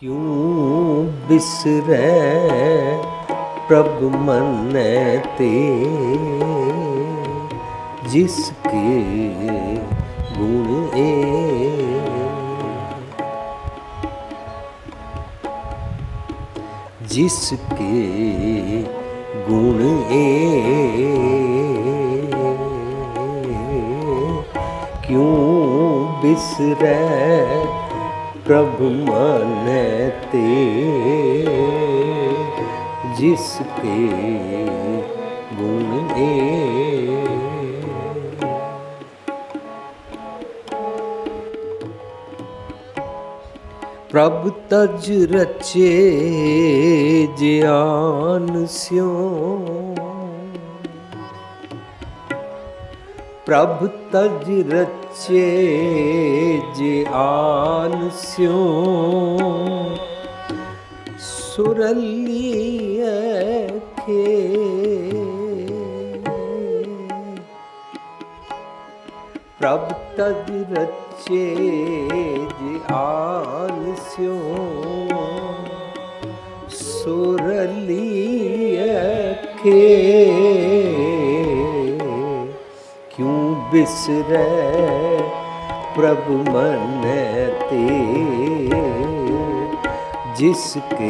क्यों बिसरै प्रभु मन ते जिसके गुण जिसके गुण क्यों बिसरै प्रभु मन ते जिसके गुण प्रभु तज रचे ज्ञान स्यों प्रभु तज रचे ज्ञान स्यों सुरली खे प्रभु तज रचे ज्ञान स्यों सुरली खे क्यों बिसरै प्रभु मन ते जिसके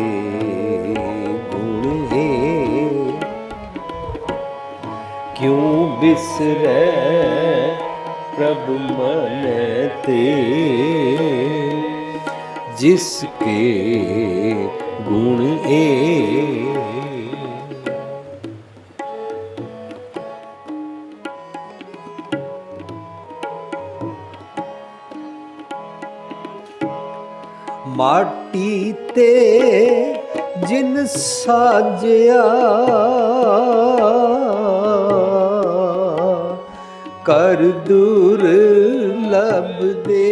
गुण क्यों बिसरै प्रभु मन ते जिसके गुण माटी ते जिन साजया कर दुर्लभ दे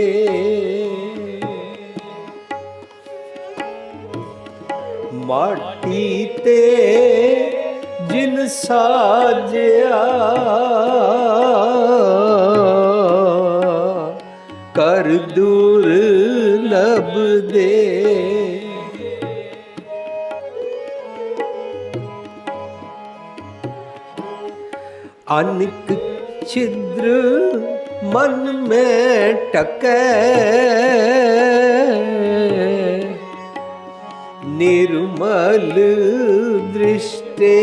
माटी ते जिन साजया कर दुर्लभ दे अनेक छिद्र मन में टकै निर्मल दृष्टे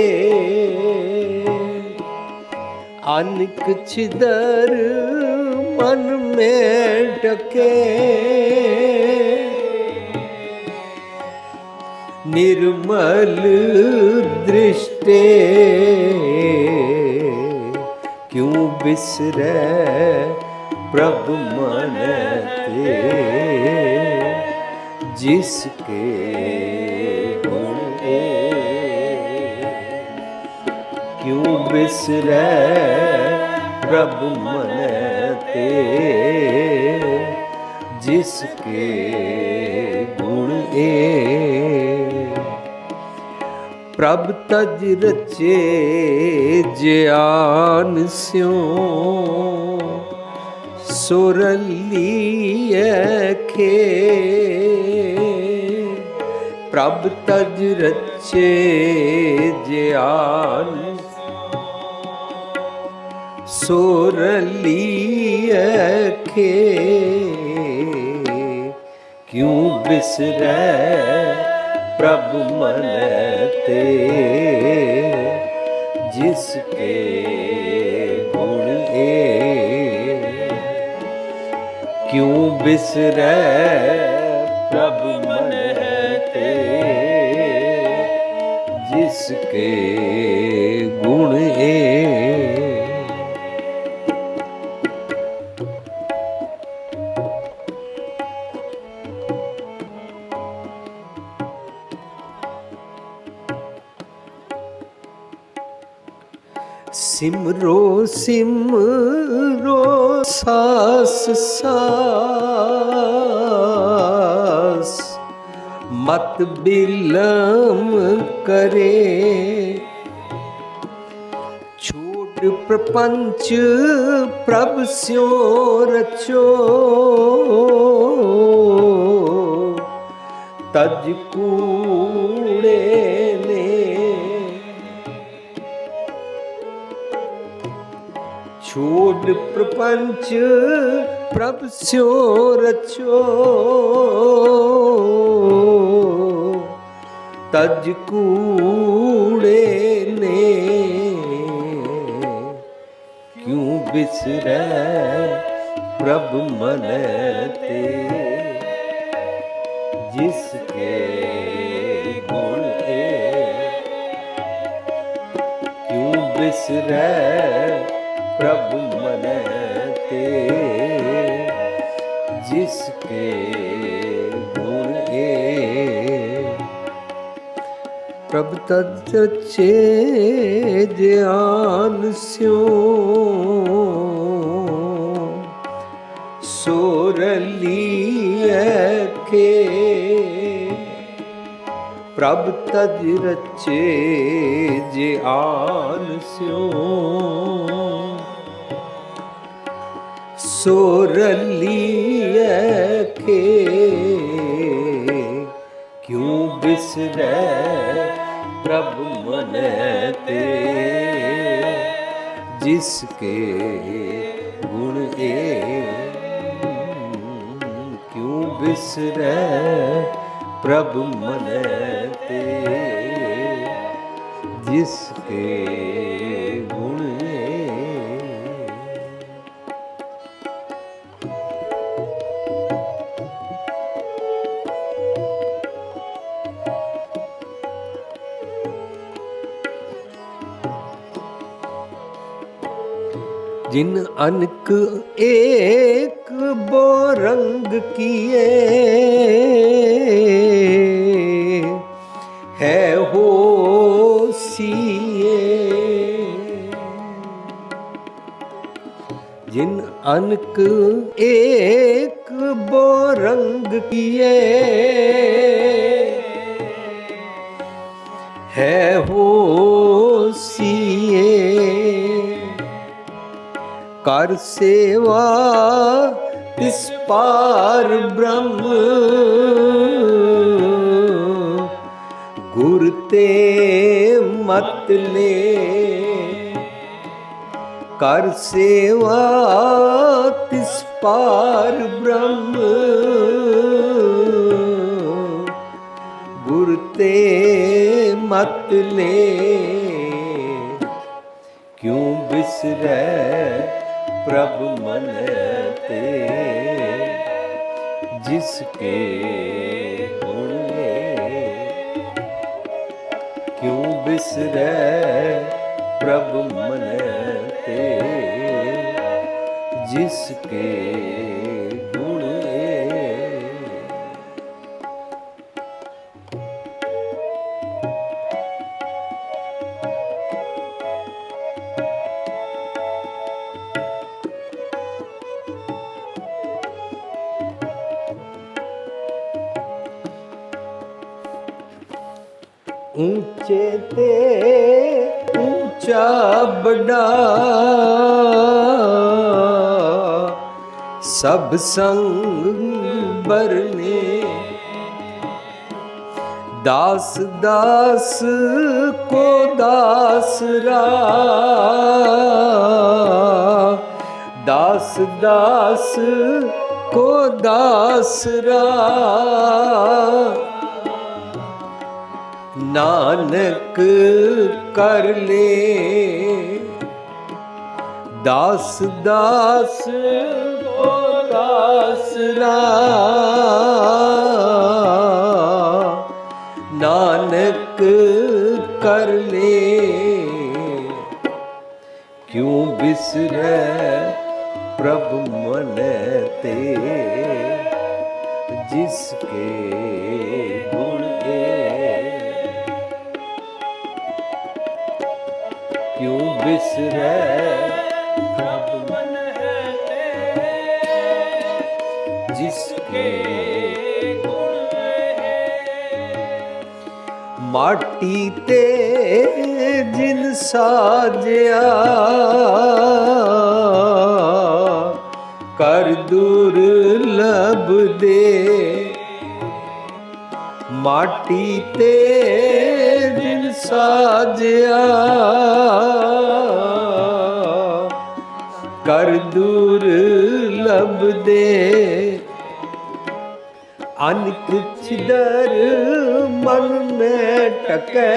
अनेक छिद्र मन में टके निर्मल दृष्टे क्यों बिसरै प्रभु मन ते जिसके गुण क्यों बिसरै प्रभु मन ते जिसके गुण प्रभु तज रचे ज्ञान स्यों सुरली खे प्रभु तज रचे ज्ञान सुरली खे क्यों बिसरै प्रभु मन ते जिसके गुण क्यों बिसरै प्रभु मन ते जिसके गुण सिमरो सिमरो सास सास मत बिलम करे छोड़ प्रपंच प्रभु स्यों रचो ਤਜ ਕੂੜੇ ਨੇ। ਛੋੜ ਪ੍ਰਪੰਚ ਪ੍ਰਭ ਸਿਉ ਰਚੋ, ਤਜ ਕੂੜੇ ਨੇ। ਕਿਉ ਬਿਸਰੈ ਪ੍ਰਭ ਮਨ ਤੇ, ਜਿਸਕੇ ਗੁਣ ਏ। ਕਿਉ ਬਿਸਰੈ ਪ੍ਰਭ ਮਨ ਤੇ, ਜਿਸਕੇ ਗੁਣ ਏ। ਪ੍ਰਭ ਤਜ ਰਚੇ ਜਿਆਨ ਸਿਉ, ਸੋ ਰਲੀਐ ਕੇ। ਪ੍ਰਭ ਤਜ ਰਚੇ ਜਿਆਨ ਸਿਉ, ਸੋ ਰਲੀਐ ਕੇ। ਕਿਉ ਬਿਸਰੈ ਪ੍ਰਭ ਮਨ ਤੇ, ਜਿਸਕੇ ਗੁਣ ਏ। ਕਿਉ ਬਿਸਰੈ ਪ੍ਰਭ ਮਨ ਤੇ, ਜਿਸਕੇ ਗੁਣ ਏ। जिन अनक एक बो रंग किए, है हो सिए। जिन अनक एक बो रंग किए, है हो सिए। कर सेवा तिस पार ब्रह्म, गुर ते मत ले। कर सेवा तिस पार ब्रह्म, गुर ते मत ले। क्यों बिसरै प्रभ मन ते, जिसके गुण ए। क्यों बिसरै प्रभ मन ते, जिसके गुण ए। ऊंचे ते ऊंचा बड़ा, सब संग बरने। दास दास को दासरा, दास दास को दासरा। नानक कर ले दास दास को दासरा। नानक कर ले क्यों बिसरै प्रभ मन ते, जिसके गुण क्यों बिसरै प्रभ मन ते, जिसके गुण माटी ते जिन साजया, कर दुर्लभ दे। माटी ते जिन साजिया कर दूर लब दे अनक छिदर मन में टकै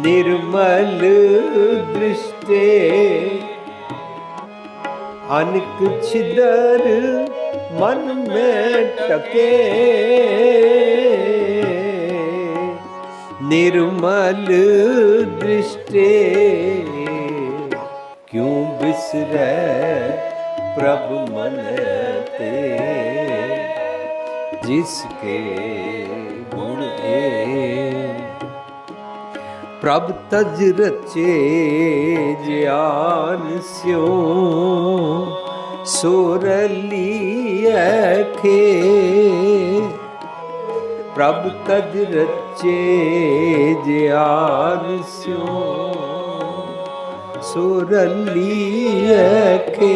निर्मल दृष्टे अनक छिदर मन में टके निर्मल दृष्टे क्यों बिसरै प्रभु मन ते जिसके गुण प्रभ तज रचे ज्ञान स्यो सोरली खे प्रभ तज रचे ज्ञान स्यो सोरली खे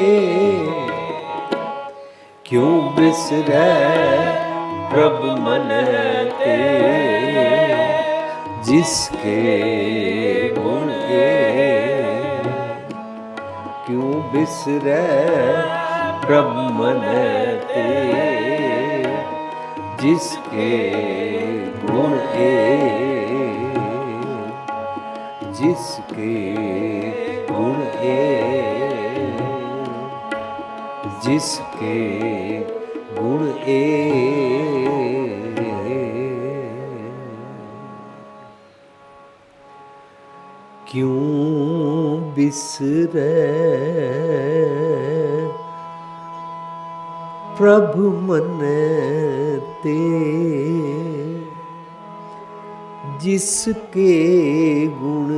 क्यों बिसरै प्रभु मन ते जिसके गुण क्यों बिसरै प्रभु मन ते जिसके गुण जिसके गुण जिसके गुण क्यों बिसरै प्रभु मन ते जिसके गुण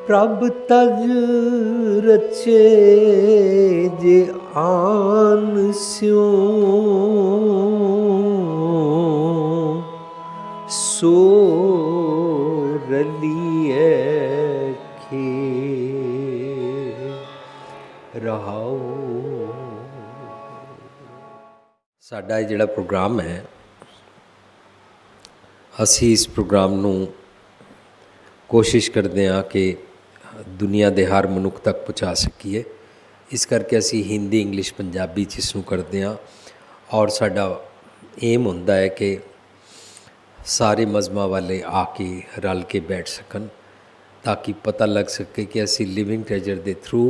प्रभ तज रचे जे आन स्यों सो रलिए खे रहाओ। साडा जिहड़ा प्रोग्राम है असी इस प्रोग्राम नूं कोशिश करते हाँ कि दुनिया के हर मनुख तक पहुँचा सकीए। इस करके असी हिंदी इंग्लिश पंजाबी च इसनूं करते हाँ और साडा एम हुंदा है कि सारे मजहबां वाले आके रल के बैठ सकन ताकि पता लग सके कि असी लिविंग ट्रेजर के थ्रू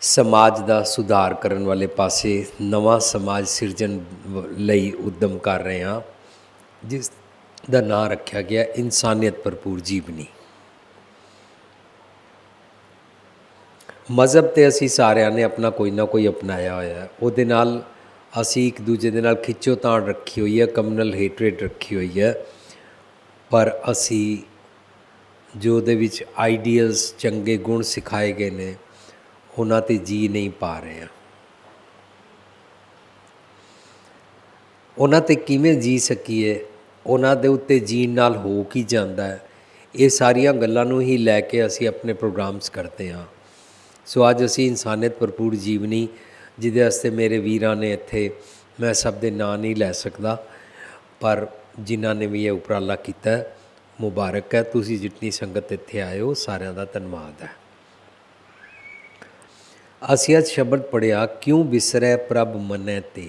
समाज का सुधार करन वाले पासे नवा समाज सिरजन लई उद्यम कर रहे हाँ जिस दा नाम रखा गया इंसानियत भरपूर जीवनी। मज़हब तो असी सारिਆਂ ने अपना कोई ना कोई अपनाया होया है, उहदे नाल असी एक दूजे दे नाल खिच्चोताण रखी हुई है, कम्युनल हेटरेट रखी हुई है, पर असी जो दे विच आइडियल्स चंगे गुण सिखाए गए ने उन्हां ते जी नहीं पा रहे हैं। उन्हां ते किवें जी सकीए, उन्हां दे उत्ते जीन नाल हो की जांदा है, ये सारियां गल्लां नूं ही लैके असी अपने प्रोग्राम्स करते हाँ। सो अज असी इंसानियत भरपूर जीवनी जिहदे वास्ते मेरे वीरां ने इत्थे मैं सब दे नां नहीं लै सकदा, पर जिन्हां ने भी ये उपराला कीता मुबारक है। तुसीं जितनी संगत इत्थे आए हो सारिਆਂ दा धन्नवाद है। असी अज शब्द पढ़िया क्यों बिसरै प्रभ मनै ते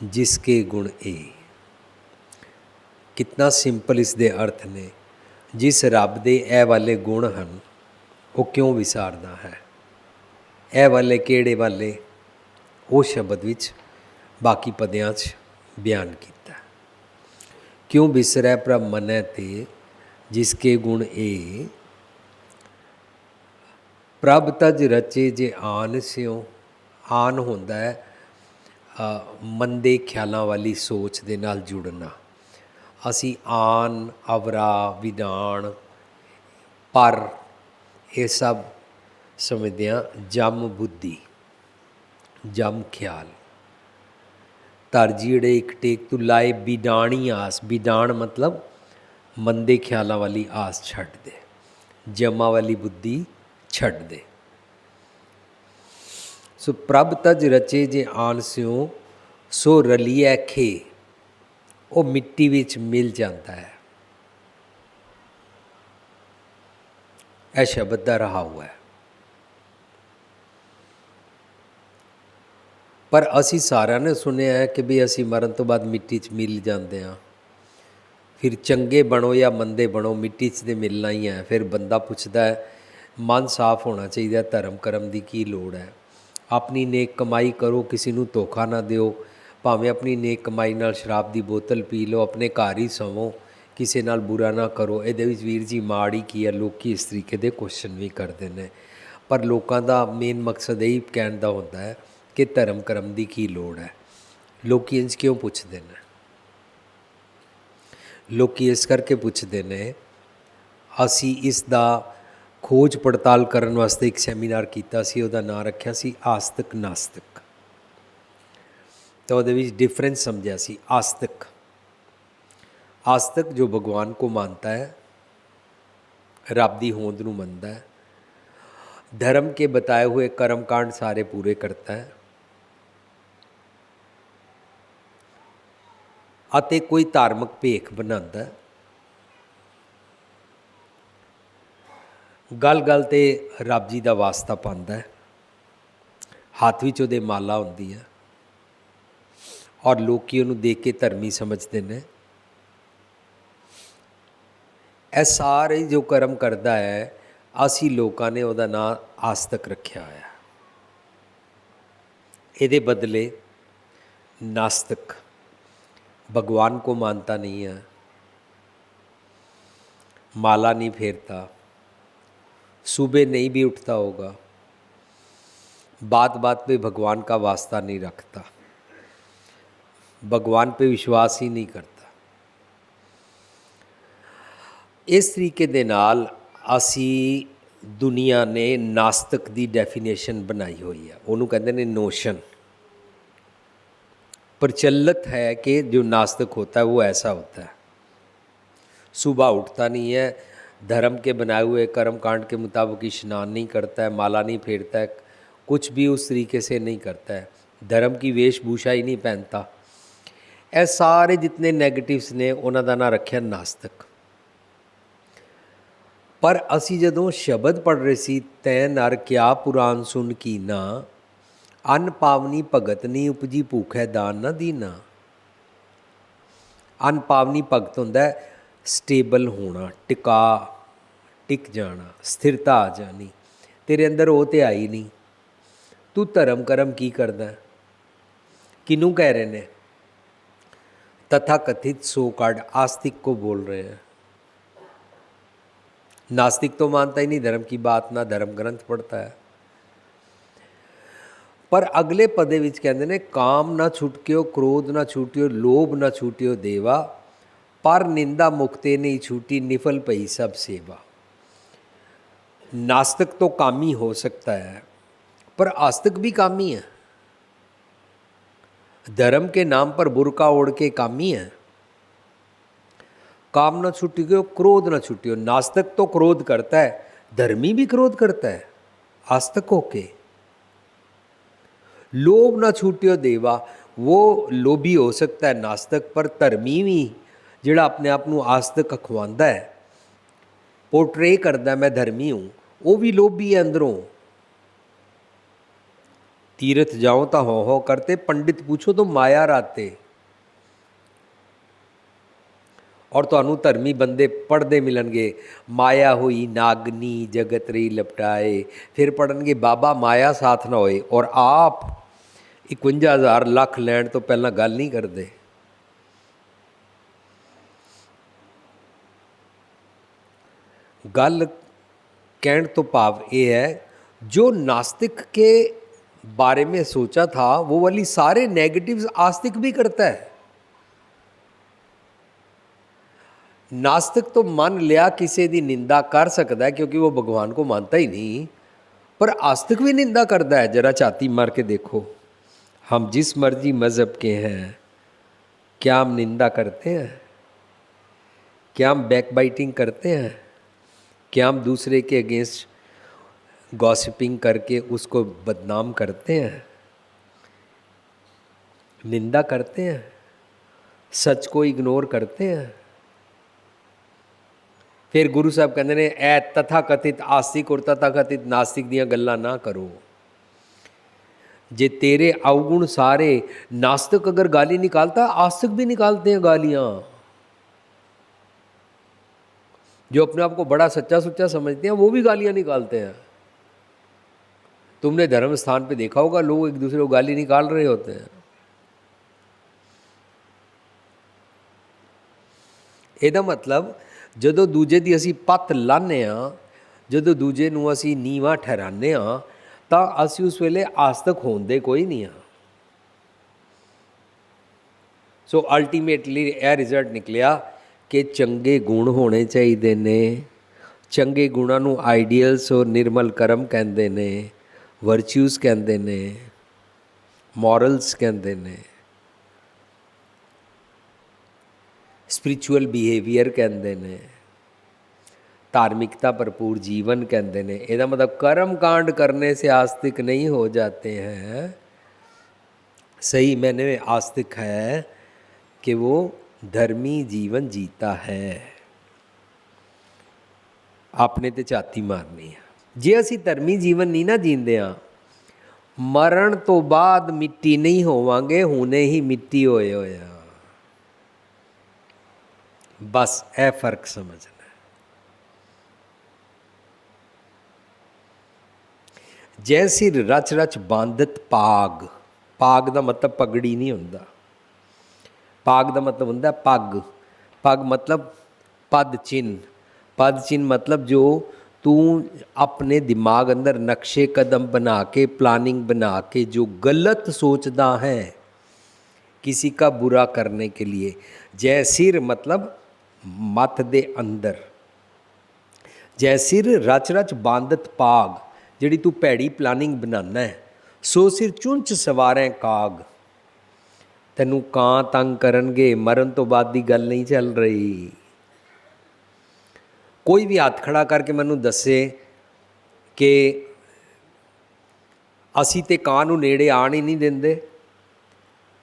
जिसके गुण ए। कितना सिंपल इसके अर्थ ने। जिस रब दे ए वाले गुण हैं वो क्यों विसारदा है, ए वाले केड़े वाले, वो शब्द विच बाकी पदियां च बयान किया। क्यों बिसरै प्रभ मनै ते जिसके गुण ए प्रभ तज रचे जे आन स्यों। आन होंदा है मंदे ख्यालों वाली सोच दे नाल जुड़ना। असी आन अवरा विधान पर ये सब समझते हैं जम बुद्धि जम ख्याल। तरजीड़े एक टेक तू लाए बिडाणी आस। बिडाण मतलब मंदे ख्यालों वाली आस छड्ड दे। जमा वाली बुद्धि छड़ दे। सो प्रभ तज रचे जे आन स्यों, सो रलिए खे, वो मिट्टी विच मिल जाता है। यह शब्द का रहा हुआ है। पर असी सारिਆਂ ने सुनिया है कि भी असी मरण तो बाद मिट्टी च मिल जाते हैं। फिर चंगे बनो या मंदे बनो, मिट्टी च तो मिलना ही है। फिर बंदा पूछता है, मन साफ होना चाहिए, धर्म करम की की लोड़ है। अपनी नेक कमाई करो, किसी को धोखा ना दिओ, भावें अपनी नेक कमाई नाल शराब की बोतल पी लो, अपने घर ही सवो, किसी नाल बुरा ना करो। ये वीर जी माड़ी की है, लोग इस तरीके के क्वेश्चन भी करते हैं। पर लोगों का मेन मकसद यही कहने का होता है कि धर्म करम की की लोड़ है। लोग इंज क्यों पूछते हैं? लोग इस करके पूछते हैं, असी इसका खोज पड़ताल करने वास्ते एक सैमीनार किया सी, उसका नाम रखा सी आस्तिक नास्तिक। तो वो डिफरेंस समझा सी। आस्तिक, आस्तिक जो भगवान को मानता है, रब की होंद नूं मनदा है, धर्म के बताए हुए कर्मकांड सारे पूरे करता है, अते कोई धार्मिक भेख बनाता है। गल गल ते रब जी का वास्ता पाता है, हाथ विच उहदे माला होंदी है और लोग उन्होंने देख के धर्मी समझते हैं। यह सारे जो कर्म करता है, असी लोगों ने उसका नाम आस्तिक रखा होया। ये बदले नास्तिक भगवान को मानता नहीं है, माला नहीं फेरता, सुबह नहीं भी उठता होगा, बात बात पे भगवान का वास्ता नहीं रखता, भगवान पे विश्वास ही नहीं करता। इस तरीके दे नाल असी दुनिया ने नास्तिक की डेफिनेशन बनाई हुई है। उन्होंने कहते हैं नोशन। प्रचलित है कि जो नास्तिक होता है वो ऐसा होता है, सुबह उठता नहीं है, धर्म के बनाए हुए कर्म कांड के मुताबिक स्नान नहीं करता है, माला नहीं फेरता है, कुछ भी उस तरीके से नहीं करता है, धर्म की वेशभूषा ही नहीं पहनता। ये सारे जितने नैगेटिव्स ने उन्हों का नाम रखा नास्तिक। पर असी जदों शब्द पढ़ रहे सी, तै नर क्या पुराण सुन कीना, अन्न पावनी भगत नहीं उपजी भूखै दान ना दीना। अन्न पावनी भगत होंदा है स्टेबल होना, टिक जाना, स्थिरता आ जानी। तेरे अंदर वो तो आई नहीं, तू धर्म करम की करदा? किनू कह रहे ने? तथा कथित सो कार्ड आस्तिक को बोल रहे हैं। नास्तिक तो मानता ही नहीं धर्म की बात, ना धर्म ग्रंथ पढ़ता है। पर अगले पदे विच कहते ने, काम ना छुटक्यो, क्रोध ना छूटियो, लोभ ना छूटियो देवा, पर निंदा मुक्ते नहीं छूटी, निफल पई सब सेवा। नास्तिक तो कामी हो सकता है, पर आस्तिक भी कामी है। धर्म के नाम पर बुरका ओढ़ के कामी है। काम ना छूटियो, क्रोध ना छूटियो। नास्तिक तो क्रोध करता है, धर्मी भी क्रोध करता है आस्तिक होके। लोभ ना छूटियो देवा, वो लोभी हो सकता है नास्तिक, पर धर्मी भी जिहड़ा अपने आप को आस्तिक अखवांदा है, पोर्ट्रे करदा मैं धर्मी हूँ, वो भी लोभी है अंदरों। तीर्थ जाओ तो हो करते, पंडित पूछो तो माया राते। और तुहानू धर्मी बंदे पढ़ते मिलणगे, माया हुई नागनी जगत रही लपटाए। फिर पढ़नगे बाबा माया साथ ना होए, और आप 51,000 ਲੱਖ लैण तो पहला गल नहीं करते। गल कहण तो भाव ये है, जो नास्तिक के बारे में सोचा था वो वाली सारे नेगेटिव्स आस्तिक भी करता है। नास्तिक तो मान लिया किसी की निंदा कर सकता है क्योंकि वो भगवान को मानता ही नहीं, पर आस्तिक भी निंदा करता है। जरा छाती मार के देखो, हम जिस मर्जी मज़हब के हैं, क्या हम निंदा करते हैं? क्या हम बैकबाइटिंग करते हैं? क्या हम दूसरे के अगेंस्ट गॉसिपिंग करके उसको बदनाम करते हैं, निंदा करते हैं, सच को इग्नोर करते हैं। फिर गुरु साहब कहते ने ऐ तथा कथित आस्तिक और तथा कथित नास्तिक दियाँ गल्लां ना करो। जे तेरे अवगुण सारे, नास्तिक अगर गाली निकालता, आस्तिक भी निकालते हैं गालियाँ। जो अपने आप को बड़ा सच्चा सुच्चा समझते हैं वो भी गालियाँ निकालते हैं। तुमने धर्म स्थान पे देखा होगा, लोग एक दूसरे को गाली निकाल रहे होते हैं। ਇਹਦਾ ਮਤਲਬ ਜਦੋਂ ਦੂਜੇ ਦੀ ਅਸੀਂ ਪੱਤ ਲਾਹੁੰਦੇ ਹਾਂ, ਜਦੋਂ ਦੂਜੇ ਨੂੰ ਅਸੀਂ ਨੀਵਾਂ ਠਹਿਰਾਉਂਦੇ ਹਾਂ, ਤਾਂ ਅਸੀਂ ਉਸ ਵੇਲੇ ਆਸਤਕ ਹੁੰਦੇ ਕੋਈ ਨਹੀਂ ਹਾਂ। ਸੋ ਅਲਟੀਮੇਟਲੀ ਇਹ ਰਿਜ਼ਲਟ ਨਿਕਲਿਆ ਕਿ ਚੰਗੇ ਗੁਣ ਹੋਣੇ ਚਾਹੀਦੇ ਨੇ। ਚੰਗੇ ਗੁਣਾਂ ਨੂੰ ਆਈਡੀਅਲਸ ਔਰ ਨਿਰਮਲ ਕਰਮ ਕਹਿੰਦੇ ਨੇ, ਵਰਚੂਸ ਕਹਿੰਦੇ ਨੇ, ਮੋਰਲਸ ਕਹਿੰਦੇ ਨੇ, स्पिरिचुअल बिहेवियर कहते हैं, धार्मिकता भरपूर जीवन कहते हैं। ਇਹਦਾ मतलब कर्म कांड करने से आस्तिक नहीं हो जाते हैं। सही मैंने आस्तिक है कि वो धर्मी जीवन जीता है। आपने तो ਝਾਤੀ मारनी है। जे असी धर्मी जीवन नहीं ना जींदे हाँ, मरण तो बाद मिट्टी नहीं होवांगे, हुणे ही मिट्टी होए होए हाँ। बस यह फर्क समझना। जैसी रच रच बांधत पाग, पाग का मतलब पगड़ी नहीं होंदा, पाग का मतलब होंदा पग। पग मतलब पद चिन्ह, पद चिन्ह मतलब जो तू अपने दिमाग अंदर नक्शे कदम बना के, प्लानिंग बना के जो गलत सोचता है किसी का बुरा करने के लिए। जय सिर मतलब मत दे अंदर, जै सिर रच रच बांधत पाग, जिहड़ी तू भैड़ी प्लानिंग बनाना है, सो सिर चुंच सवारें काग। तैनू कां तंग करनगे, मरण तो बाद की गल नहीं चल रही। कोई भी हाथ खड़ा करके मैनू दसे कि असी तो कां नू नेड़े आण ही नहीं देंदे,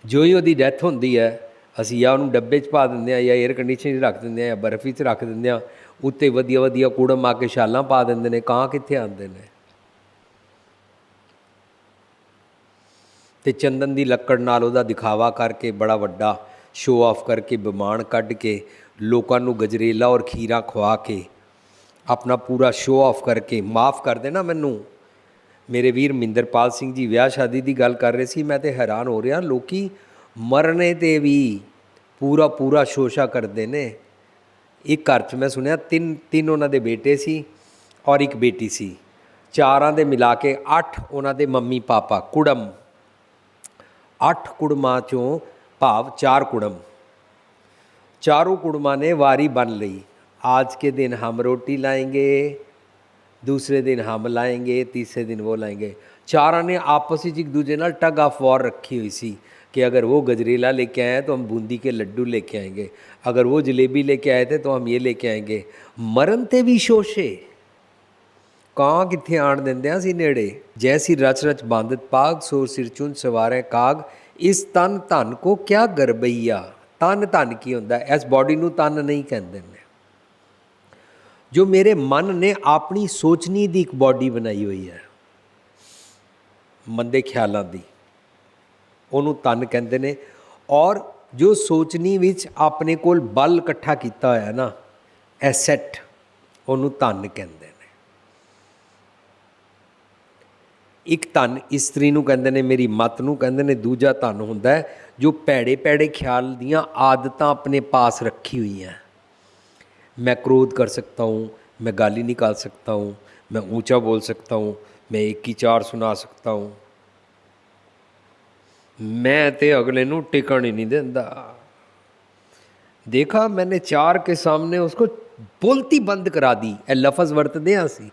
जो ही उहदी डैथ होंदी है ਅਸੀਂ ਜਾਂ ਉਹਨੂੰ ਡੱਬੇ 'ਚ ਪਾ ਦਿੰਦੇ ਹਾਂ, ਜਾਂ ਏਅਰ ਕੰਡੀਸ਼ਨ 'ਚ ਰੱਖ ਦਿੰਦੇ ਹਾਂ, ਜਾਂ ਬਰਫੀ 'ਚ ਰੱਖ ਦਿੰਦੇ ਹਾਂ, ਉੱਤੇ ਵਧੀਆ ਵਧੀਆ ਕੂੜਮ ਆ ਕੇ ਛਾਲਾਂ ਪਾ ਦਿੰਦੇ ਨੇ। ਕਾਂ ਕਿੱਥੇ ਆਉਂਦੇ ਨੇ? ਅਤੇ ਚੰਦਨ ਦੀ ਲੱਕੜ ਨਾਲ ਉਹਦਾ ਦਿਖਾਵਾ ਕਰਕੇ, ਬੜਾ ਵੱਡਾ ਸ਼ੋਅ ਆਫ ਕਰਕੇ, ਵਿਮਾਨ ਕੱਢ ਕੇ, ਲੋਕਾਂ ਨੂੰ ਗਜਰੇਲਾ ਔਰ ਖੀਰਾ ਖਵਾ ਕੇ, ਆਪਣਾ ਪੂਰਾ ਸ਼ੋਅ ਆਫ ਕਰਕੇ। ਮਾफ़ ਕਰ ਦੇਣਾ ਮੈਨੂੰ, ਮੇਰੇ ਵੀਰ ਮਹਿੰਦਰਪਾਲ ਸਿੰਘ ਜੀ ਵਿਆਹ ਸ਼ਾਦੀ ਦੀ ਗੱਲ ਕਰ ਰਹੇ ਸੀ, ਮੈਂ ਤਾਂ ਹੈਰਾਨ ਹੋ ਰਿਹਾ। ਲੋਕ ਮਰਨੇ 'ਤੇ ਵੀ ਪੂਰਾ ਪੂਰਾ ਸ਼ੋਸ਼ਾ ਕਰਦੇ ਨੇ। ਇੱਕ ਘਰ 'ਚ ਮੈਂ ਸੁਣਿਆ ਤਿੰਨ ਉਹਨਾਂ ਦੇ ਬੇਟੇ ਸੀ ਔਰ ਇੱਕ ਬੇਟੀ ਸੀ, ਚਾਰਾਂ ਦੇ ਮਿਲਾ ਕੇ 8 ਉਹਨਾਂ ਦੇ ਮੰਮੀ ਪਾਪਾ ਕੁੜਮ। 8 ਕੁੜਮਾਂ 'ਚੋਂ ਭਾਵ 4 ਕੁੜਮ, ਚਾरों ਕੁੜਮਾਂ ਨੇ ਵਾਰੀ ਬੰਨ ਲਈ। आज के दिन हम रोटी लाएंगे, दूसरे दिन हम लाएंगे, तीसरे दिन वो लाएंगे। चारों ने आपस में एक दूसरे नाल टग ऑफ वॉर रखी हुई सी कि अगर वो गजरेला लेके आए तो हम बूंदी के लड्डू लेके आएंगे, अगर वो जलेबी लेके आए थे तो हम ये लेके आएंगे। मरण ते भी शोशे, ਕਾਂ ਕਿੱਥੇ ਆਣ ਦਿੰਦੇ ਹਾਂ ਅਸੀਂ ਨੇੜੇ। ਜੈਸੀ ਰਚ ਰਚ ਬਾਂਧਤ ਪਾਗ, ਸੋ ਸਿਰ ਚੁੰਨ ਸਵਾਰੇ ਕਾਗ। ਇਸ ਤਨ ਧਨ ਕੋ ਕਿਆ ਗਰਬਈਆ। ਤਨ ਧਨ ਕੀ ਹੁੰਦਾ? ਇਸ ਬੋਡੀ ਨੂੰ ਤਨ ਨਹੀਂ ਕਹਿੰਦੇ ਨੇ। ਜੋ ਮੇਰੇ ਮਨ ਨੇ ਆਪਣੀ ਸੋਚਣੀ ਦੀ ਇੱਕ ਬੋਡੀ ਬਣਾਈ ਹੋਈ ਹੈ, ਮੰਦੇ ਖਿਆਲਾਂ ਦੀ, ਉਹਨੂੰ ਤਨ ਕਹਿੰਦੇ ਨੇ। ਔਰ ਜੋ ਸੋਚਣੀ ਵਿੱਚ ਆਪਣੇ ਕੋਲ ਬਲ ਇਕੱਠਾ ਕੀਤਾ ਹੋਇਆ ਨਾ, ਐਸੈਟ, ਉਹਨੂੰ ਧਨ ਕਹਿੰਦੇ ਨੇ। ਇੱਕ ਧਨ ਇਸਤਰੀ ਨੂੰ ਕਹਿੰਦੇ ਨੇ, ਮੇਰੀ ਮੱਤ ਨੂੰ ਕਹਿੰਦੇ ਨੇ। ਦੂਜਾ ਧਨ ਹੁੰਦਾ ਜੋ ਭੈੜੇ ਭੈੜੇ ਖਿਆਲ ਦੀਆਂ ਆਦਤਾਂ ਆਪਣੇ ਪਾਸ ਰੱਖੀ ਹੋਈਆਂ। मैं क्रोध कर सकता हूँ, मैं गाली निकाल सकता हूँ, मैं ऊंचा बोल सकता हूँ, मैं एक की चार सुना सकता हूँ, मैं ते अगले नू टिकन ही नहीं देता। देखा मैंने 4 के सामने उसको बोलती बंद करा दी। ए लफज वरतते हैं असी,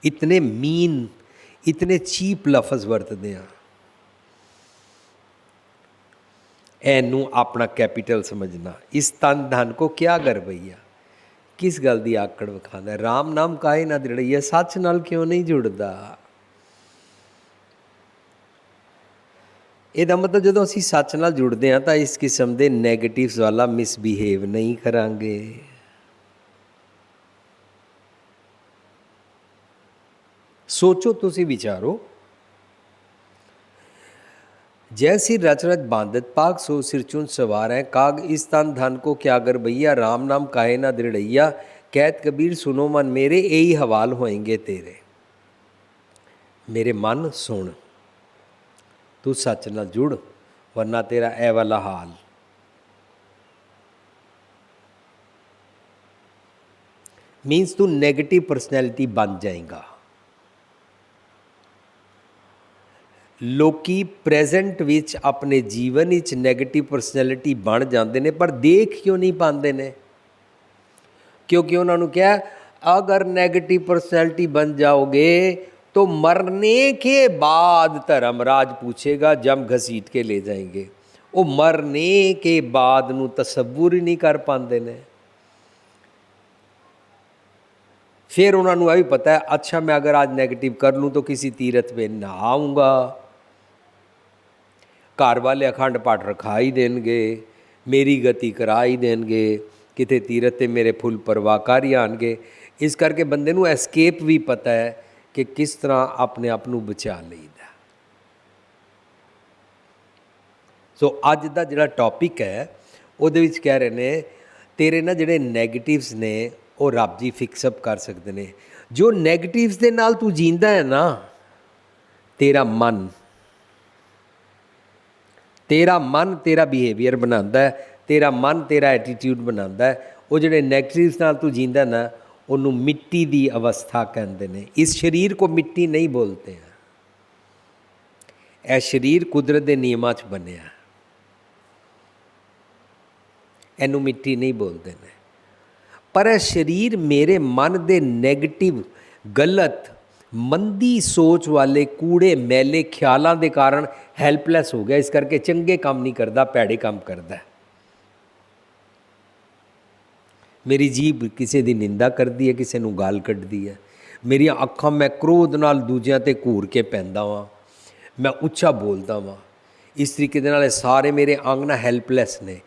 इतने मीन, इतने चीप लफज वरतते हैं। एनू अपना कैपिटल समझना। इस तन धन को क्या गरबैया, ਕਿਸ ਗੱਲ ਦੀ ਆਕੜ ਵਿਖਾਉਂਦਾ? ਰਾਮ ਨਾਮ ਕਾਹੇ ਨਾ ਦ੍ਰਿੜਈਆ, ਸੱਚ ਨਾਲ ਕਿਉਂ ਨਹੀਂ ਜੁੜਦਾ? ਇਹਦਾ ਮਤਲਬ ਜਦੋਂ ਅਸੀਂ ਸੱਚ ਨਾਲ ਜੁੜਦੇ ਹਾਂ ਤਾਂ ਇਸ ਕਿਸਮ ਦੇ ਨੈਗੇਟਿਵਸ ਵਾਲਾ ਮਿਸਬਿਹੇਵ ਨਹੀਂ ਕਰਾਂਗੇ। ਸੋਚੋ, ਤੁਸੀਂ ਵਿਚਾਰੋ। जैसी रच रच बांधत पाग सो सिर चुन सवार है, काग इस तन धन को क्या गर भैया, राम नाम काहे ना दृढ़ैया, कहत कबीर सुनो मन मेरे, यही हवाल होएंगे तेरे। मेरे मन सुन, तू सच ना जुड़, वरना तेरा ए वाला हाल। मीन्स तू नेगेटिव पर्सनैलिटी बन जाएगा। ਲੋਕੀ ਪ੍ਰੈਜ਼ੈਂਟ ਵਿੱਚ ਆਪਣੇ ਜੀਵਨ ਵਿੱਚ ਨੈਗੇਟਿਵ ਪਰਸਨੈਲਿਟੀ ਬਣ ਜਾਂਦੇ ਨੇ, ਪਰ ਦੇਖ ਕਿਉਂ ਨਹੀਂ ਪਾਉਂਦੇ ਨੇ? ਕਿਉਂਕਿ ਉਹਨਾਂ ਨੂੰ ਕਿਹਾ अगर नेगेटिव पर्सनैलिटी बन जाओगे तो मरने के बाद धर्मराज पूछेगा, जम घसीट के ले जाएंगे। वो मरने के बाद नूं तसव्वुर ही नहीं कर पाते ने। फिर उन्होंने भी पता है, अच्छा मैं अगर आज नेगेटिव कर लूँ तो किसी तीरथ पे ना आऊँगा, घर वाले अखंड पाठ रखा ही देंगे, मेरी गति करा ही देंगे, किते तीरथ ते मेरे फुल परवाह कर ही आएंगे। इस करके बंदे नूं एस्केप भी पता है कि किस तरह अपने आप नूं बचा लईदा। सो अज दा जिहड़ा टॉपिक है उहदे विच कह रहे ने तेरे ना जिहड़े नैगेटिव्स ने वो रब जी फिक्सअप कर सकते हैं। जो नैगेटिव्स दे नाल तू जींदा है ना, तेरा मन तेरा बिहेवियर बनाता है, तेरा मन तेरा एटीट्यूड बनाता है। वो जिहड़े नैगेटिव्स नाल तू जींदा ना, उन्होंने मिट्टी की अवस्था कहते हैं। इस शरीर को मिट्टी नहीं बोलते हैं, यह शरीर कुदरत के नियमां च बनिया, इनू मिट्टी नहीं बोलते हैं। पर यह शरीर मेरे मन के नैगेटिव गलत मंदी सोच वाले कूड़े मैले ख्यालों के कारण हैल्पलैस हो गया। इस करके चंगे काम नहीं करता, भैड़े काम करता है। मेरी जीभ किसी की निंदा करती है, किसी को गाल कढ़ती है। मेरी अखां मैं क्रोध नाल दूजियां ते घूर के पैंदा वां, मैं उच्चा बोलता वां। इस तरीके दे नाल सारे मेरे अंग ना हैल्पलैस ने।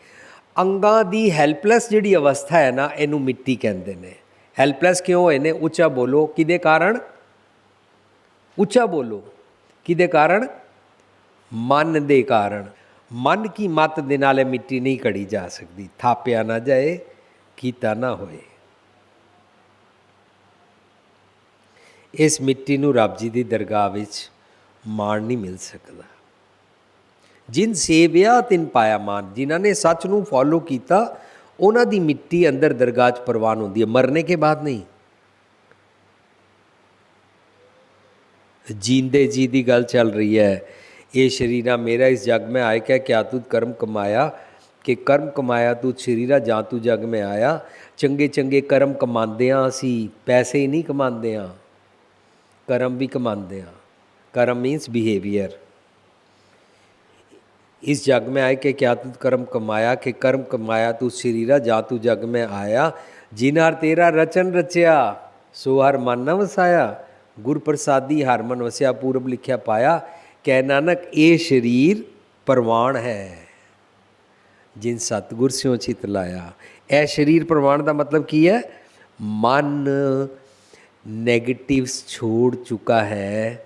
अंगां दी हैल्पलैस जिहड़ी अवस्था है ना, इनू मिट्टी कहंदे ने। हैल्पलैस क्यों होए ने? उच्चा बोलो किहदे कारण? उच्चा बोलो किहदे कारण? मन दे कारण। मन की मत दे नाल मिट्टी नहीं कड़ी जा सकती। थापिया ना जाए, कीता ना होए। इस मिट्टी नूं रब जी की दरगाह विच मान नहीं मिल सकता। जिन सेविया तिन पाया मान, जिन्हों ने सच नूं फॉलो किया उन्हां दी मिट्टी अंदर दरगाह च प्रवान होंदी है, मरने के बाद नहीं। जींदे जी की गल चल रही है। ये शरीरा मेरा इस जग में आए क्या तू कर्म कमाया, कि कर्म कमाया तू शरीरा जां तू जग में आया। चंगे चंगे कर्म कमाते हाँ असी, पैसे ही नहीं कमाते हाँ, कर्म भी कमाते हाँ। कर्म मीन्स बिहेवियर। इस जग में आए कि क्या तू कर्म कमाया, कि कर्म कमाया तू शरीरा जां तू जग में आया। जिनार तेरा रचन रचिया सो हर मन न वसाया, गुर प्रसादी हर मन वसिया पूरब लिखिया पाया। कह नानक ये शरीर परवान है, जिन सतगुर स्यों चित लाया। यह शरीर प्रवान का मतलब की है? मन नैगेटिव्स छोड़ चुका है,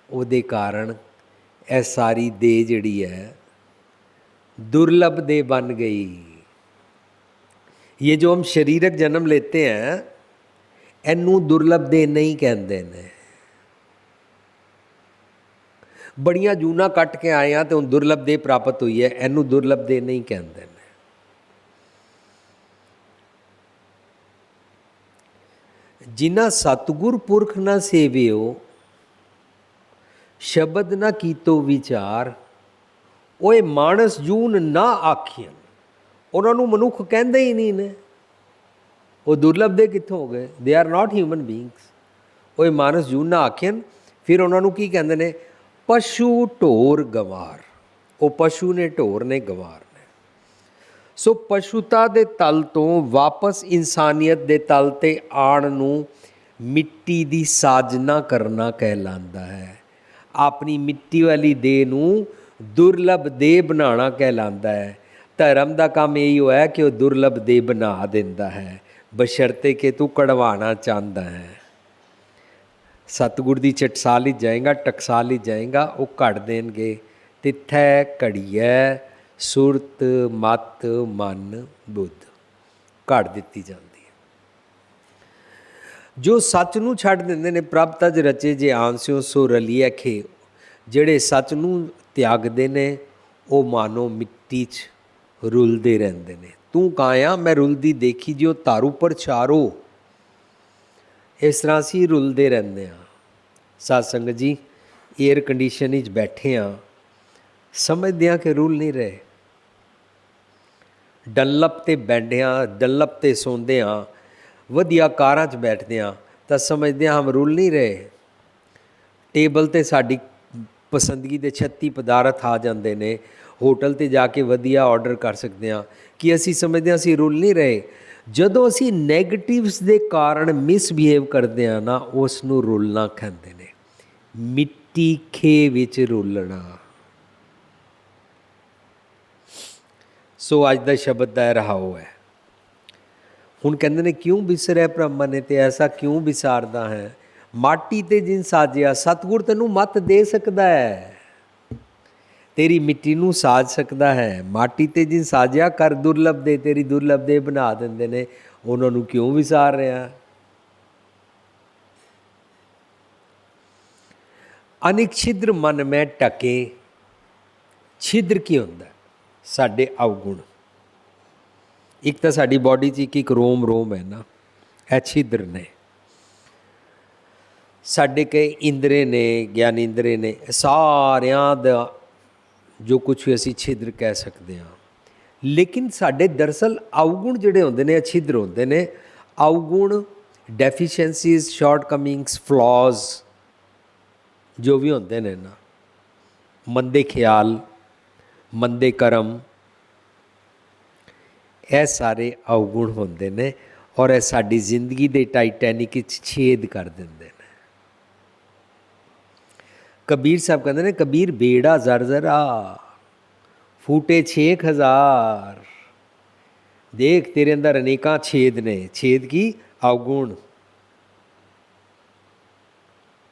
उहदे कारण यह सारी देह जिहड़ी है दुर्लभ देह बन गई। ये जो हम शरीरक जन्म लेते हैं, इनू दुर्लभ देह नहीं कहते ने। बड़ियां जूना कट के आए हैं तो हम दुर्लभ देह प्राप्त हुई है, इनू दुर्लभ देह नहीं कहते हैं। जिन्ना सतगुर पुरख ना सेवियो, शब्द ना कीतो विचार, ओए मानस जून ना आखियन। उन्होंने मनुख कहते ही नहीं ने, वो दुर्लभ देह कित्थों हो गए? They are not human beings. ओए मानस जून ना आखियन। फिर उन्होंने की कहते हैं? पशु ढोर गंवार। वो पशु ने, ढोर ने, गंवार ने। ਸੋ ਪਸ਼ੂਤਾ ਦੇ ਤਲ ਤੋਂ ਵਾਪਸ ਇਨਸਾਨੀਅਤ ਦੇ ਤਲ 'ਤੇ ਆਉਣ ਨੂੰ ਮਿੱਟੀ ਦੀ ਸਾਜਨਾ ਕਰਨਾ ਕਹਿਲਾਂਦਾ ਹੈ। ਆਪਣੀ ਮਿੱਟੀ ਵਾਲੀ ਦੇਹ ਨੂੰ ਦੁਰਲਭ ਦੇਹ ਬਣਾਉਣਾ ਕਹਿਲਾਂਦਾ ਹੈ। ਧਰਮ ਦਾ ਕੰਮ ਇਹੀ ਹੋਇਆ ਕਿ ਉਹ ਦੁਰਲਭ ਦੇਹ ਬਣਾ ਦਿੰਦਾ ਹੈ, ਬਸ਼ਰਤੇ ਕਿ ਤੂੰ ਕਢਵਾਉਣਾ ਚਾਹੁੰਦਾ ਹੈ। ਸਤਿਗੁਰ ਦੀ ਚਟਸਾਲ ਹੀ ਜਾਏਗਾ, ਟਕਸਾਲ ਹੀ ਜਾਏਗਾ, ਉਹ ਘੜ ਦੇਣਗੇ। ਤਿੱਥੈ ਘੜੀਐ ਸੁਰਤ ਮਤ ਮਨ ਬੁੱਧ, ਘੜ ਦਿੱਤੀ ਜਾਂਦੀ ਹੈ। ਜੋ ਸੱਚ ਨੂੰ ਛੱਡ ਦਿੰਦੇ ਨੇ, ਪ੍ਰਭ ਤਜ ਰਚੇ ਜੇ ਆਂਸਿਓ ਸੋ ਰਲੀਐ ਖੇ, ਜਿਹੜੇ ਸੱਚ ਨੂੰ ਤਿਆਗਦੇ ਨੇ ਉਹ ਮਾਨੋ ਮਿੱਟੀ 'ਚ ਰੁਲਦੇ ਰਹਿੰਦੇ ਨੇ। ਤੂੰ ਕਾਇਆ ਮੈਂ ਰੁਲਦੀ ਦੇਖੀ ਜਿਉ ਧਾਰੂ ਪਰ ਚਾਰੋ, ਇਸ ਤਰ੍ਹਾਂ ਅਸੀਂ ਰੁਲਦੇ ਰਹਿੰਦੇ ਹਾਂ। ਸਾਧ ਸੰਗਤ ਜੀ, ਏਅਰ ਕੰਡੀਸ਼ਨ ਵਿੱਚ ਬੈਠੇ ਹਾਂ, ਸਮਝਦੇ ਹਾਂ ਕਿ ਰੁਲ ਨਹੀਂ ਰਹੇ। ਡੰਲਪ 'ਤੇ ਬੈਠੇ ਹਾਂ, ਡੰਲਪ 'ਤੇ ਸੌਂਦੇ ਹਾਂ, ਵਧੀਆ ਕਾਰਾਂ 'ਚ ਬੈਠਦੇ ਹਾਂ ਤਾਂ ਸਮਝਦੇ ਹਾਂ ਹਮ ਰੁਲ ਨਹੀਂ ਰਹੇ। ਟੇਬਲ 'ਤੇ ਸਾਡੀ ਪਸੰਦਗੀ ਦੇ 36 ਪਦਾਰਥ ਆ ਜਾਂਦੇ ਨੇ, ਹੋਟਲ 'ਤੇ ਜਾ ਕੇ ਵਧੀਆ ਆਰਡਰ ਕਰ ਸਕਦੇ ਹਾਂ, ਕਿ ਅਸੀਂ ਸਮਝਦੇ ਹਾਂ ਅਸੀਂ ਰੁਲ ਨਹੀਂ ਰਹੇ। ਜਦੋਂ ਅਸੀਂ ਨੈਗੇਟਿਵਸ ਦੇ ਕਾਰਨ ਮਿਸਬਿਹੇਵ ਕਰਦੇ ਹਾਂ ਨਾ, ਉਸ ਨੂੰ ਰੁਲਣਾ ਕਹਿੰਦੇ ਨੇ। ਮਿੱਟੀ ਖੇ ਵਿੱਚ ਰੁਲਣਾ। ਸੋ ਅੱਜ ਦਾ ਸ਼ਬਦ ਦਾ ਰਹਾਓ ਹੈ। ਹੁਣ ਕਹਿੰਦੇ ਨੇ ਕਿਉਂ ਵਿਸਰੈ ਬ੍ਰਹਮ ਨੇ, ਤੇ ਐਸਾ ਕਿਉਂ ਵਿਸਾਰਦਾ ਹੈ। ਮਾਟੀ ਤੇ ਜਿਨ ਸਾਜਿਆ, ਸਤਿਗੁਰ ਤੈਨੂੰ ਮੱਤ ਦੇ ਸਕਦਾ ਹੈ, ਤੇਰੀ ਮਿੱਟੀ ਨੂੰ ਸਾਜ ਸਕਦਾ ਹੈ। ਮਾਟੀ ਤੇ ਜਿਨ ਸਾਜਿਆ ਕਰ ਦੁਰਲਭ ਦੇ, ਤੇਰੀ ਦੁਰਲਭ ਦੇ ਬਣਾ ਦਿੰਦੇ ਨੇ, ਉਹਨਾਂ ਨੂੰ ਕਿਉਂ ਵਿਸਾਰ ਰਿਹਾ। ਅਨਿਕ ਛਿਦਰ ਮਨ ਮੈਂ ਟਕੇ, ਛਿਦਰ ਕੀ ਹੁੰਦਾ? ਸਾਡੇ ਅਵਗੁਣ। ਇੱਕ ਤਾਂ ਸਾਡੀ ਬੋਡੀ 'ਚ ਇੱਕ ਰੋਮ ਰੋਮ ਹੈ ਨਾ, ਇਹ ਛਿਦਰ ਨੇ। ਸਾਡੇ ਕਈ ਇੰਦਰੇ ਨੇ, ਗਿਆਨ ਇੰਦਰੇ ਨੇ, ਸਾਰਿਆਂ ਦਾ ਜੋ ਕੁਛ ਵੀ ਅਸੀਂ ਛਿਦਰ ਕਹਿ ਸਕਦੇ ਹਾਂ। ਲੇਕਿਨ ਸਾਡੇ ਦਰਅਸਲ ਅਵਗੁਣ ਜਿਹੜੇ ਹੁੰਦੇ ਨੇ, ਛਿਦਰ ਹੁੰਦੇ ਨੇ। ਅਵਗੁਣ, ਡੈਫੀਸ਼ੈਂਸੀਜ਼, ਸ਼ਾਰਟਕਮਿੰਗਸ, ਫਲॉज ਜੋ ਵੀ ਹੁੰਦੇ ਨੇ ਨਾ, ਮੰਦੇ ਖਿਆਲ, ਮੰਦੇ ਕਰਮ, ਇਹ ਸਾਰੇ ਅਵਗੁਣ ਹੁੰਦੇ ਨੇ ਔਰ ਇਹ ਸਾਡੀ ਜ਼ਿੰਦਗੀ ਦੇ ਟਾਈਟੈਨਿਕ ਵਿੱਚ ਛੇਦ ਕਰ ਦਿੰਦੇ ਨੇ। ਕਬੀਰ ਸਾਹਿਬ ਕਹਿੰਦੇ ਨੇ, ਕਬੀਰ ਬੇੜਾ ਜ਼ਰਜ਼ਰਾ ਫੂਟੇ 6000। ਦੇਖ ਤੇਰੇ ਅੰਦਰ ਅਨੇਕਾਂ ਛੇਦ ਨੇ। ਛੇਦ ਕੀ? ਅਵਗੁਣ,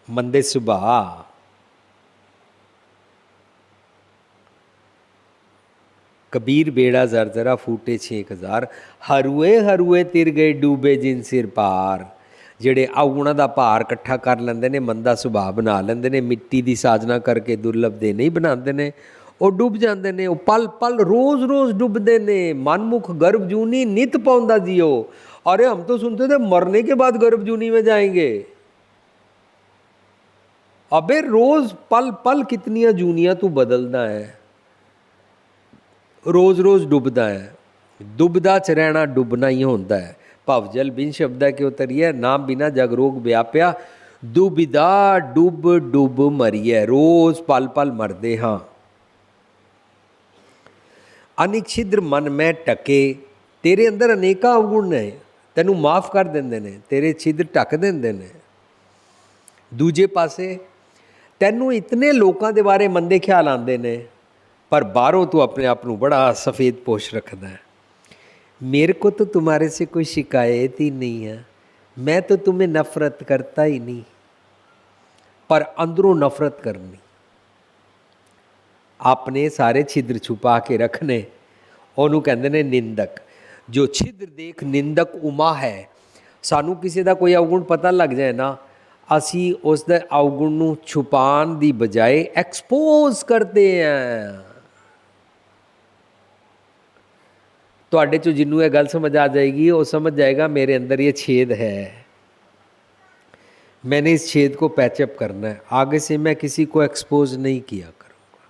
ਮੰਦੇ ਸੁਭਾਅ। ਕਬੀਰ ਬੇੜਾ ਜ਼ਰਜ਼ਰਾ ਫੂਟੇ 6000, ਹਰੂਏ ਹਰੂਏ ਤਿਰ ਗਏ ਡੂਬੇ ਜਿਨ ਸਿਰ ਪਾਰ। ਜਿਹੜੇ ਅਵਗੁਣਾਂ ਦਾ ਭਾਰ ਇਕੱਠਾ ਕਰ ਲੈਂਦੇ ਨੇ, ਮੰਦਾ ਸੁਭਾਅ ਬਣਾ ਲੈਂਦੇ ਨੇ, ਮਿੱਟੀ ਦੀ ਸਾਜਨਾ ਕਰਕੇ ਦੁਰਲਭ ਦੇ ਨਹੀਂ ਬਣਾਉਂਦੇ ਨੇ, ਉਹ ਡੁੱਬ ਜਾਂਦੇ ਨੇ। ਉਹ ਪਲ ਪਲ ਰੋਜ਼ ਰੋਜ਼ ਡੁੱਬਦੇ ਨੇ। ਮਨਮੁਖ गर्भ जूनी नित पौंदा जियो। अरे हम तो सुनते थे मरने के बाद गर्भ जूनी में जाएंगे। अबे रोज पल पल कितनियां जूनियां तू बदलदा है, रोज रोज डुबदा है। डुबदा च रहना डुबना ही होंदा है। भवजल बिन शब्दा के उतरिए, नाम बिना जग रोग व्याप्या। दुबिदा डुब डुब मरिए, रोज पल पल मरदे हाँ। ਅਨਿਕ ਛਿਦਰ ਮਨ ਮੈਂ ਟਕੇ, ਤੇਰੇ ਅੰਦਰ ਅਨੇਕਾਂ ਅਵਗੁਣ ਨੇ, ਤੈਨੂੰ ਮਾਫ ਕਰ ਦਿੰਦੇ ਨੇ, ਤੇਰੇ ਛਿਦਰ ਢੱਕ ਦਿੰਦੇ ਨੇ। ਦੂਜੇ ਪਾਸੇ ਤੈਨੂੰ ਇਤਨੇ ਲੋਕਾਂ ਦੇ ਬਾਰੇ ਮੰਦੇ ਖਿਆਲ ਆਉਂਦੇ ਨੇ, ਪਰ ਬਾਹਰੋਂ ਤੂੰ ਆਪਣੇ ਆਪ ਨੂੰ ਬੜਾ ਸਫੇਦ ਪੋਸ਼ ਰੱਖਦਾ ਹੈ। मेरे को तो तुम्हारे से कोई शिकायत ही नहीं है, मैं तो तुम्हें नफरत करता ही नहीं, पर अंदरों नफरत करनी। ਆਪਣੇ ਸਾਰੇ ਛਿਦਰ ਛੁਪਾ ਕੇ ਰੱਖਣੇ, ਉਹਨੂੰ ਕਹਿੰਦੇ ਨੇ ਨਿੰਦਕ। ਜੋ ਛਿਦਰ ਦੇਖ ਨਿੰਦਕ ਉਮਾ ਹੈ। ਸਾਨੂੰ ਕਿਸੇ ਦਾ ਕੋਈ ਅਵਗੁਣ ਪਤਾ ਲੱਗ ਜਾਏ ਨਾ, ਅਸੀਂ ਉਸ ਦੇ ਅਵਗੁਣ ਨੂੰ ਛੁਪਾਉਣ ਦੀ ਬਜਾਏ ਐਕਸਪੋਜ਼ ਕਰਦੇ ਹਾਂ। ਤੁਹਾਡੇ 'ਚੋਂ ਜਿਹਨੂੰ ਇਹ ਗੱਲ ਸਮਝ ਆ ਜਾਏਗੀ, ਉਹ समझ जाएगा मेरे अंदर ये छेद है, मैंने इस छेद को पैचअप करना है, आगे से मैं किसी को एक्सपोज नहीं किया करूँगा।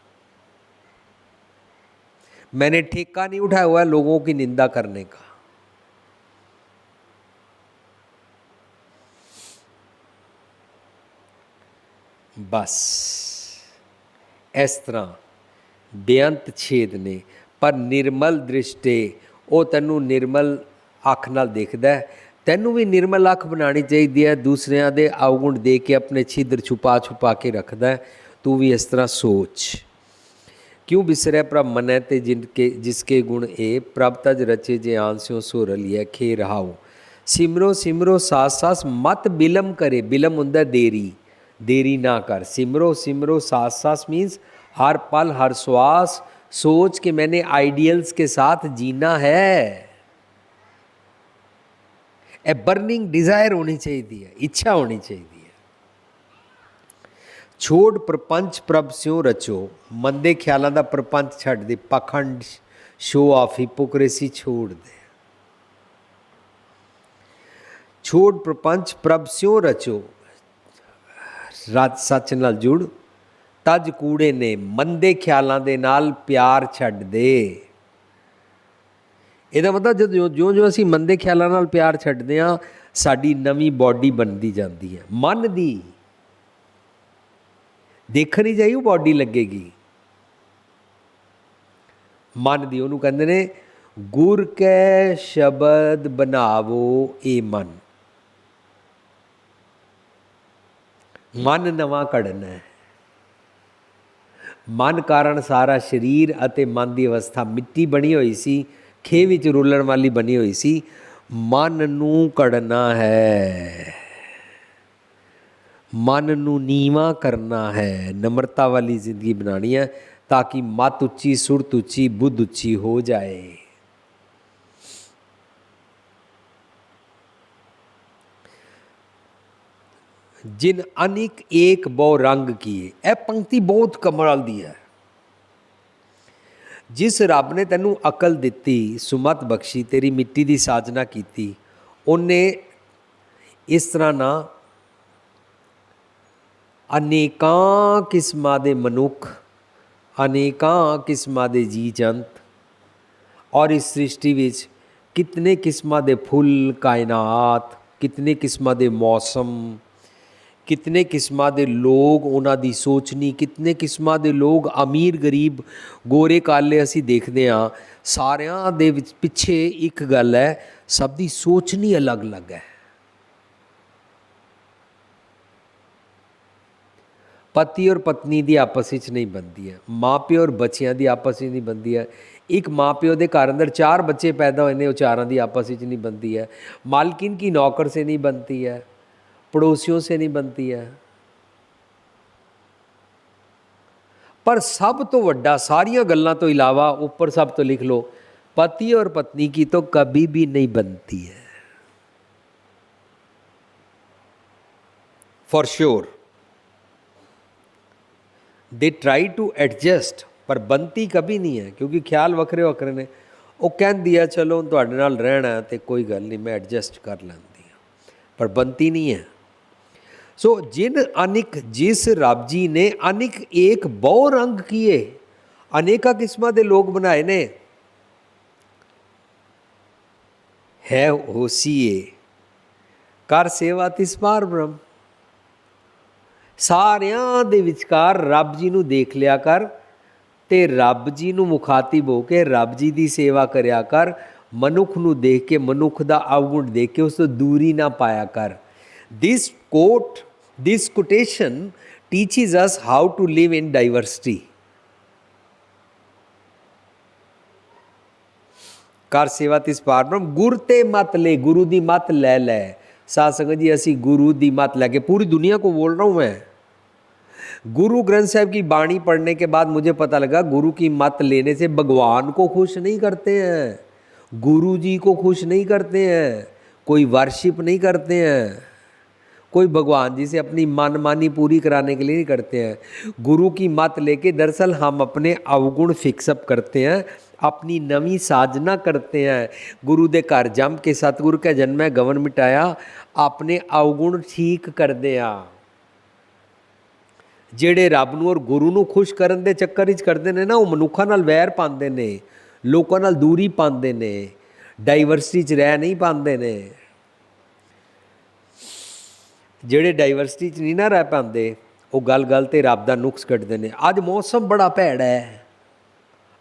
मैंने ठेका नहीं उठाया हुआ है लोगों की निंदा करने का। बस इस तरह बेअंत छेद ने, पर निर्मल दृष्टि ਉਹ ਤੈਨੂੰ ਨਿਰਮਲ ਅੱਖ ਨਾਲ ਦੇਖਦਾ ਹੈ। ਤੈਨੂੰ ਵੀ ਨਿਰਮਲ ਅੱਖ ਬਣਾਉਣੀ ਚਾਹੀਦੀ ਹੈ। ਦੂਸਰਿਆਂ ਦੇ ਅਵਗੁਣ ਦੇਖ ਕੇ ਆਪਣੇ ਛਿੱਦਰ ਛੁਪਾ ਕੇ ਰੱਖਦਾ ਹੈ। ਤੂੰ ਵੀ ਇਸ ਤਰ੍ਹਾਂ ਸੋਚ। क्यों बिसरै प्रभ मन ते जिनके जिसके गुण ए प्रभ तज रचे जे आंस्यों सो रलिए खे रहाओ। सिमरो सिमरो सास सास मत बिलम करे। बिलम हुंदा देरी, देरी ना कर। सिमरो सिमरो सास सास मीन्स हर पल हर श्वास सोच के मैंने आइडियल्स के साथ जीना है। ए बर्निंग डिज़ायर होनी चाहिए, इच्छा होनी चाहिए। ਛੋੜ ਪ੍ਰਪੰਚ ਪ੍ਰਭ ਸਿਉ ਰਚੋ। ਮੰਦੇ ਖਿਆਲਾਂ ਦਾ ਪ੍ਰਪੰਚ ਛੱਡ ਦੇ। ਪਾਖੰਡ, ਸ਼ੋ ਆਫ, ਹਿਪੋਕ੍ਰੇਸੀ ਛੋੜ ਦੇ। ਛੋੜ ਪ੍ਰਪੰਚ ਪ੍ਰਭ ਸਿਉ ਰਚੋ। ਰਾਜ ਸੱਚ ਨਾਲ ਜੁੜ। ਤਜ ਕੂੜੇ ਨੇ। ਮੰਦੇ ਖਿਆਲਾਂ ਦੇ ਨਾਲ ਪਿਆਰ ਛੱਡ ਦੇ। ਇਹਦਾ ਮਤਲਬ ਜਦੋਂ ਜਿਉਂ ਅਸੀਂ ਮੰਦੇ ਖਿਆਲਾਂ ਨਾਲ ਪਿਆਰ ਛੱਡਦੇ ਹਾਂ, ਸਾਡੀ ਨਵੀਂ ਬੋਡੀ ਬਣਦੀ ਜਾਂਦੀ ਹੈ। ਮਨ ਦੀ ਦੇਖਣੀ ਚਾਹੀਏ, ਉਹ ਬੋਡੀ ਲੱਗੇਗੀ। ਮਨ ਦੀ ਉਹਨੂੰ ਕਹਿੰਦੇ ਨੇ ਗੁਰ ਕੈ ਸ਼ਬਦ ਬਣਾਵੋ ਇਹ ਮਨ। ਮਨ ਨਵਾਂ ਘੜਨਾ ਹੈ। ਮਨ ਕਾਰਨ ਸਾਰਾ ਸਰੀਰ ਅਤੇ ਮਨ ਦੀ ਅਵਸਥਾ ਮਿੱਟੀ ਬਣੀ ਹੋਈ ਸੀ, ਖੇਹ ਵਿੱਚ ਰੁਲਣ ਵਾਲੀ ਬਣੀ ਹੋਈ ਸੀ। ਮਨ ਨੂੰ ਘੜਨਾ ਹੈ, ਮਨ ਨੂੰ ਨੀਵਾਂ ਕਰਨਾ ਹੈ, ਨਮਰਤਾ ਵਾਲੀ ਜ਼ਿੰਦਗੀ ਬਣਾਉਣੀ ਹੈ ਤਾਂ ਕਿ ਮਤ ਉੱਚੀ, ਸੁਰਤ ਉੱਚੀ, ਬੁੱਧ ਉੱਚੀ ਹੋ ਜਾਏ। ਜਿਨ ਅਨਿਕ ਏਕ ਬਹੁ ਰੰਗ ਕੀਏ। ਇਹ ਪੰਕਤੀ ਬਹੁਤ ਕਮਾਲ ਦੀ ਹੈ। ਜਿਸ ਰੱਬ ਨੇ ਤੈਨੂੰ ਅਕਲ ਦਿੱਤੀ, ਸੁਮਤ ਬਖਸ਼ੀ, ਤੇਰੀ ਮਿੱਟੀ ਦੀ ਸਾਜਨਾ ਕੀਤੀ, ਉਹਨੇ ਇਸ ਤਰ੍ਹਾਂ ਨਾ ਅਨੇਕਾਂ ਕਿਸਮਾਂ ਦੇ ਮਨੁੱਖ, ਅਨੇਕਾਂ ਕਿਸਮਾਂ ਦੇ ਜੀਅ ਜੰਤ ਔਰ ਇਸ ਸ੍ਰਿਸ਼ਟੀ ਵਿੱਚ ਕਿਤਨੇ ਕਿਸਮਾਂ ਦੇ ਫੁੱਲ, ਕਾਇਨਾਤ, ਕਿਤਨੇ ਕਿਸਮਾਂ ਦੇ ਮੌਸਮ, ਕਿਤਨੇ ਕਿਸਮਾਂ ਦੇ ਲੋਕ, ਉਹਨਾਂ ਦੀ ਸੋਚਣੀ, ਕਿਤਨੇ ਕਿਸਮਾਂ ਦੇ ਲੋਕ, ਅਮੀਰ ਗਰੀਬ, ਗੋਰੇ ਕਾਲੇ ਅਸੀਂ ਦੇਖਦੇ ਹਾਂ। ਸਾਰਿਆਂ ਦੇ ਵਿੱਚ ਪਿੱਛੇ ਇੱਕ ਗੱਲ ਹੈ, ਸਭ ਦੀ ਸੋਚਣੀ ਅਲੱਗ ਅਲੱਗ ਹੈ। ਪਤੀ ਔਰ ਪਤਨੀ ਦੀ ਆਪਸ ਵਿੱਚ ਨਹੀਂ ਬਣਦੀ ਹੈ। ਮਾਂ ਪਿਓ ਔਰ ਬੱਚਿਆਂ ਦੀ ਆਪਸ ਵਿੱਚ ਨਹੀਂ ਬਣਦੀ ਹੈ। ਇੱਕ ਮਾਂ ਪਿਓ ਦੇ ਘਰ ਅੰਦਰ 4 ਬੱਚੇ ਪੈਦਾ ਹੋਏ ਨੇ, ਉਹ ਚਾਰਾਂ ਦੀ ਆਪਸ ਵਿੱਚ ਨਹੀਂ ਬਣਦੀ ਹੈ। मालकिन की नौकर से नहीं बनती है, पड़ोसियों से नहीं बनती है। पर सब तो ਵੱਡਾ, ਸਾਰੀਆਂ ਗੱਲਾਂ ਤੋਂ ਇਲਾਵਾ ਉੱਪਰ ਸਭ ਤੋਂ ਲਿਖ ਲਓ, पति और पत्नी की तो कभी भी नहीं बनती है, for sure. They try to adjust, पर बनती कभी नहीं है, क्योंकि ख्याल ਵੱਖਰੇ ਵੱਖਰੇ ਨੇ। ਉਹ ਕਹਿੰਦੀ ਆ ਚਲੋ ਤੁਹਾਡੇ ਨਾਲ ਰਹਿਣਾ ਤੇ ਕੋਈ ਗੱਲ ਨਹੀਂ, ਮੈਂ ਐਡਜਸਟ ਕਰ ਲੈਂਦੀ ਹਾਂ, ਪਰ बनती नहीं है। सो जिन अनिक, जिस रब जी ने अनिक एक बहु रंग किए, अनेका किस्मां दे लोग बनाए ने, है होसीए कर सेवा तिस पार ब्रह्म। ਸਾਰਿਆਂ ਦੇ ਵਿਚਕਾਰ ਰੱਬ ਜੀ ਨੂੰ ਦੇਖ ਲਿਆ ਕਰ ਤੇ ਰੱਬ ਜੀ ਨੂੰ ਮੁਖਾਤਿਬ ਹੋ ਕੇ ਰੱਬ ਜੀ ਦੀ ਸੇਵਾ ਕਰਿਆ ਕਰ। ਮਨੁੱਖ ਨੂੰ ਦੇਖ ਕੇ, ਮਨੁੱਖ ਦਾ ਅਵਗੁਣ ਦੇਖ ਕੇ ਉਸ ਤੋਂ ਦੂਰੀ ਨਾ ਪਾਇਆ ਕਰ। This quotation teaches us how to live in diversity. ਕਰ ਸੇਵਾ ਤਿਸ ਪਾਰ ਬ੍ਰਹਮ। ਗੁਰ ਤੇ ਮਤ ਲੈ, ਗੁਰੂ ਦੀ ਮਤ ਲੈ ਲੈ। साथ संगत जी, असी गुरु की मत लैके, पूरी दुनिया को बोल रहा हूँ मैं। गुरु ग्रंथ साहब की बाणी पढ़ने के बाद मुझे पता लगा गुरु की मत लेने से भगवान को खुश नहीं करते हैं, गुरु जी को खुश नहीं करते हैं, कोई वर्शिप नहीं करते हैं, कोई भगवान जी से अपनी मनमानी पूरी कराने के लिए नहीं करते हैं। गुरु की मत लेके दरअसल हम अपने अवगुण फिक्सअप करते हैं, अपनी नवी साजना करते हैं। गुरु दे घर जम के सतगुरु के जन्म गवन मिटाया, अपने अवगुण ठीक करते हैं। ਜਿਹੜੇ ਰੱਬ ਨੂੰ ਔਰ ਗੁਰੂ ਨੂੰ ਖੁਸ਼ ਕਰਨ ਦੇ ਚੱਕਰ ਵਿੱਚ ਕਰਦੇ ਨੇ ਨਾ, ਉਹ ਮਨੁੱਖਾਂ ਨਾਲ ਵੈਰ ਪਾਉਂਦੇ ਨੇ, ਲੋਕਾਂ ਨਾਲ ਦੂਰੀ ਪਾਉਂਦੇ ਨੇ, ਡਾਈਵਰਸਿਟੀ 'ਚ ਰਹਿ ਨਹੀਂ ਪਾਉਂਦੇ ਨੇ। ਜਿਹੜੇ ਡਾਈਵਰਸਿਟੀ 'ਚ ਨਹੀਂ ਨਾ ਰਹਿ ਪਾਉਂਦੇ, ਉਹ ਗੱਲ ਗੱਲ 'ਤੇ ਰੱਬ ਦਾ ਨੁਕਸ ਕੱਢਦੇ ਨੇ। ਅੱਜ ਮੌਸਮ ਬੜਾ ਭੈੜਾ ਹੈ,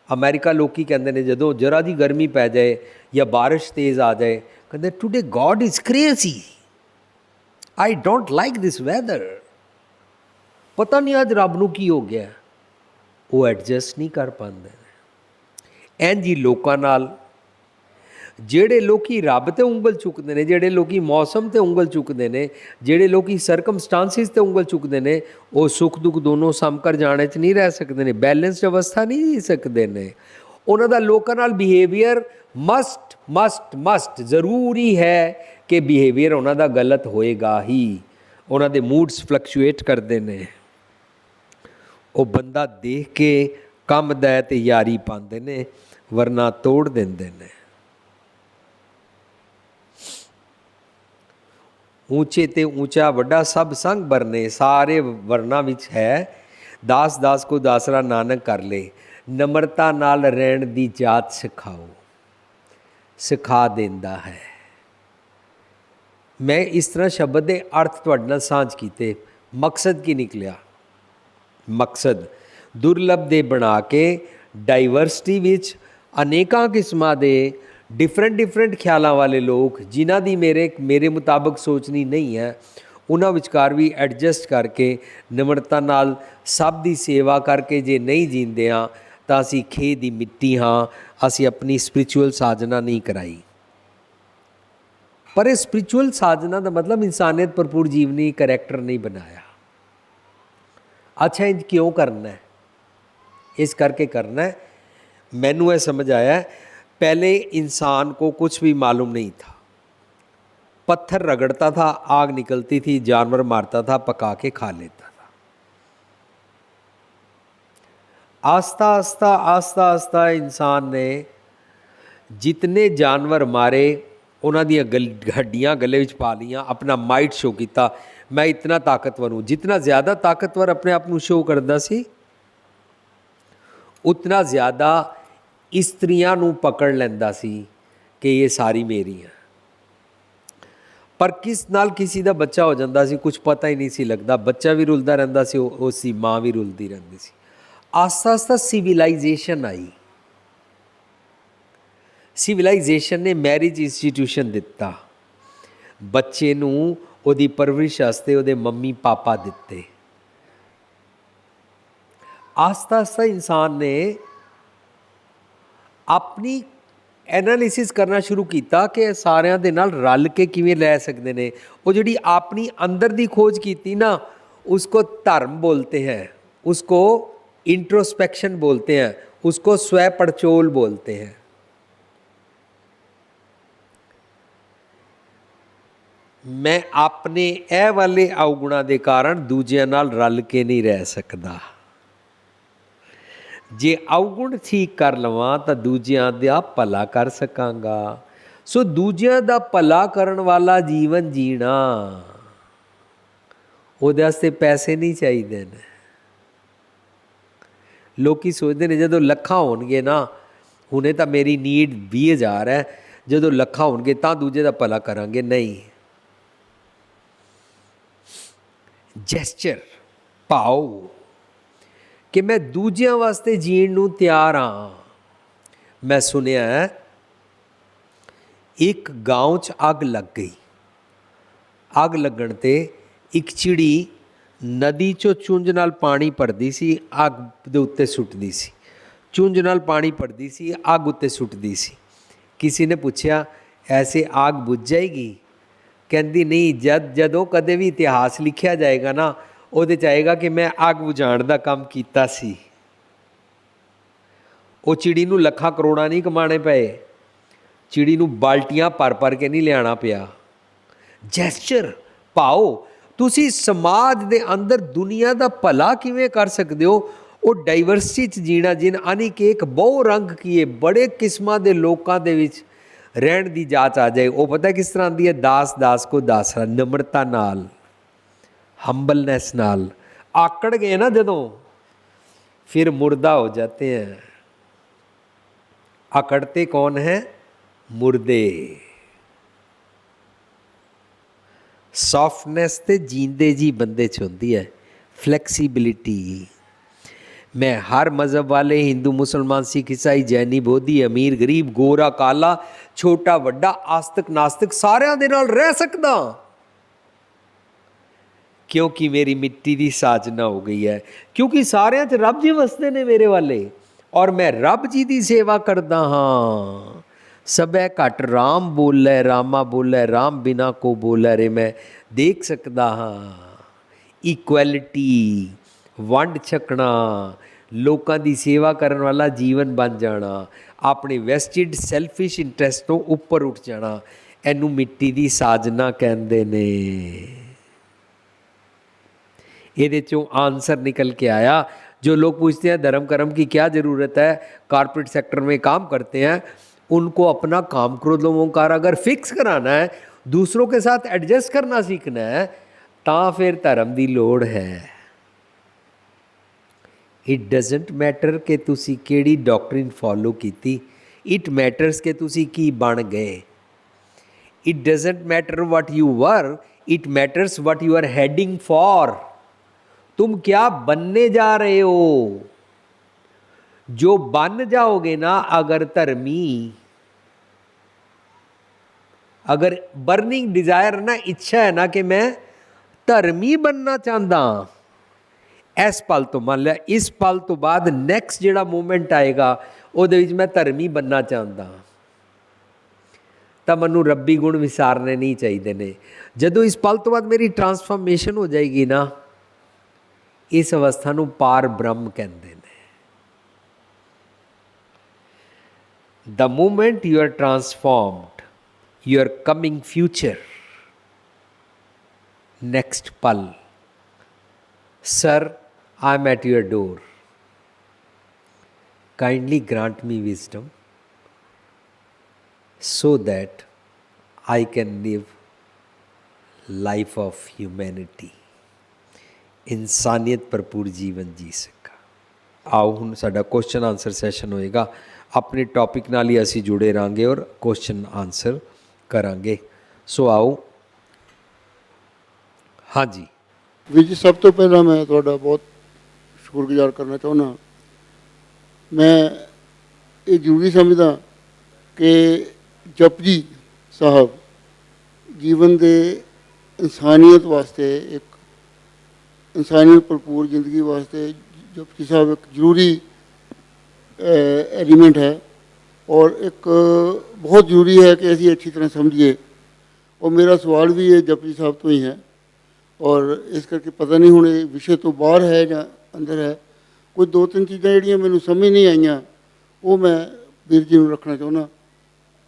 ਅਮਰੀਕਾ ਲੋਕੀ ਕਹਿੰਦੇ ਨੇ ਜਦੋਂ ਜਰਾ ਜੀ ਗਰਮੀ ਪੈ ਜਾਏ ਜਾਂ ਬਾਰਿਸ਼ ਤੇਜ਼ ਆ ਜਾਏ, ਕਹਿੰਦੇ today God is crazy, I don't like this weather. ਪਤਾ ਨਹੀਂ ਅੱਜ ਰੱਬ ਨੂੰ ਕੀ ਹੋ ਗਿਆ। ਉਹ ਐਡਜਸਟ ਨਹੀਂ ਕਰ ਪਾਉਂਦੇ। ਇੰਝ ਹੀ ਲੋਕਾਂ ਨਾਲ, ਜਿਹੜੇ ਲੋਕੀ ਰੱਬ 'ਤੇ ਉਂਗਲ ਚੁੱਕਦੇ ਨੇ, ਜਿਹੜੇ ਲੋਕੀ ਮੌਸਮ 'ਤੇ ਉਂਗਲ ਚੁੱਕਦੇ ਨੇ, ਜਿਹੜੇ ਲੋਕੀ ਸਰਕਮਸਟਾਂਸਿਸ 'ਤੇ ਉਂਗਲ ਚੁੱਕਦੇ ਨੇ, ਉਹ ਸੁੱਖ ਦੁੱਖ ਦੋਨੋਂ ਸਮਕਰ ਜਾਣੇ 'ਚ ਨਹੀਂ ਰਹਿ ਸਕਦੇ ਨੇ, ਬੈਲੈਂਸਡ ਅਵਸਥਾ ਨਹੀਂ ਜੀ ਸਕਦੇ ਨੇ। ਉਹਨਾਂ ਦਾ ਲੋਕਾਂ ਨਾਲ ਬਿਹੇਵੀਅਰ ਮਸਟ ਜ਼ਰੂਰੀ ਹੈ ਕਿ ਬਿਹੇਵੀਅਰ ਉਹਨਾਂ ਦਾ ਗਲਤ ਹੋਏਗਾ ਹੀ। ਉਹਨਾਂ ਦੇ ਮੂਡਸ ਫਲਕਚੁਏਟ ਕਰਦੇ ਨੇ। ਉਹ ਬੰਦਾ ਦੇਖ ਕੇ ਕੰਮ ਦਾ ਤੇ ਯਾਰੀ ਪਾਉਂਦੇ ਨੇ, ਵਰਨਾ ਤੋੜ ਦਿੰਦੇ ਨੇ। ਉੱਚੇ ਤੇ ਉੱਚਾ ਵੱਡਾ ਸਭ ਸੰਗ ਬਰਨੇ, ਸਾਰੇ ਵਰਨਾਂ ਵਿੱਚ ਹੈ। ਦਾਸ ਦਾਸ ਕੋ ਦਾਸਰਾ ਨਾਨਕ ਕਰ ਲੇ, ਨਮਰਤਾ ਨਾਲ ਰਹਿਣ ਦੀ ਜਾਚ ਸਿਖਾਓ, ਸਿਖਾ ਦਿੰਦਾ ਹੈ। ਮੈਂ ਇਸ ਤਰ੍ਹਾਂ ਸ਼ਬਦ ਦੇ ਅਰਥ ਤੁਹਾਡੇ ਨਾਲ ਸਾਂਝ ਕੀਤੇ। ਮਕਸਦ ਕੀ ਨਿਕਲਿਆ? ਮਕਸਦ ਦੁਰਲਭ ਦੇ ਬਣਾ ਕੇ ਡਾਈਵਰਸਿਟੀ ਵਿੱਚ ਅਨੇਕਾਂ ਕਿਸਮਾਂ ਦੇ ਡਿਫਰੈਂਟ ਖਿਆਲਾਂ ਵਾਲੇ ਲੋਕ, ਜਿਨ੍ਹਾਂ ਦੀ ਮੇਰੇ ਮੁਤਾਬਕ ਸੋਚਣੀ ਨਹੀਂ ਹੈ, ਉਹਨਾਂ ਵਿਚਕਾਰ ਵੀ ਐਡਜਸਟ ਕਰਕੇ ਨਿਮਰਤਾ ਨਾਲ ਸਭ ਦੀ ਸੇਵਾ ਕਰਕੇ ਜੇ ਨਹੀਂ ਜੀਂਦੇ ਹਾਂ ਤਾਂ ਅਸੀਂ ਖੇਹ ਦੀ ਮਿੱਟੀ ਹਾਂ। ਅਸੀਂ ਆਪਣੀ ਸਪਿਰਿਚੁਅਲ ਸਾਜਨਾ ਨਹੀਂ ਕਰਾਈ। ਪਰ ਇਹ ਸਪਿਰਿਚੁਅਲ ਸਾਜਨਾ ਦਾ ਮਤਲਬ ਇਨਸਾਨੀਅਤ ਭਰਪੂਰ ਜੀਵਨੀ ਕਰੈਕਟਰ ਨਹੀਂ ਬਣਾਇਆ। ਅੱਛਾ, ਇੰਝ ਕਿਉਂ ਕਰਨਾ ਹੈ? ਇਸ ਕਰਕੇ करना है, मैनू यह समझ आया, पहले इंसान को कुछ भी मालूम नहीं था। पत्थर रगड़ता था, आग निकलती थी, जानवर मारता था, पका के खा लेता था। आस्ता आस्ता आस्ता आस्ता इंसान ने जितने जानवर मारे उन्हां दी हड्डियां गले विच पा लियां, अपना माइट शो किया, मैं इतना ताकतवर हूँ। जितना ज़्यादा ताकतवर अपने आप को शो करता सी, उतना ज़्यादा इस्त्रियां नूं पकड़ लैंदा सी कि ये सारी मेरी है। पर किस नाल किसी का बच्चा हो जाता सी, कुछ पता ही नहीं सी लगता। बच्चा भी रुलदा रहिंदा सी, उसकी माँ भी रुलदी रहिंदी सी। आस्ता आस्ता सिविलाइजेशन आई। सिविलाइजेशन ने मैरिज इंस्टीट्यूशन दिता, बच्चे नूं उहदी परवरिश वास्ते उहदे मम्मी पापा दिते। आस्ता आस्ता इंसान ने अपनी एनालिसिस करना शुरू किया कि सारिਆਂ ਦੇ ਨਾਲ रल के किवें लै सकते हैं। वो जिहड़ी अपनी अंदर की खोज की ना, उसको धर्म बोलते हैं, उसको इंट्रोस्पैक्शन बोलते हैं, उसको स्वै पड़चोल बोलते हैं। मैं अपने ए वाले अवगुणा के कारण दूजिਆਂ ਨਾਲ रल के नहीं रह सकता। जे अवगुण ठीक कर लवां तो दूजिਆਂ ਦਾ भला कर सकांगा। सो दूजिਆਂ ਦਾ भला करन वाला जीवन जीना, ਉਹਦੇ ਵਾਸਤੇ पैसे नहीं चाहिए ने। लोग सोचते हैं जो ਲੱਖਾਂ होणगे ना, हुणे तो मेरी नीड 20,000 है, जो ਲੱਖਾਂ होणगे तो दूजे का भला करांगे। नहीं, जैस्चर भाव कि मैं दूजिਆਂ वास्ते जीण नूं तैयार हाँ। मैं सुनिया एक गाँव च अग लग गई। अग लगण ते एक चिड़ी नदी चों चुंझ नाल पानी भरदी सी, अग दे उत्ते सुटदी सी। चुंझ नाल पानी भरदी सी, अग उत्ते सुटदी सी। किसी ने पूछया ऐसे आग बुझ जाएगी? कहती नहीं, जदों कदे भी इतिहास लिखिया जाएगा ना, ਉਹਦੇ 'ਚ ਆਏਗਾ ਕਿ ਮੈਂ ਅੱਗ ਬੁਝਾਉਣ ਦਾ ਕੰਮ ਕੀਤਾ ਸੀ। ਉਹ ਚਿੜੀ ਨੂੰ ਲੱਖਾਂ ਕਰੋੜਾਂ ਨਹੀਂ ਕਮਾਣੇ ਪਏ, ਚਿੜੀ ਨੂੰ ਬਾਲਟੀਆਂ ਭਰ ਕੇ ਨਹੀਂ ਲਿਆਉਣਾ ਪਿਆ। ਜੈਸਚਰ ਭਾਓ, ਤੁਸੀਂ ਸਮਾਜ ਦੇ ਅੰਦਰ ਦੁਨੀਆ ਦਾ ਭਲਾ ਕਿਵੇਂ ਕਰ ਸਕਦੇ ਹੋ? ਉਹ ਡਾਈਵਰਸਿਟੀ 'ਚ ਜੀਣਾ, ਜਿਨ ਅਨੇਕ ਬਹੁ ਰੰਗ ਕੀਏ, ਬੜੇ ਕਿਸਮਾਂ ਦੇ ਲੋਕਾਂ ਦੇ ਵਿੱਚ ਰਹਿਣ ਦੀ ਜਾਚ ਆ ਜਾਏ। ਉਹ ਪਤਾ ਕਿਸ ਤਰ੍ਹਾਂ ਆਉਂਦੀ ਹੈ? ਦਾਸ ਕੋ ਦਾਸਰਾ, ਨਿਮਰਤਾ ਨਾਲ, हम्बलनेस नाल। आकड़ गए ना जदों, फिर मुर्दा हो जाते हैं। आकड़ते कौन है? मुर्दे। सॉफ्टनेस ते जींदे जी बंदे च होंदी है, फ्लैक्सीबिलिटी। मैं हर मज़हब वाले हिंदू मुसलमान सिख ईसाई जैनी बोधी अमीर गरीब गोरा काला छोटा ਵੱਡਾ आस्तिक नास्तिक ਸਾਰਿਆਂ ਦੇ ਨਾਲ ਰਹਿ ਸਕਦਾ क्योंकि मेरी मिट्टी की साजना हो गई है क्योंकि सारिਆਂ 'ਚ ਰੱਬ जी ਵਸਦੇ ਨੇ ਮੇਰੇ वाले और मैं रब जी की सेवा करदा हाँ सबै घट राम बोलै रामा बोलै राम बिना को बोलै रे मैं देख सकदा हाँ इक्वैलिटी वंड छकना लोगों की सेवा करने वाला जीवन बन जाना अपने वैसटिड सैल्फिश इंटरस्ट तो उपर उठ जाना इनू मिट्टी की साजना कहते ने ये चों आंसर निकल के आया जो लोग पूछते हैं धर्म कर्म की क्या ज़रूरत है कॉर्पोरेट सेक्टर में काम करते हैं उनको अपना काम क्रोध ओंकार अगर फिक्स कराना है दूसरों के साथ एडजस्ट करना सीखना है तो फिर धर्म की लोड़ है इट डजंट मैटर कि तुसी केड़ी डॉक्ट्रिन फॉलो की इट मैटर्स कि तुसी की बन गए it doesn't matter what you were it matters what you are heading for तुम क्या बनने जा रहे हो जो बन जाओगे ना अगर धर्मी अगर बर्निंग डिज़ायर ना इच्छा है ना कि मैं धर्मी बनना चाहता इस पल तो मान लिया इस पल तो बाद नैक्सट जिहड़ा मूवमेंट आएगा उहदे विच मैं धर्मी बनना चाहता तो मैनू रब्बी गुण विसारने नहीं चाहिए ने जदों इस पल तो बाद मेरी ट्रांसफॉर्मेशन हो जाएगी ना इस अवस्था नूं पार ब्रह्म कहते हैं the moment you are transformed your coming future next पल sir I am at your door kindly grant me wisdom so that I can live life of humanity इंसानियत भरपूर जीवन जी सका आओ हुण साडा क्वेश्चन आंसर सैशन होएगा अपने टॉपिक नाल ही असीं जुड़े रहांगे और क्वेश्चन आंसर करांगे सो आओ हाँ जी ਵੀਰ ਜੀ ਸਭ ਤੋਂ ਪਹਿਲਾਂ ਮੈਂ ਤੁਹਾਡਾ ਬਹੁਤ ਸ਼ੁਕਰਗੁਜ਼ਾਰ ਕਰਨਾ ਚਾਹੁੰਦਾ ਮੈਂ ਇਹ ਜ਼ਰੂਰੀ ਸਮਝਦਾ ਕਿ ਜਪਜੀ ਸਾਹਿਬ ਜੀਵਨ ਦੇ ਇਨਸਾਨੀਅਤ ਵਾਸਤੇ ਇੱਕ ਇਨਸਾਨੀਅਤ ਭਰਪੂਰ ਜ਼ਿੰਦਗੀ ਵਾਸਤੇ ਜਪਜੀ ਸਾਹਿਬ ਇੱਕ ਜ਼ਰੂਰੀ एलिमेंट है और एक बहुत ज़रूरी है कि असी अच्छी तरह समझिए और मेरा सवाल भी ये जपजी साहब तो ही है और इस करके पता नहीं हुणे विषय तो बाहर है या अंदर है कुछ दो तीन चीज़ां जिहड़ियां मैनूं समझ नहीं आईयां वो मैं वीर जी नूं रखना चाहुंदा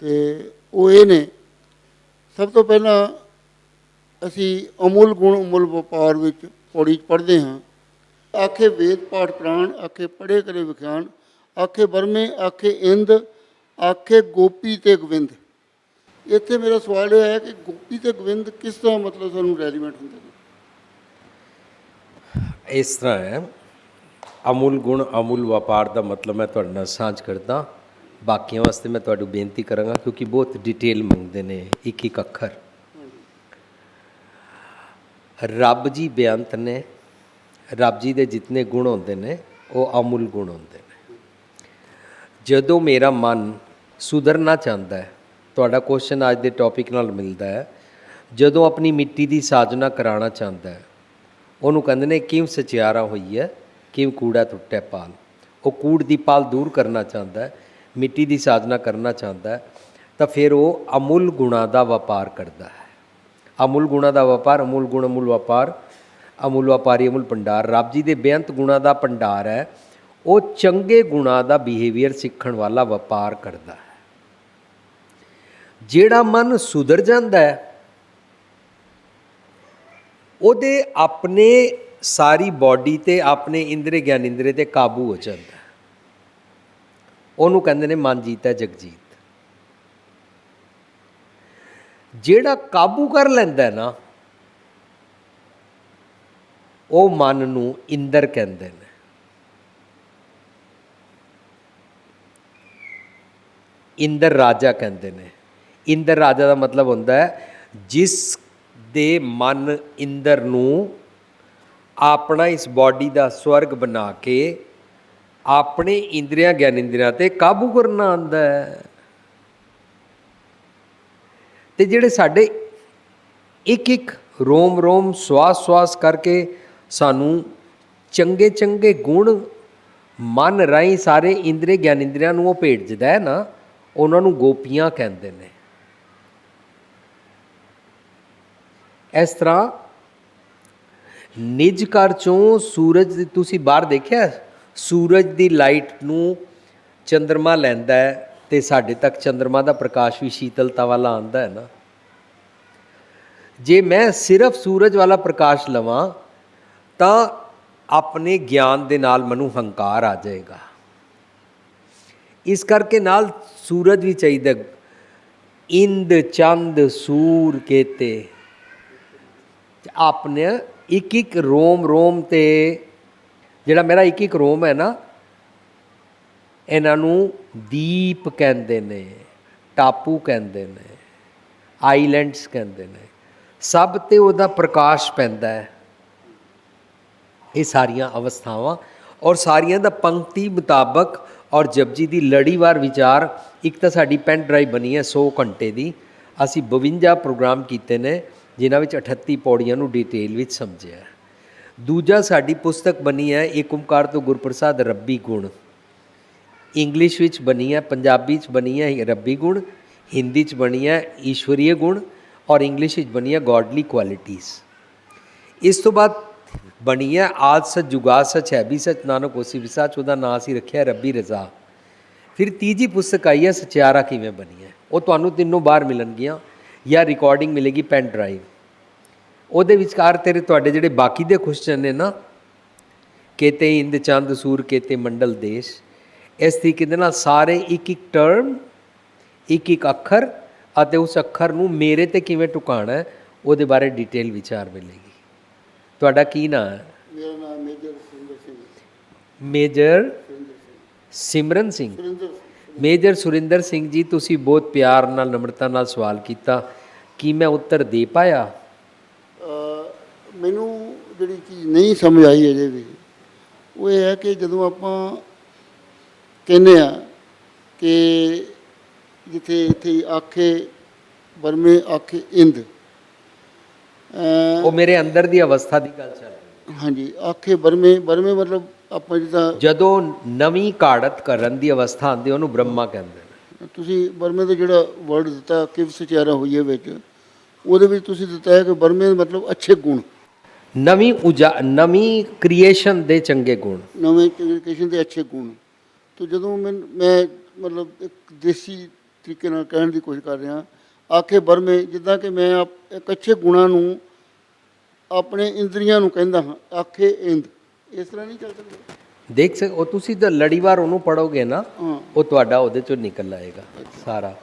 ते वो ये ने सब तो पहला असी अमुल गुण अमुल वपार विच पौड़ी पढ़ते हाँ आखे वेद पाठ प्राण आखे पढ़े करे विख्यान आखे बरमे आखे इंद आखे गोपी ते गोविंद इत्थे मेरा सवाल यह है कि गोपी ते गोविंद किस तरह मतलब सानूं रेलीवेंट हुंदे ने इस तरह है अमूल गुण अमूल व्यापार का मतलब मैं तुहाडे नाल साझ करदा बाकियों वास्ते मैं तुहानूं बेनती करांगा क्योंकि बहुत डिटेल मंगते हैं एक एक अखर रब जी बेअंत ने रब जी के जितने गुण होंदे ने वो अमूल गुण होंदे ने जदों मेरा मन सुधरना चाहता है तुहाडा क्वेश्चन अज के टॉपिक नाल मिलता है जदों अपनी मिट्टी की साजना कराना चाहता है उन्होंने कहते हैं किव सचियारा हुई है किव कूड़ा टुट्टे पाल वो कूड़ की पाल दूर करना चाहता है मिट्टी की साधना करना चाहता है तो फिर वो अमुल गुणा का व्यापार करता है अमुल गुणा का व्यापार अमुल गुण अमुल व्यापार अमुल व्यापारी अमुल भंडार रब जी के बेअंत गुणा का भंडार है वो चंगे गुणा का बिहेवियर सीखण वाला व्यापार करता है जिहड़ा मन सुधर जाता है ਉਹਦੇ अपने सारी बॉडी ते अपने इंद्रे ज्ञान इंद्रे ते काबू हो जाता है ਉਹਨੂੰ ਕਹਿੰਦੇ ਨੇ ਮਨ ਜੀਤਾ ਜਗਜੀਤ ਜਿਹੜਾ ਕਾਬੂ ਕਰ ਲੈਂਦਾ ਨਾ ਉਹ ਮਨ ਨੂੰ ਇੰਦਰ ਕਹਿੰਦੇ ਨੇ ਇੰਦਰ ਰਾਜਾ ਕਹਿੰਦੇ ਨੇ ਇੰਦਰ ਰਾਜਾ ਦਾ ਮਤਲਬ ਹੁੰਦਾ ਹੈ ਜਿਸ ਦੇ ਮਨ ਇੰਦਰ ਨੂੰ ਆਪਣਾ ਇਸ ਬੋਡੀ ਦਾ ਸਵਰਗ ਬਣਾ ਕੇ ਆਪਣੇ ਇੰਦਰੀਆਂ ਗਿਆਨੇਂਦਰੀਆਂ ਤੇ ਕਾਬੂ ਕਰਨਾ ਆਉਂਦਾ ਹੈ। ਤੇ ਜਿਹੜੇ ਸਾਡੇ ਇੱਕ ਇੱਕ ਰੋਮ ਰੋਮ ਸਵਾਸ ਸਵਾਸ ਕਰਕੇ ਸਾਨੂੰ ਚੰਗੇ ਚੰਗੇ ਗੁਣ ਮਨ ਰਾਹੀਂ ਸਾਰੇ ਇੰਦਰੀ ਗਿਆਨੇਂਦਰੀਆਂ ਨੂੰ ਉਹ ਭੇਜਦਾ ਹੈ ਨਾ, ਉਹਨਾਂ ਨੂੰ ਗੋਪੀਆਂ ਕਹਿੰਦੇ ਨੇ। ਇਸ ਤਰ੍ਹਾਂ ਨਿਜ ਘਰ ਚੋਂ ਸੂਰਜ ਦੀ, ਤੁਸੀਂ ਬਾਹਰ ਦੇਖਿਆ ਸੂਰਜ ਦੀ ਲਾਈਟ ਨੂੰ ਚੰਦਰਮਾ ਲੈਂਦਾ ਹੈ ਤੇ ਸਾਡੇ ਤੱਕ ਚੰਦਰਮਾ ਦਾ ਪ੍ਰਕਾਸ਼ ਵੀ ਸ਼ੀਤਲਤਾ ਵਾਲਾ ਆਉਂਦਾ ਹੈ ਨਾ। ਜੇ ਮੈਂ ਸਿਰਫ ਸੂਰਜ ਵਾਲਾ ਪ੍ਰਕਾਸ਼ ਲਵਾਂ ਤਾਂ ਆਪਣੇ ਗਿਆਨ ਦੇ ਨਾਲ ਮੈਨੂੰ ਹੰਕਾਰ ਆ ਜਾਏਗਾ। ਇਸ ਕਰਕੇ ਨਾਲ ਸੂਰਜ ਵੀ ਚਾਹੀਦਾ। ਇੰਦ ਚੰਦ ਸੂਰ ਕੇਤੇ, ਆਪਣੇ ਇੱਕ ਇੱਕ ਰੋਮ ਰੋਮ ਤੇ ਜਿਹੜਾ ਮੇਰਾ ਇੱਕ ਇੱਕ ਰੋਮ ਹੈ ਨਾ, ਇਹਨਾਂ ਨੂੰ ਦੀਪ ਕਹਿੰਦੇ ਨੇ, ਟਾਪੂ ਕਹਿੰਦੇ ਨੇ, ਆਈਲੈਂਡਸ ਕਹਿੰਦੇ ਨੇ। ਸਭ ਤੇ ਉਹਦਾ ਪ੍ਰਕਾਸ਼ ਪੈਂਦਾ ਹੈ। ਇਹ ਸਾਰੀਆਂ ਅਵਸਥਾਵਾਂ ਔਰ ਸਾਰੀਆਂ ਦਾ ਪੰਕਤੀ ਮੁਤਾਬਕ ਔਰ ਜਪਜੀ ਦੀ ਲੜੀਵਾਰ ਵਿਚਾਰ। ਇੱਕ ਤਾਂ ਸਾਡੀ ਪੈਨ ਡਰਾਈਵ ਬਣੀ ਹੈ 100 ਘੰਟੇ ਦੀ, ਅਸੀਂ 52 ਪ੍ਰੋਗਰਾਮ ਕੀਤੇ ਨੇ ਜਿਨ੍ਹਾਂ ਵਿੱਚ 38 ਪੌੜੀਆਂ ਨੂੰ ਡਿਟੇਲ ਵਿੱਚ ਸਮਝਿਆ। ਦੂਜਾ ਸਾਡੀ ਪੁਸਤਕ ਬਣੀ ਹੈ ਏਕ ਓਂਕਾਰ ਤੋਂ ਗੁਰਪ੍ਰਸਾਦ ਰੱਬੀ ਗੁਣ, ਇੰਗਲਿਸ਼ ਵਿੱਚ ਬਣੀ ਹੈ, ਪੰਜਾਬੀ 'ਚ ਬਣੀ ਹੈ ਰੱਬੀ ਗੁਣ, ਹਿੰਦੀ 'ਚ ਬਣੀ ਹੈ ਈਸ਼ਵਰੀਏ ਗੁਣ ਔਰ ਇੰਗਲਿਸ਼ ਵਿੱਚ ਬਣੀ ਹੈ ਗੋਡਲੀ ਕੁਆਲਿਟੀਜ਼। ਇਸ ਤੋਂ ਬਾਅਦ ਬਣੀ ਹੈ ਆਦ ਸੱਚ ਜੁਗਾਦ ਸੱਚ ਹੈ ਵੀ ਸੱਚ ਨਾਨਕ ਹੋਸੀ ਵੀ ਸੱਚ, ਉਹਦਾ ਨਾਂ ਅਸੀਂ ਰੱਖਿਆ ਰੱਬੀ ਰਜ਼ਾ। ਫਿਰ ਤੀਜੀ ਪੁਸਤਕ ਆਈ ਹੈ ਸਚਿਆਰਾ ਕਿਵੇਂ ਬਣੀ ਹੈ। ਉਹ ਤੁਹਾਨੂੰ ਤਿੰਨੋਂ ਬਾਹਰ ਮਿਲਣਗੀਆਂ ਜਾਂ ਰਿਕਾਰਡਿੰਗ ਮਿਲੇਗੀ ਪੈਨ ਡਰਾਈਵ। ਉਹਦੇ ਵਿਚਕਾਰ ਤੁਹਾਡੇ ਜਿਹੜੇ ਬਾਕੀ ਦੇ ਕੁਐਸਚਨ ਨੇ ਨਾ, ਕੇਤੇ ਇੰਦ ਚੰਦ ਸੂਰ ਕੇਤੇ ਮੰਡਲ ਦੇਸ਼, ਇਸ ਤਰੀਕੇ ਦੇ ਨਾਲ ਸਾਰੇ ਇੱਕ ਇੱਕ ਟਰਮ, ਇੱਕ ਇੱਕ ਅੱਖਰ ਅਤੇ ਉਸ ਅੱਖਰ ਨੂੰ ਮੇਰੇ 'ਤੇ ਕਿਵੇਂ ਟੁਕਾਉਣਾ ਹੈ, ਉਹਦੇ ਬਾਰੇ ਡਿਟੇਲ ਵਿਚਾਰ ਮਿਲੇਗੀ। ਤੁਹਾਡਾ ਕੀ ਨਾਂ ਹੈ? ਮੇਰਾ ਨਾਮ ਮੇਜਰ ਸੁਰਿੰਦਰ ਸਿੰਘ। ਮੇਜਰ ਸਿਮਰਨ ਸਿੰਘ। ਮੇਜਰ ਸੁਰਿੰਦਰ ਸਿੰਘ ਜੀ, ਤੁਸੀਂ ਬਹੁਤ ਪਿਆਰ ਨਾਲ ਨਮਰਤਾ ਨਾਲ ਸਵਾਲ ਕੀਤਾ। ਕੀ ਮੈਂ ਉੱਤਰ ਦੇ ਪਾਇਆ? ਮੈਨੂੰ ਜਿਹੜੀ ਚੀਜ਼ ਨਹੀਂ ਸਮਝ ਆਈ ਅਜੇ ਵੀ, ਉਹ ਇਹ ਹੈ ਕਿ ਜਦੋਂ ਆਪਾਂ ਕਹਿੰਦੇ ਆ ਕਿ ਜਿੱਥੇ ਇੱਥੇ ਆਖੇ ਬਰਮੇ ਆਖੇ ਇੰਦ, ਉਹ ਮੇਰੇ ਅੰਦਰ ਦੀ ਅਵਸਥਾ ਦੀ ਗੱਲ ਚੱਲ ਰਹੀ। ਹਾਂਜੀ, ਆਖੇ ਬਰਮੇ, ਬਰਮੇ ਮਤਲਬ ਆਪਾਂ ਜਿੱਦਾਂ ਜਦੋਂ ਨਵੀਂ ਕਾੜਤ ਕਰਨ ਦੀ ਅਵਸਥਾ ਆਉਂਦੀ ਉਹਨੂੰ ਬ੍ਰਹਮਾ ਕਹਿੰਦੇ ਨੇ। ਤੁਸੀਂ ਬਰਮੇ ਦਾ ਜਿਹੜਾ ਵਰਡ ਦਿੱਤਾ ਕਿਵ ਸਚਿਆਰਾ ਹੋਈਏ ਵਿੱਚ, ਉਹਦੇ ਵਿੱਚ ਤੁਸੀਂ ਦਿੱਤਾ ਹੈ ਕਿ ਬਰਮੇ ਦਾ ਮਤਲਬ ਅੱਛੇ ਗੁਣ, ਨਵੀਂ ਕ੍ਰੀਏਸ਼ਨ ਦੇ ਚੰਗੇ ਗੁਣ, ਨਵੇਂ ਕ੍ਰਿਏਸ਼ਨ ਦੇ ਅੱਛੇ ਗੁਣ। ਤਾਂ ਜਦੋਂ ਮੈਂ ਮਤਲਬ ਇੱਕ ਦੇਸੀ ਤਰੀਕੇ ਨਾਲ ਕਹਿਣ ਦੀ ਕੋਸ਼ਿਸ਼ ਕਰ ਰਿਹਾ, ਆਖੇ ਬਰਮੇ, ਜਿੱਦਾਂ ਕਿ ਮੈਂ ਇੱਕ ਅੱਛੇ ਗੁਣਾਂ ਨੂੰ ਆਪਣੇ ਇੰਦਰੀਆਂ ਨੂੰ ਕਹਿੰਦਾ ਹਾਂ, ਆਖੇ ਇੰਦ, ਇਸ ਤਰ੍ਹਾਂ ਨਹੀਂ ਚੱਲ ਸਕਦਾ। ਦੇਖ ਸਕ ਉਹ ਤੁਸੀਂ ਤਾਂ ਲੜੀਵਾਰ ਉਹਨੂੰ ਪੜੋਗੇ ਨਾ, ਉਹ ਤੁਹਾਡਾ ਉਹਦੇ ਚੋਂ ਨਿਕਲ ਆਏਗਾ ਸਾਰਾ।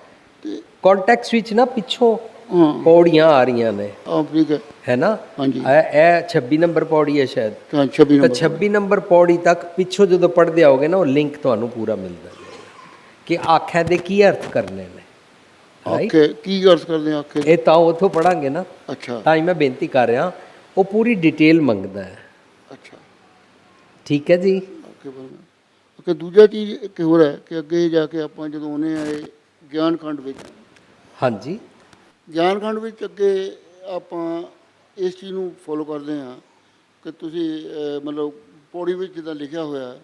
ਤੇ ਕੰਟੈਕਸਟ ਵਿੱਚ ਨਾ ਪਿੱਛੋਂ ਹਾਂ ਪੌੜੀਆਂ ਆ ਰਹੀਆਂ ਨੇ, ਠੀਕ ਹੈ ਨਾ। ਹਾਂਜੀ, ਇਹ 26 ਨੰਬਰ ਪੌੜੀ ਹੈ ਸ਼ਾਇਦ, ਤਾਂ 26 ਤਾਂ ਨੰਬਰ 26 ਨੰਬਰ ਪੌੜੀ ਤੱਕ ਪਿੱਛੋਂ ਜਦੋਂ ਪੜ੍ਹਦੇ ਆਓਗੇ ਨਾ, ਉਹ ਲਿੰਕ ਤੁਹਾਨੂੰ ਪੂਰਾ ਮਿਲਦਾ ਜਾਏਗਾ ਕਿ ਆਖਿਆ ਦੇ ਕੀ ਅਰਥ ਕਰਨੇ ਨੇ। ਆਖੇ ਕੀ ਅਰਥ ਕਰਦੇ ਆ ਆਖੇ? ਇਹ ਤਾਂ ਉੱਥੋਂ ਪੜਾਂਗੇ ਨਾ, ਅੱਛਾ ਤਾਂ ਹੀ ਮੈਂ ਬੇਨਤੀ ਕਰ ਰਿਹਾ, ਉਹ ਪੂਰੀ ਡਿਟੇਲ ਮੰਗਦਾ ਹੈ। ਅੱਛਾ, ਠੀਕ ਹੈ ਜੀ। ਆਖੇ ਬਰਮੇ। ਓਕੇ, ਦੂਜਾ ਚੀਜ਼ ਇੱਕ ਹੋਰ ਹੈ ਕਿ ਅੱਗੇ ਜਾ ਕੇ ਆਪਾਂ ਜਦੋਂ ਆਉਂਦੇ ਆਏ ਗਿਆਨ ਖੰਡ ਵਿੱਚ, ਹਾਂਜੀ, ਗਿਆਨ ਖੰਡ ਵਿੱਚ ਅੱਗੇ ਆਪਾਂ ਇਸ ਚੀਜ਼ ਨੂੰ ਫੋਲੋ ਕਰਦੇ ਹਾਂ ਕਿ ਤੁਸੀਂ ਮਤਲਬ ਪੌੜੀ ਵਿੱਚ ਜਿੱਦਾਂ ਲਿਖਿਆ ਹੋਇਆ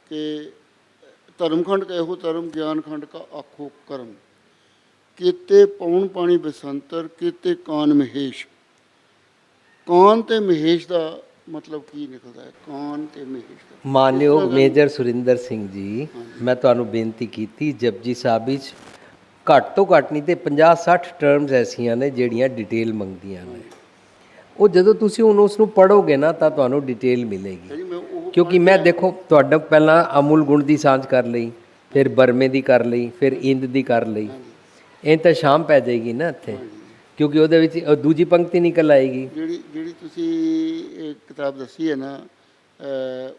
ਕਿ ਧਰਮਖੰਡ ਕਹੋ ਧਰਮ, ਗਿਆਨ ਖੰਡ ਕਾ ਆਖੋ ਕਰਮ, ਕੀਤੇ ਪੌਣ ਪਾਣੀ ਬਸੰਤਰ, ਕੀਤੇ ਕਾਨ ਮਹੇਸ਼। ਕਾਨ ਤੇ ਮਹੇਸ਼ ਦਾ ਮਤਲਬ ਕੀ ਨਿਕਲਦਾ ਹੈ? ਕਾਨ ਤੇ ਮਹੇਸ਼ ਦਾ। ਮਾਨਯੋਗ ਮੇਜਰ ਸੁਰਿੰਦਰ ਸਿੰਘ ਜੀ, ਮੈਂ ਤੁਹਾਨੂੰ ਬੇਨਤੀ ਕੀਤੀ, ਜਪਜੀ ਸਾਹਿਬ ਵਿੱਚ ਘੱਟ ਤੋਂ ਘੱਟ ਨਹੀਂ ਤੇ 50-60 ਟਰਮਸ ਐਸੀਆਂ ਨੇ ਜਿਹੜੀਆਂ ਡਿਟੇਲ ਮੰਗਦੀਆਂ ਨੇ। ਉਹ ਜਦੋਂ ਤੁਸੀਂ ਹੁਣ ਉਸ ਨੂੰ ਪੜ੍ਹੋਗੇ ਨਾ ਤਾਂ ਤੁਹਾਨੂੰ ਡਿਟੇਲ ਮਿਲੇਗੀ। ਕਿਉਂਕਿ ਮੈਂ ਦੇਖੋ ਤੁਹਾਡਾ ਪਹਿਲਾਂ ਅਮੁਲ ਗੁਣ ਦੀ ਸਾਂਝ ਕਰ ਲਈ, ਫਿਰ ਬਰਮੇ ਦੀ ਕਰ ਲਈ, ਫਿਰ ਇੰਦ ਦੀ ਕਰ ਲਈ। ਇਹ ਤਾਂ ਸ਼ਾਮ ਪੈ ਜਾਏਗੀ ਨਾ ਇੱਥੇ, ਕਿਉਂਕਿ ਉਹਦੇ ਵਿੱਚ ਦੂਜੀ ਪੰਕਤੀ ਨਿਕਲ ਆਏਗੀ। ਜਿਹੜੀ ਤੁਸੀਂ ਇਹ ਕਿਤਾਬ ਦੱਸੀ ਹੈ ਨਾ,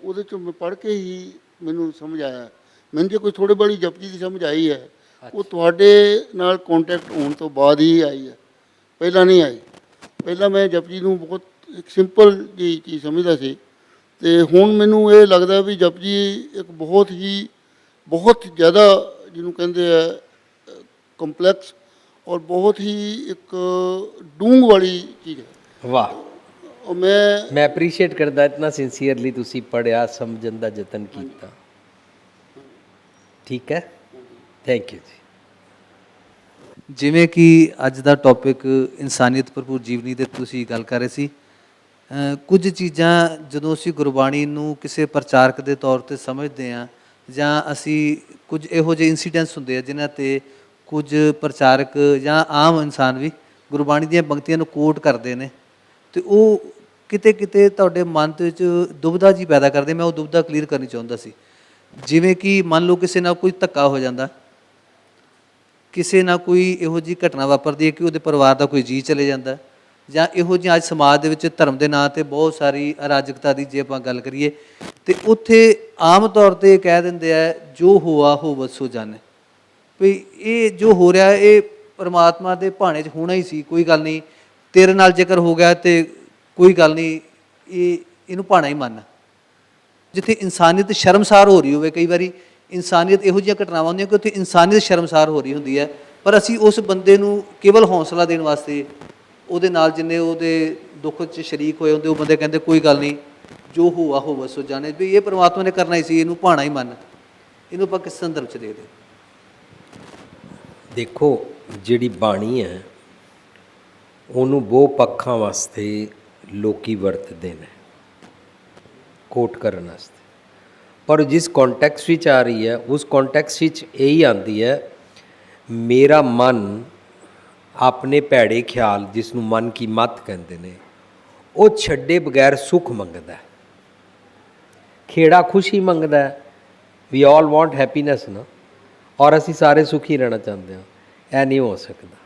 ਉਹਦੇ ਚੋਂ ਮੈਂ ਪੜ੍ਹ ਕੇ ਹੀ ਮੈਨੂੰ ਸਮਝ ਆਇਆ। ਮੈਨੂੰ ਜੇ ਕੋਈ ਥੋੜ੍ਹੀ ਬੜੀ ਜਪਜੀ ਦੀ ਸਮਝ ਆਈ ਹੈ, ਉਹ ਤੁਹਾਡੇ ਨਾਲ ਕੰਟੈਕਟ ਹੋਣ ਤੋਂ ਬਾਅਦ ਹੀ ਆਈ ਹੈ, ਪਹਿਲਾਂ ਨਹੀਂ ਆਈ। ਪਹਿਲਾਂ ਮੈਂ ਜਪਜੀ ਨੂੰ ਬਹੁਤ ਇੱਕ ਸਿੰਪਲ ਜਿਹੀ ਚੀਜ਼ ਸਮਝਦਾ ਸੀ ਤੇ ਹੁਣ ਮੈਨੂੰ ਇਹ ਲੱਗਦਾ ਵੀ ਜਪਜੀ ਇੱਕ ਬਹੁਤ ਜ਼ਿਆਦਾ ਜਿਹਨੂੰ ਕਹਿੰਦੇ ਆ ਕੰਪਲੈਕਸ ਔਰ ਬਹੁਤ ਹੀ ਇੱਕ ਡੂੰਘ ਵਾਲੀ ਚੀਜ਼ ਹੈ। ਵਾਹ, ਔਰ ਮੈਂ ਮੈਂ ਐਪਰੀਸ਼ੀਏਟ ਕਰਦਾ ਇਤਨਾ ਸਿੰਸੀਅਰਲੀ ਤੁਸੀਂ ਪੜ੍ਹਿਆ, ਸਮਝਣ ਦਾ ਯਤਨ ਕੀਤਾ। ਠੀਕ ਹੈ, ਥੈਂਕ ਯੂ ਜੀ। ਜਿਵੇਂ ਕਿ ਅੱਜ ਦਾ ਟੌਪਿਕ ਇਨਸਾਨੀਅਤ ਭਰਪੂਰ ਜੀਵਨੀ ਦੇ ਤੁਸੀਂ ਗੱਲ ਕਰ ਰਹੇ ਸੀ, ਕੁਝ ਚੀਜ਼ਾਂ ਜਦੋਂ ਅਸੀਂ ਗੁਰਬਾਣੀ ਨੂੰ ਕਿਸੇ ਪ੍ਰਚਾਰਕ ਦੇ ਤੌਰ 'ਤੇ ਸਮਝਦੇ ਹਾਂ, ਜਾਂ ਅਸੀਂ ਕੁਝ ਇਹੋ ਜਿਹੇ ਇੰਸੀਡੈਂਟਸ ਹੁੰਦੇ ਆ ਜਿਨ੍ਹਾਂ 'ਤੇ ਕੁਝ ਪ੍ਰਚਾਰਕ ਜਾਂ ਆਮ ਇਨਸਾਨ ਵੀ ਗੁਰਬਾਣੀ ਦੀਆਂ ਪੰਕਤੀਆਂ ਨੂੰ ਕੋਟ ਕਰਦੇ ਨੇ, ਅਤੇ ਉਹ ਕਿਤੇ ਕਿਤੇ ਤੁਹਾਡੇ ਮਨ ਦੇ ਵਿੱਚ ਦੁਬਿਧਾ ਜੀ ਪੈਦਾ ਕਰਦੇ। ਮੈਂ ਉਹ ਦੁਬਿਧਾ ਕਲੀਅਰ ਕਰਨੀ ਚਾਹੁੰਦਾ ਸੀ। ਜਿਵੇਂ ਕਿ ਮੰਨ ਲਓ ਕਿਸੇ ਨਾਲ ਕੋਈ ਧੱਕਾ ਹੋ ਜਾਂਦਾ, ਕਿਸੇ ਨਾਲ ਕੋਈ ਇਹੋ ਜਿਹੀ ਘਟਨਾ ਵਾਪਰਦੀ ਹੈ ਕਿ ਉਹਦੇ ਪਰਿਵਾਰ ਦਾ ਕੋਈ ਜੀਅ ਚਲੇ ਜਾਂਦਾ, ਜਾਂ ਇਹੋ ਜਿਹੀਆਂ ਅੱਜ ਸਮਾਜ ਦੇ ਵਿੱਚ ਧਰਮ ਦੇ ਨਾਂ 'ਤੇ ਬਹੁਤ ਸਾਰੀ ਅਰਾਜਕਤਾ ਦੀ ਜੇ ਆਪਾਂ ਗੱਲ ਕਰੀਏ, ਤੇ ਉੱਥੇ ਆਮ ਤੌਰ 'ਤੇ ਕਹਿ ਦਿੰਦੇ ਆ ਜੋ ਹੋਆ ਹੋਵਤ ਸੋ ਜਾਣੇ, ਵੀ ਇਹ ਜੋ ਹੋ ਰਿਹਾ ਇਹ ਪਰਮਾਤਮਾ ਦੇ ਭਾਣੇ 'ਚ ਹੋਣਾ ਹੀ ਸੀ, ਕੋਈ ਗੱਲ ਨਹੀਂ, ਤੇਰੇ ਨਾਲ ਜੇਕਰ ਹੋ ਗਿਆ ਤੇ ਕੋਈ ਗੱਲ ਨਹੀਂ, ਇਹਨੂੰ ਭਾਣਾ ਹੀ ਮੰਨ। ਜਿੱਥੇ ਇਨਸਾਨੀਅਤ ਸ਼ਰਮਸਾਰ ਹੋ ਰਹੀ ਹੋਵੇ, ਕਈ ਵਾਰੀ ਇਨਸਾਨੀਅਤ ਇਹੋ ਜਿਹੀਆਂ ਘਟਨਾਵਾਂ ਹੁੰਦੀਆਂ ਕਿ ਉੱਥੇ ਇਨਸਾਨੀਅਤ ਸ਼ਰਮਸਾਰ ਹੋ ਰਹੀ ਹੁੰਦੀ ਹੈ, ਪਰ ਅਸੀਂ ਉਸ ਬੰਦੇ ਨੂੰ ਕੇਵਲ ਹੌਸਲਾ ਦੇਣ ਵਾਸਤੇ ਉਹਦੇ ਨਾਲ ਜਿੰਨੇ ਉਹਦੇ ਦੁੱਖ 'ਚ ਸ਼ਰੀਕ ਹੋਏ ਹੁੰਦੇ, ਉਹ ਬੰਦੇ ਕਹਿੰਦੇ ਕੋਈ ਗੱਲ ਨਹੀਂ, ਜੋ ਹੋਆ ਹੋਵਤ ਸੋ ਜਾਣੇ, ਵੀ ਇਹ ਪਰਮਾਤਮਾ ਨੇ ਕਰਨਾ ਹੀ ਸੀ, ਇਹਨੂੰ ਭਾਣਾ ਹੀ ਮੰਨ। ਇਹਨੂੰ ਆਪਾਂ ਕਿਸ ਸੰਦਰਭ 'ਚ ਦੇਖਦੇ? ਦੇਖੋ, ਜਿਹੜੀ ਬਾਣੀ ਹੈ ਉਹਨੂੰ ਬਹੁ ਪੱਖਾਂ ਵਾਸਤੇ ਲੋਕੀ ਵਰਤਦੇ ਨੇ ਕੋਟ ਕਰਨ ਵਾਸਤੇ, ਪਰ ਜਿਸ ਕੌਂਟੈਕਸਟ ਵਿੱਚ ਆ ਰਹੀ ਹੈ ਉਸ ਕੌਂਟੈਕਸਟ ਵਿੱਚ ਇਹੀ ਆਉਂਦੀ ਹੈ, ਮੇਰਾ ਮਨ ਆਪਣੇ ਭੈੜੇ ਖਿਆਲ, ਜਿਸ ਨੂੰ ਮਨ ਕੀ ਮੱਤ ਕਹਿੰਦੇ ਨੇ, ਉਹ ਛੱਡੇ ਬਗੈਰ ਸੁੱਖ ਮੰਗਦਾ ਹੈ, ਖੇੜਾ ਖੁਸ਼ੀ ਮੰਗਦਾ ਹੈ। ਵੀ ਆਲ ਵਾਂਟ ਹੈਪੀਨੈਸ ਨਾ, ਔਰ ਅਸੀਂ ਸਾਰੇ ਸੁਖੀ ਰਹਿਣਾ ਚਾਹੁੰਦੇ ਹਾਂ। ਇਹ ਨਹੀਂ ਹੋ ਸਕਦਾ।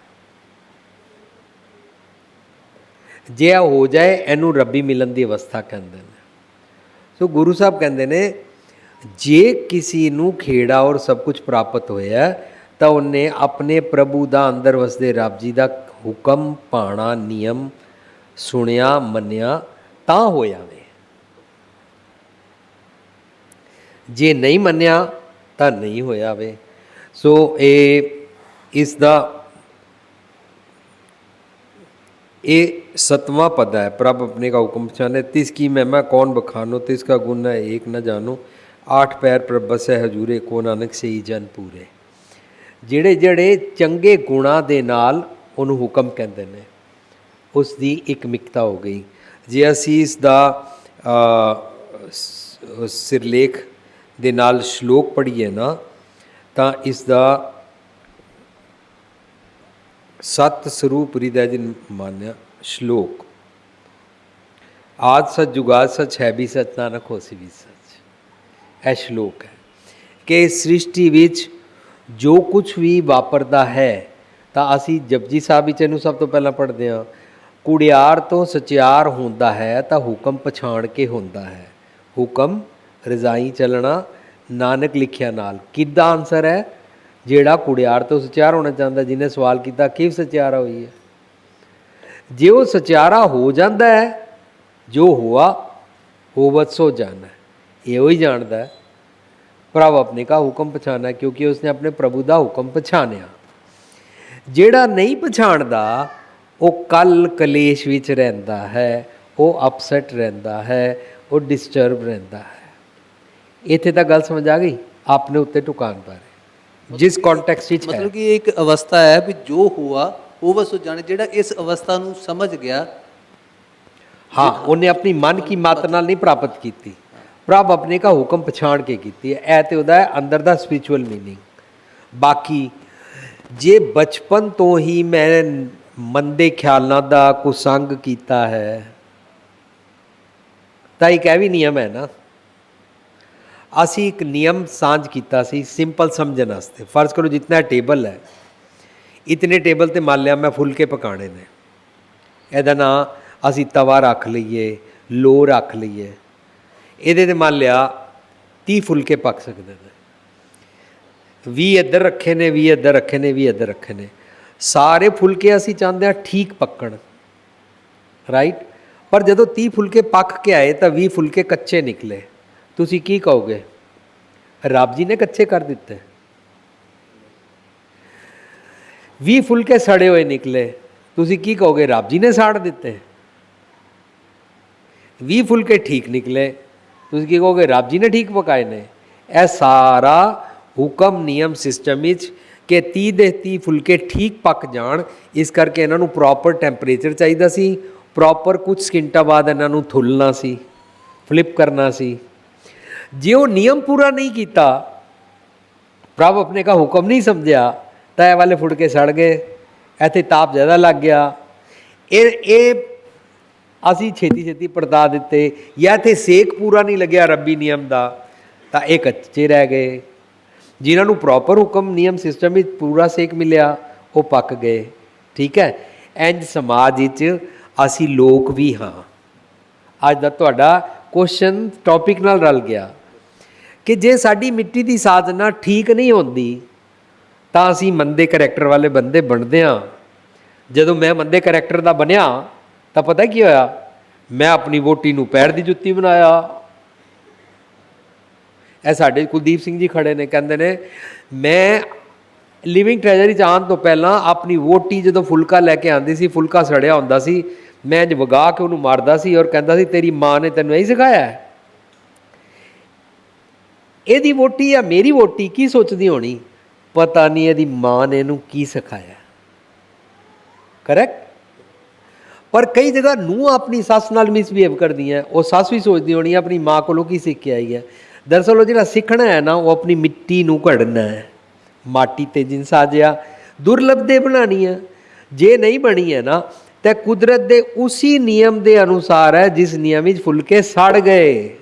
ਜੇ ਇਹ ਹੋ ਜਾਏ, ਇਹਨੂੰ ਰੱਬੀ ਮਿਲਣ ਦੀ ਅਵਸਥਾ ਕਹਿੰਦੇ ਨੇ। ਸੋ ਗੁਰੂ ਸਾਹਿਬ ਕਹਿੰਦੇ ਨੇ, ਜੇ ਕਿਸੇ ਨੂੰ ਖੇੜਾ ਔਰ ਸਭ ਕੁਝ ਪ੍ਰਾਪਤ ਹੋਇਆ ਤਾਂ ਉਹਨੇ ਆਪਣੇ ਪ੍ਰਭੂ ਦਾ, ਅੰਦਰ ਵਸਦੇ ਰੱਬ ਜੀ ਦਾ ਹੁਕਮ, ਭਾਣਾ, ਨਿਯਮ ਸੁਣਿਆ, ਮੰਨਿਆ ਤਾਂ ਹੋਇਆ ਵੇ। ਜੇ ਨਹੀਂ ਮੰਨਿਆ ਤਾਂ ਨਹੀਂ ਹੋਇਆ ਵੇ। ਸੋ ਇਸ ਦਾ ਇਹ 7ਵਾਂ ਪਦ है, प्रभ अपने का हुक्म पहचाने, तिसकी महिमा कौन बखानो, तिसका गुण है एक न जानो, 8 पैर प्रभ बसै हजूरे, को नानक से ही जन पूरे। ਜਿਹੜੇ ਜਿਹੜੇ ਚੰਗੇ ਗੁਣਾਂ ਦੇ ਨਾਲ ਉਹਨੂੰ ਹੁਕਮ ਕਹਿੰਦੇ ਨੇ, ਉਸ ਦੀ ਇੱਕ ਮਿਕਤਾ ਹੋ ਗਈ। ਜੇ ਅਸੀਂ ਇਸ ਦਾ ਸਿਰਲੇਖ ਦੇ ਨਾਲ ਸ਼ਲੋਕ ਪੜ੍ਹੀਏ ਨਾ, ਤਾਂ ਇਸ ਦਾ ਸਤ ਸਰੂਪ ਹਿਰਦੈ ਜਿਨ ਮਾਨਿਆ ਸ਼ਲੋਕ, ਆਦ ਸਚ ਜੁਗਾਦ ਸਚ ਹੈ ਵੀ ਸਚ, ਨਾਨਕ ਹੋਸੀ ਵੀ ਸਚ। ਇਹ ਸ਼ਲੋਕ ਹੈ ਕਿ ਸ੍ਰਿਸ਼ਟੀ ਵਿੱਚ ਜੋ ਕੁਛ ਵੀ ਵਾਪਰਦਾ ਹੈ, ਤਾਂ ਅਸੀਂ ਜਪਜੀ ਸਾਹਿਬ ਵਿੱਚ ਇਹਨੂੰ ਸਭ ਤੋਂ ਪਹਿਲਾਂ ਪੜ੍ਹਦੇ ਹਾਂ, ਕੁੜਿਆਰ ਤੋਂ ਸਚਿਆਰ ਹੁੰਦਾ ਹੈ ਤਾਂ ਹੁਕਮ ਪਛਾਣ ਕੇ ਹੁੰਦਾ ਹੈ, ਹੁਕਮ ਰਜ਼ਾਈ ਚੱਲਣਾ ਨਾਨਕ ਲਿਖਿਆ ਨਾਲ। ਕਿੱਦਾਂ ਆਨਸਰ ਹੈ? ਜਿਹੜਾ ਕੁੜਿਆਰ ਤੋਂ ਸਚਿਆਰ ਹੋਣਾ ਚਾਹੁੰਦਾ, ਜਿਹਨੇ ਸਵਾਲ ਕੀਤਾ ਕਿਵੇਂ ਸਚਿਆਰਾ ਹੋਈ ਹੈ, ਜੇ ਉਹ ਸਚਿਆਰਾ ਹੋ ਜਾਂਦਾ ਹੈ, ਜੋ ਹੋਆ ਹੋਵਤ ਸੋ ਜਾਣਾ, ਇਹੋ ਹੀ ਜਾਣਦਾ ਹੈ। ਪ੍ਰਭ ਆਪਣੇ ਕਾ ਹੁਕਮ ਪਛਾਣਾ, ਕਿਉਂਕਿ ਉਸਨੇ ਆਪਣੇ ਪ੍ਰਭੂ ਦਾ ਹੁਕਮ ਪਛਾਣਿਆ। ਜਿਹੜਾ ਨਹੀਂ ਪਛਾਣਦਾ ਉਹ ਕੱਲ ਕਲੇਸ਼ ਵਿੱਚ ਰਹਿੰਦਾ ਹੈ, ਉਹ ਅਪਸੈਟ ਰਹਿੰਦਾ ਹੈ, ਉਹ ਡਿਸਟਰਬ ਰਹਿੰਦਾ ਹੈ। ਇੱਥੇ ਤਾਂ ਗੱਲ ਸਮਝ ਆ ਗਈ ਆਪਣੇ ਉੱਤੇ ਟੁਕਾਣ ਬਾਰੇ, ਜਿਸ ਕੌਂਟੈਕਸਟ ਵਿੱਚ ਮਤਲਬ ਕਿ ਇਹ ਇੱਕ ਅਵਸਥਾ ਹੈ ਵੀ ਜੋ ਹੋਆ ਹੋਵਤ ਸੋ ਜਾਣੇ, ਜਿਹੜਾ ਇਸ ਅਵਸਥਾ ਨੂੰ ਸਮਝ ਗਿਆ, ਹਾਂ, ਉਹਨੇ ਆਪਣੀ ਮਨ ਕੀ ਮੱਤ ਨਾਲ ਨਹੀਂ ਪ੍ਰਾਪਤ ਕੀਤੀ, ਪ੍ਰਭ ਆਪਣੇ ਕਾ ਹੁਕਮ ਪਛਾਣ ਕੇ ਕੀਤੀ ਹੈ। ਇਹ ਤੇ ਉਹਦਾ ਅੰਦਰ ਦਾ ਸਪਿਰਿਚੁਅਲ ਮੀਨਿੰਗ। ਬਾਕੀ ਜੇ ਬਚਪਨ ਤੋਂ ਹੀ ਮੈਂ ਮੰਦੇ ਖਿਆਲਾਂ ਦਾ ਕੁਸੰਗ ਕੀਤਾ ਹੈ, ਤਾਂ ਇੱਕ ਇਹ ਵੀ ਨਿਯਮ ਹੈ ਨਾ, ਅਸੀਂ ਇੱਕ ਨਿਯਮ ਸਾਂਝ ਕੀਤਾ ਸੀ ਸਿੰਪਲ ਸਮਝਣ ਵਾਸਤੇ। ਫਰਜ਼ ਕਰੋ ਜਿਤਨਾ ਟੇਬਲ ਹੈ, ਇਤਨੇ ਟੇਬਲ 'ਤੇ ਮੰਨ ਲਿਆ ਮੈਂ ਫੁਲਕੇ ਪਕਾਣੇ ਨੇ, ਇਹਦਾ ਨਾਂ ਅਸੀਂ ਤਵਾ ਰੱਖ ਲਈਏ, ਲੋ ਰੱਖ ਲਈਏ, ਇਹਦੇ 'ਤੇ ਮੰਨ ਲਿਆ 30 ਫੁਲਕੇ ਪੱਕ ਸਕਦੇ ਨੇ, 20 ਇੱਧਰ ਰੱਖੇ ਨੇ, 20 ਇੱਧਰ ਰੱਖੇ ਨੇ, 20 ਇੱਧਰ ਰੱਖੇ ਨੇ। ਸਾਰੇ ਫੁਲਕੇ ਅਸੀਂ ਚਾਹੁੰਦੇ ਹਾਂ ਠੀਕ ਪੱਕਣ, ਰਾਈਟ, ਪਰ ਜਦੋਂ 30 ਫੁਲਕੇ ਪੱਕ ਕੇ ਆਏ ਤਾਂ 20 ਫੁਲਕੇ ਕੱਚੇ ਨਿਕਲੇ, ਤੁਸੀਂ ਕੀ ਕਹੋਗੇ? ਰੱਬ ਜੀ ਨੇ ਕੱਚੇ ਕਰ ਦਿੱਤੇ। 20 ਫੁਲਕੇ ਸੜੇ ਹੋਏ ਨਿਕਲੇ, ਤੁਸੀਂ ਕੀ ਕਹੋਗੇ? ਰੱਬ ਜੀ ਨੇ ਸਾੜ ਦਿੱਤੇ। 20 ਫੁਲਕੇ ਠੀਕ ਨਿਕਲੇ, ਤੁਸੀਂ ਕੀ ਕਹੋਗੇ? ਰੱਬ ਜੀ ਨੇ ਠੀਕ ਪਕਾਏ ਨੇ। ਇਹ ਸਾਰਾ ਹੁਕਮ ਨਿਯਮ ਸਿਸਟਮ ਵਿੱਚ ਕਿ 30 ਦੇ 30 ਫੁਲਕੇ ਠੀਕ ਪੱਕ ਜਾਣ, ਇਸ ਕਰਕੇ ਇਹਨਾਂ ਨੂੰ ਪ੍ਰੋਪਰ ਟੈਂਪਰੇਚਰ ਚਾਹੀਦਾ ਸੀ, ਪ੍ਰੋਪਰ ਕੁਝ ਸਕਿੰਟਾਂ ਬਾਅਦ ਇਹਨਾਂ ਨੂੰ ਥੁੱਲਣਾ ਸੀ, ਫਲਿੱਪ ਕਰਨਾ ਸੀ। ਜੇ ਉਹ ਨਿਯਮ ਪੂਰਾ ਨਹੀਂ ਕੀਤਾ, ਪ੍ਰਭ ਆਪਣੇ का ਹੁਕਮ ਨਹੀਂ ਸਮਝਿਆ, ਤਾਂ ਇਹ ਵਾਲੇ ਫੁਲਕੇ ਸੜ ਗਏ, ਇੱਥੇ ਤਾਪ ਜ਼ਿਆਦਾ ਲੱਗ ਗਿਆ। ਇਹ ਅਸੀਂ ਛੇਤੀ ਛੇਤੀ ਪਰਤਾ ਦਿੱਤੇ, ਜਾਂ ਇੱਥੇ ਸੇਕ ਪੂਰਾ ਨਹੀਂ ਲੱਗਿਆ ਰੱਬੀ ਨਿਯਮ ਦਾ, ਤਾਂ ਇਹ ਕੱਚੇ ਰਹਿ ਗਏ। ਜਿਨ੍ਹਾਂ ਨੂੰ ਪ੍ਰੋਪਰ ਹੁਕਮ ਨਿਯਮ ਸਿਸਟਮ ਵਿੱਚ ਪੂਰਾ ਸੇਕ ਮਿਲਿਆ, ਉਹ ਪੱਕ ਗਏ। ਠੀਕ ਹੈ, ਇੰਝ ਸਮਾਜ ਵਿੱਚ ਅਸੀਂ ਲੋਕ ਵੀ ਹਾਂ। ਅੱਜ ਦਾ ਤੁਹਾਡਾ ਕੁਐਸਚਨ ਟੌਪਿਕ ਨਾਲ ਰਲ ਗਿਆ ਕਿ ਜੇ ਸਾਡੀ ਮਿੱਟੀ ਦੀ ਸਾਧਨਾ ਠੀਕ ਨਹੀਂ ਹੁੰਦੀ ਤਾਂ ਅਸੀਂ ਮੰਦੇ ਕਰੈਕਟਰ ਵਾਲੇ ਬੰਦੇ ਬਣਦੇ ਹਾਂ। ਜਦੋਂ ਮੈਂ ਮੰਦੇ ਕਰੈਕਟਰ ਦਾ ਬਣਿਆ ਤਾਂ ਪਤਾ ਕੀ ਹੋਇਆ? ਮੈਂ ਆਪਣੀ ਵੋਟੀ ਨੂੰ ਪੈਰ ਦੀ ਜੁੱਤੀ ਬਣਾਇਆ। ਇਹ ਸਾਡੇ ਕੁਲਦੀਪ ਸਿੰਘ ਜੀ ਖੜੇ ਨੇ, ਕਹਿੰਦੇ ਨੇ ਮੈਂ ਲਿਵਿੰਗ ਟ੍ਰੈਜਰੀ 'ਚ ਆਉਣ ਤੋਂ ਪਹਿਲਾਂ ਆਪਣੀ ਵੋਟੀ ਜਦੋਂ ਫੁਲਕਾ ਲੈ ਕੇ ਆਉਂਦੀ ਸੀ, ਫੁਲਕਾ ਸੜਿਆ ਹੁੰਦਾ ਸੀ, ਮੈਂ ਇੰਝ ਵਗਾ ਕੇ ਉਹਨੂੰ ਮਾਰਦਾ ਸੀ ਔਰ ਕਹਿੰਦਾ ਸੀ ਤੇਰੀ ਮਾਂ ਨੇ ਤੈਨੂੰ ਇਹੀ ਸਿਖਾਇਆ ਹੈ। ਇਹਦੀ ਵੋਟੀ ਜਾਂ ਮੇਰੀ ਵੋਟੀ ਕੀ ਸੋਚਦੀ ਹੋਣੀ? ਪਤਾ ਨਹੀਂ ਇਹਦੀ ਮਾਂ ਨੇ ਇਹਨੂੰ ਕੀ ਸਿਖਾਇਆ। ਕਰੈਕਟ। ਪਰ ਕਈ ਜਗ੍ਹਾ ਨੂੰਹ ਆਪਣੀ ਸੱਸ ਨਾਲ ਮਿਸਬਿਹੇਵ ਕਰਦੀਆਂ, ਉਹ ਸੱਸ ਵੀ ਸੋਚਦੀ ਹੋਣੀ ਆਪਣੀ ਮਾਂ ਕੋਲੋਂ ਕੀ ਸਿੱਖ ਕੇ ਆਈ ਹੈ। ਦਰਅਸਲ ਉਹ ਜਿਹੜਾ ਸਿੱਖਣਾ ਹੈ ਨਾ, ਉਹ ਆਪਣੀ ਮਿੱਟੀ ਨੂੰ ਘੜਨਾ ਹੈ। ਮਾਟੀ ਤੇ ਜਿਨ ਸਾਜਿਆ ਦੁਰਲਭ ਦੇ ਬਣਾਉਣੀ ਹੈ। ਜੇ ਨਹੀਂ ਬਣੀ ਹੈ ਨਾ, ਤਾਂ ਕੁਦਰਤ ਦੇ ਉਸੀ ਨਿਯਮ ਦੇ ਅਨੁਸਾਰ ਹੈ ਜਿਸ ਨਿਯਮ ਵਿੱਚ ਫੁਲਕੇ ਸੜ ਗਏ।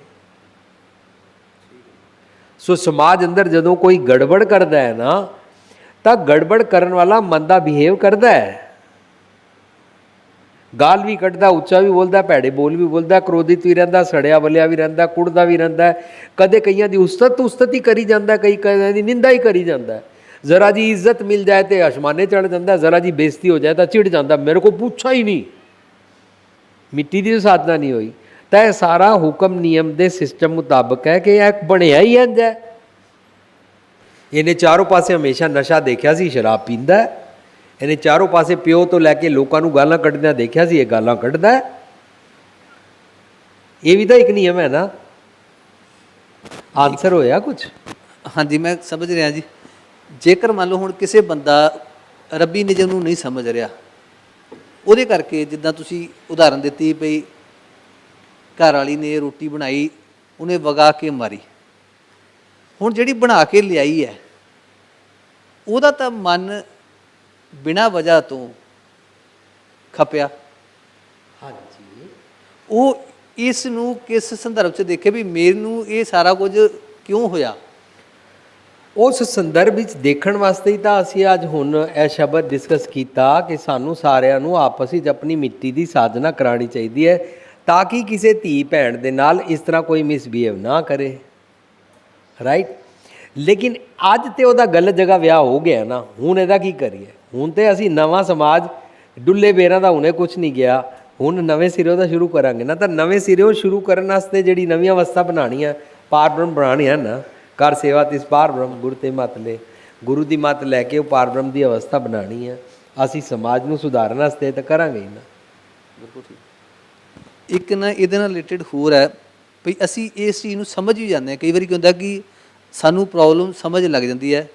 ਸੋ ਸਮਾਜ ਅੰਦਰ ਜਦੋਂ ਕੋਈ ਗੜਬੜ ਕਰਦਾ ਹੈ ਨਾ, ਤਾਂ ਗੜਬੜ ਕਰਨ ਵਾਲਾ ਮੰਦਾ ਬਿਹੇਵ ਕਰਦਾ ਹੈ, ਗਾਲ ਵੀ ਕੱਢਦਾ, ਉੱਚਾ ਵੀ ਬੋਲਦਾ, ਭੈੜੇ ਬੋਲ ਵੀ ਬੋਲਦਾ, ਕ੍ਰੋਧਿਤ ਵੀ ਰਹਿੰਦਾ, ਸੜਿਆ ਬਲਿਆ ਵੀ ਰਹਿੰਦਾ, ਕੁੜਦਾ ਵੀ ਰਹਿੰਦਾ, ਕਦੇ ਕਈਆਂ ਦੀ ਉਸਤਤ ਹੀ ਕਰੀ ਜਾਂਦਾ, ਕਈਆਂ ਦੀ ਨਿੰਦਾ ਹੀ ਕਰੀ ਜਾਂਦਾ। ਜ਼ਰਾ ਜੀ ਇੱਜ਼ਤ ਮਿਲ ਜਾਏ ਤੇ ਅਸਮਾਨੇ ਚੜ੍ਹ ਜਾਂਦਾ, ਜ਼ਰਾ ਜੀ ਬੇਇੱਜ਼ਤੀ ਹੋ ਜਾਏ ਤਾਂ ਚਿੜ ਜਾਂਦਾ, ਮੇਰੇ ਕੋ ਪੁੱਛਾ ਹੀ ਨਹੀਂ। ਮਿੱਟੀ ਦੀ ਸਾਧਨਾ ਨਹੀਂ ਹੋਈ। ਤਾਂ ਇਹ ਸਾਰਾ ਹੁਕਮ ਨਿਯਮ ਦੇ ਸਿਸਟਮ ਮੁਤਾਬਕ ਹੈ ਕਿ ਇਹ ਬਣਿਆ ਹੀ ਇੰਝ ਹੈ। ਇਹਨੇ ਚਾਰੋਂ ਪਾਸੇ ਹਮੇਸ਼ਾ ਨਸ਼ਾ ਦੇਖਿਆ ਸੀ, ਸ਼ਰਾਬ ਪੀਂਦਾ। ਇਹਨੇ ਚਾਰੋਂ ਪਾਸੇ ਪਿਓ ਤੋਂ ਲੈ ਕੇ ਲੋਕਾਂ ਨੂੰ ਗਾਲਾਂ ਕੱਢਦਿਆਂ ਦੇਖਿਆ ਸੀ, ਇਹ ਗਾਲਾਂ ਕੱਢਦਾ। ਇਹ ਵੀ ਤਾਂ ਇੱਕ ਨਿਯਮ ਹੈ ਨਾ। ਆਨਸਰ ਹੋਇਆ ਕੁਝ? ਹਾਂਜੀ, ਮੈਂ ਸਮਝ ਰਿਹਾ ਜੀ। ਜੇਕਰ ਮੰਨ ਲਓ ਹੁਣ ਕਿਸੇ ਬੰਦਾ ਰੱਬੀ ਨਿਯਮ ਨੂੰ ਨਹੀਂ ਸਮਝ ਰਿਹਾ, ਉਹਦੇ ਕਰਕੇ ਜਿੱਦਾਂ ਤੁਸੀਂ ਉਦਾਹਰਨ ਦਿੱਤੀ ਬਈ ਘਰ ਵਾਲੀ ਨੇ ਰੋਟੀ ਬਣਾਈ, ਉਹਨੇ ਵਗਾ ਕੇ ਮਾਰੀ। ਹੁਣ ਜਿਹੜੀ ਬਣਾ ਕੇ ਲਿਆਈ ਹੈ, ਉਹਦਾ ਤਾਂ ਮਨ ਬਿਨਾਂ ਵਜ੍ਹਾ ਤੋਂ ਖਪਿਆ। ਹਾਂਜੀ। ਉਹ ਇਸ ਨੂੰ ਕਿਸ ਸੰਦਰਭ 'ਚ ਦੇਖੇ ਵੀ ਮੈਨੂੰ ਇਹ ਸਾਰਾ ਕੁਝ ਕਿਉਂ ਹੋਇਆ? ਉਸ ਸੰਦਰਭ ਵਿੱਚ ਦੇਖਣ ਵਾਸਤੇ ਹੀ ਤਾਂ ਅਸੀਂ ਅੱਜ ਹੁਣ ਇਹ ਸ਼ਬਦ ਡਿਸਕਸ ਕੀਤਾ ਕਿ ਸਾਨੂੰ ਸਾਰਿਆਂ ਨੂੰ ਆਪਸ ਵਿੱਚ ਆਪਣੀ ਮਿੱਟੀ ਦੀ ਸਾਧਨਾ ਕਰਾਉਣੀ ਚਾਹੀਦੀ ਹੈ, ਤਾਂ ਕਿ ਕਿਸੇ ਧੀ ਭੈਣ ਦੇ ਨਾਲ ਇਸ ਤਰ੍ਹਾਂ ਕੋਈ ਮਿਸਬਿਹੇਵ ਨਾ ਕਰੇ। ਰਾਈਟ। ਲੇਕਿਨ ਅੱਜ ਤੇ ਉਹਦਾ ਗਲਤ ਜਗ੍ਹਾ ਵਿਆਹ ਹੋ ਗਿਆ ਨਾ, ਹੁਣ ਇਹਦਾ ਕੀ ਕਰੀਏ? ਹੁਣ ਤੇ ਅਸੀਂ ਨਵਾਂ ਸਮਾਜ ਡੁੱਲੇ ਬੇਰਾਂ ਦਾ ਹੁਣੇ ਕੁਛ ਨਹੀਂ ਗਿਆ, ਹੁਣ ਨਵੇਂ ਸਿਰੇ ਦਾ ਸ਼ੁਰੂ ਕਰਾਂਗੇ ਨਾ। ਤਾਂ ਨਵੇਂ ਸਿਰੇ ਸ਼ੁਰੂ ਕਰਨ ਵਾਸਤੇ ਜਿਹੜੀ ਨਵੀਆਂ ਅਵਸਥਾ ਬਣਾਉਣੀਆਂ, ਪਾਰ ਬ੍ਰਹਮ ਬਣਾਉਣੀਆਂ ਨਾ, ਕਰ ਸੇਵਾ ਤਿਸ ਪਾਰ ਬ੍ਰਹਮ ਗੁਰੂ ਤੇ ਮੱਤ ਲੈ, ਗੁਰੂ ਦੀ ਮੱਤ ਲੈ ਕੇ ਉਹ ਪਾਰ ਬ੍ਰਹਮ ਦੀ ਅਵਸਥਾ ਬਣਾਉਣੀ ਹੈ। ਅਸੀਂ ਸਮਾਜ ਨੂੰ ਸੁਧਾਰਨ ਵਾਸਤੇ ਤਾਂ ਕਰਾਂਗੇ ਹੀ ਨਾ। ਬਿਲਕੁਲ ਠੀਕ। ਇੱਕ ਨਾ ਇਹਦੇ ਨਾਲ ਰਿਲੇਟਡ ਹੋਰ ਹੈ ਵੀ ਅਸੀਂ ਇਸ ਚੀਜ਼ ਨੂੰ ਸਮਝ ਵੀ ਜਾਂਦੇ ਹਾਂ। ਕਈ ਵਾਰੀ ਕੀ ਹੁੰਦਾ ਕਿ ਸਾਨੂੰ ਪ੍ਰੋਬਲਮ ਸਮਝ ਲੱਗ ਜਾਂਦੀ ਹੈ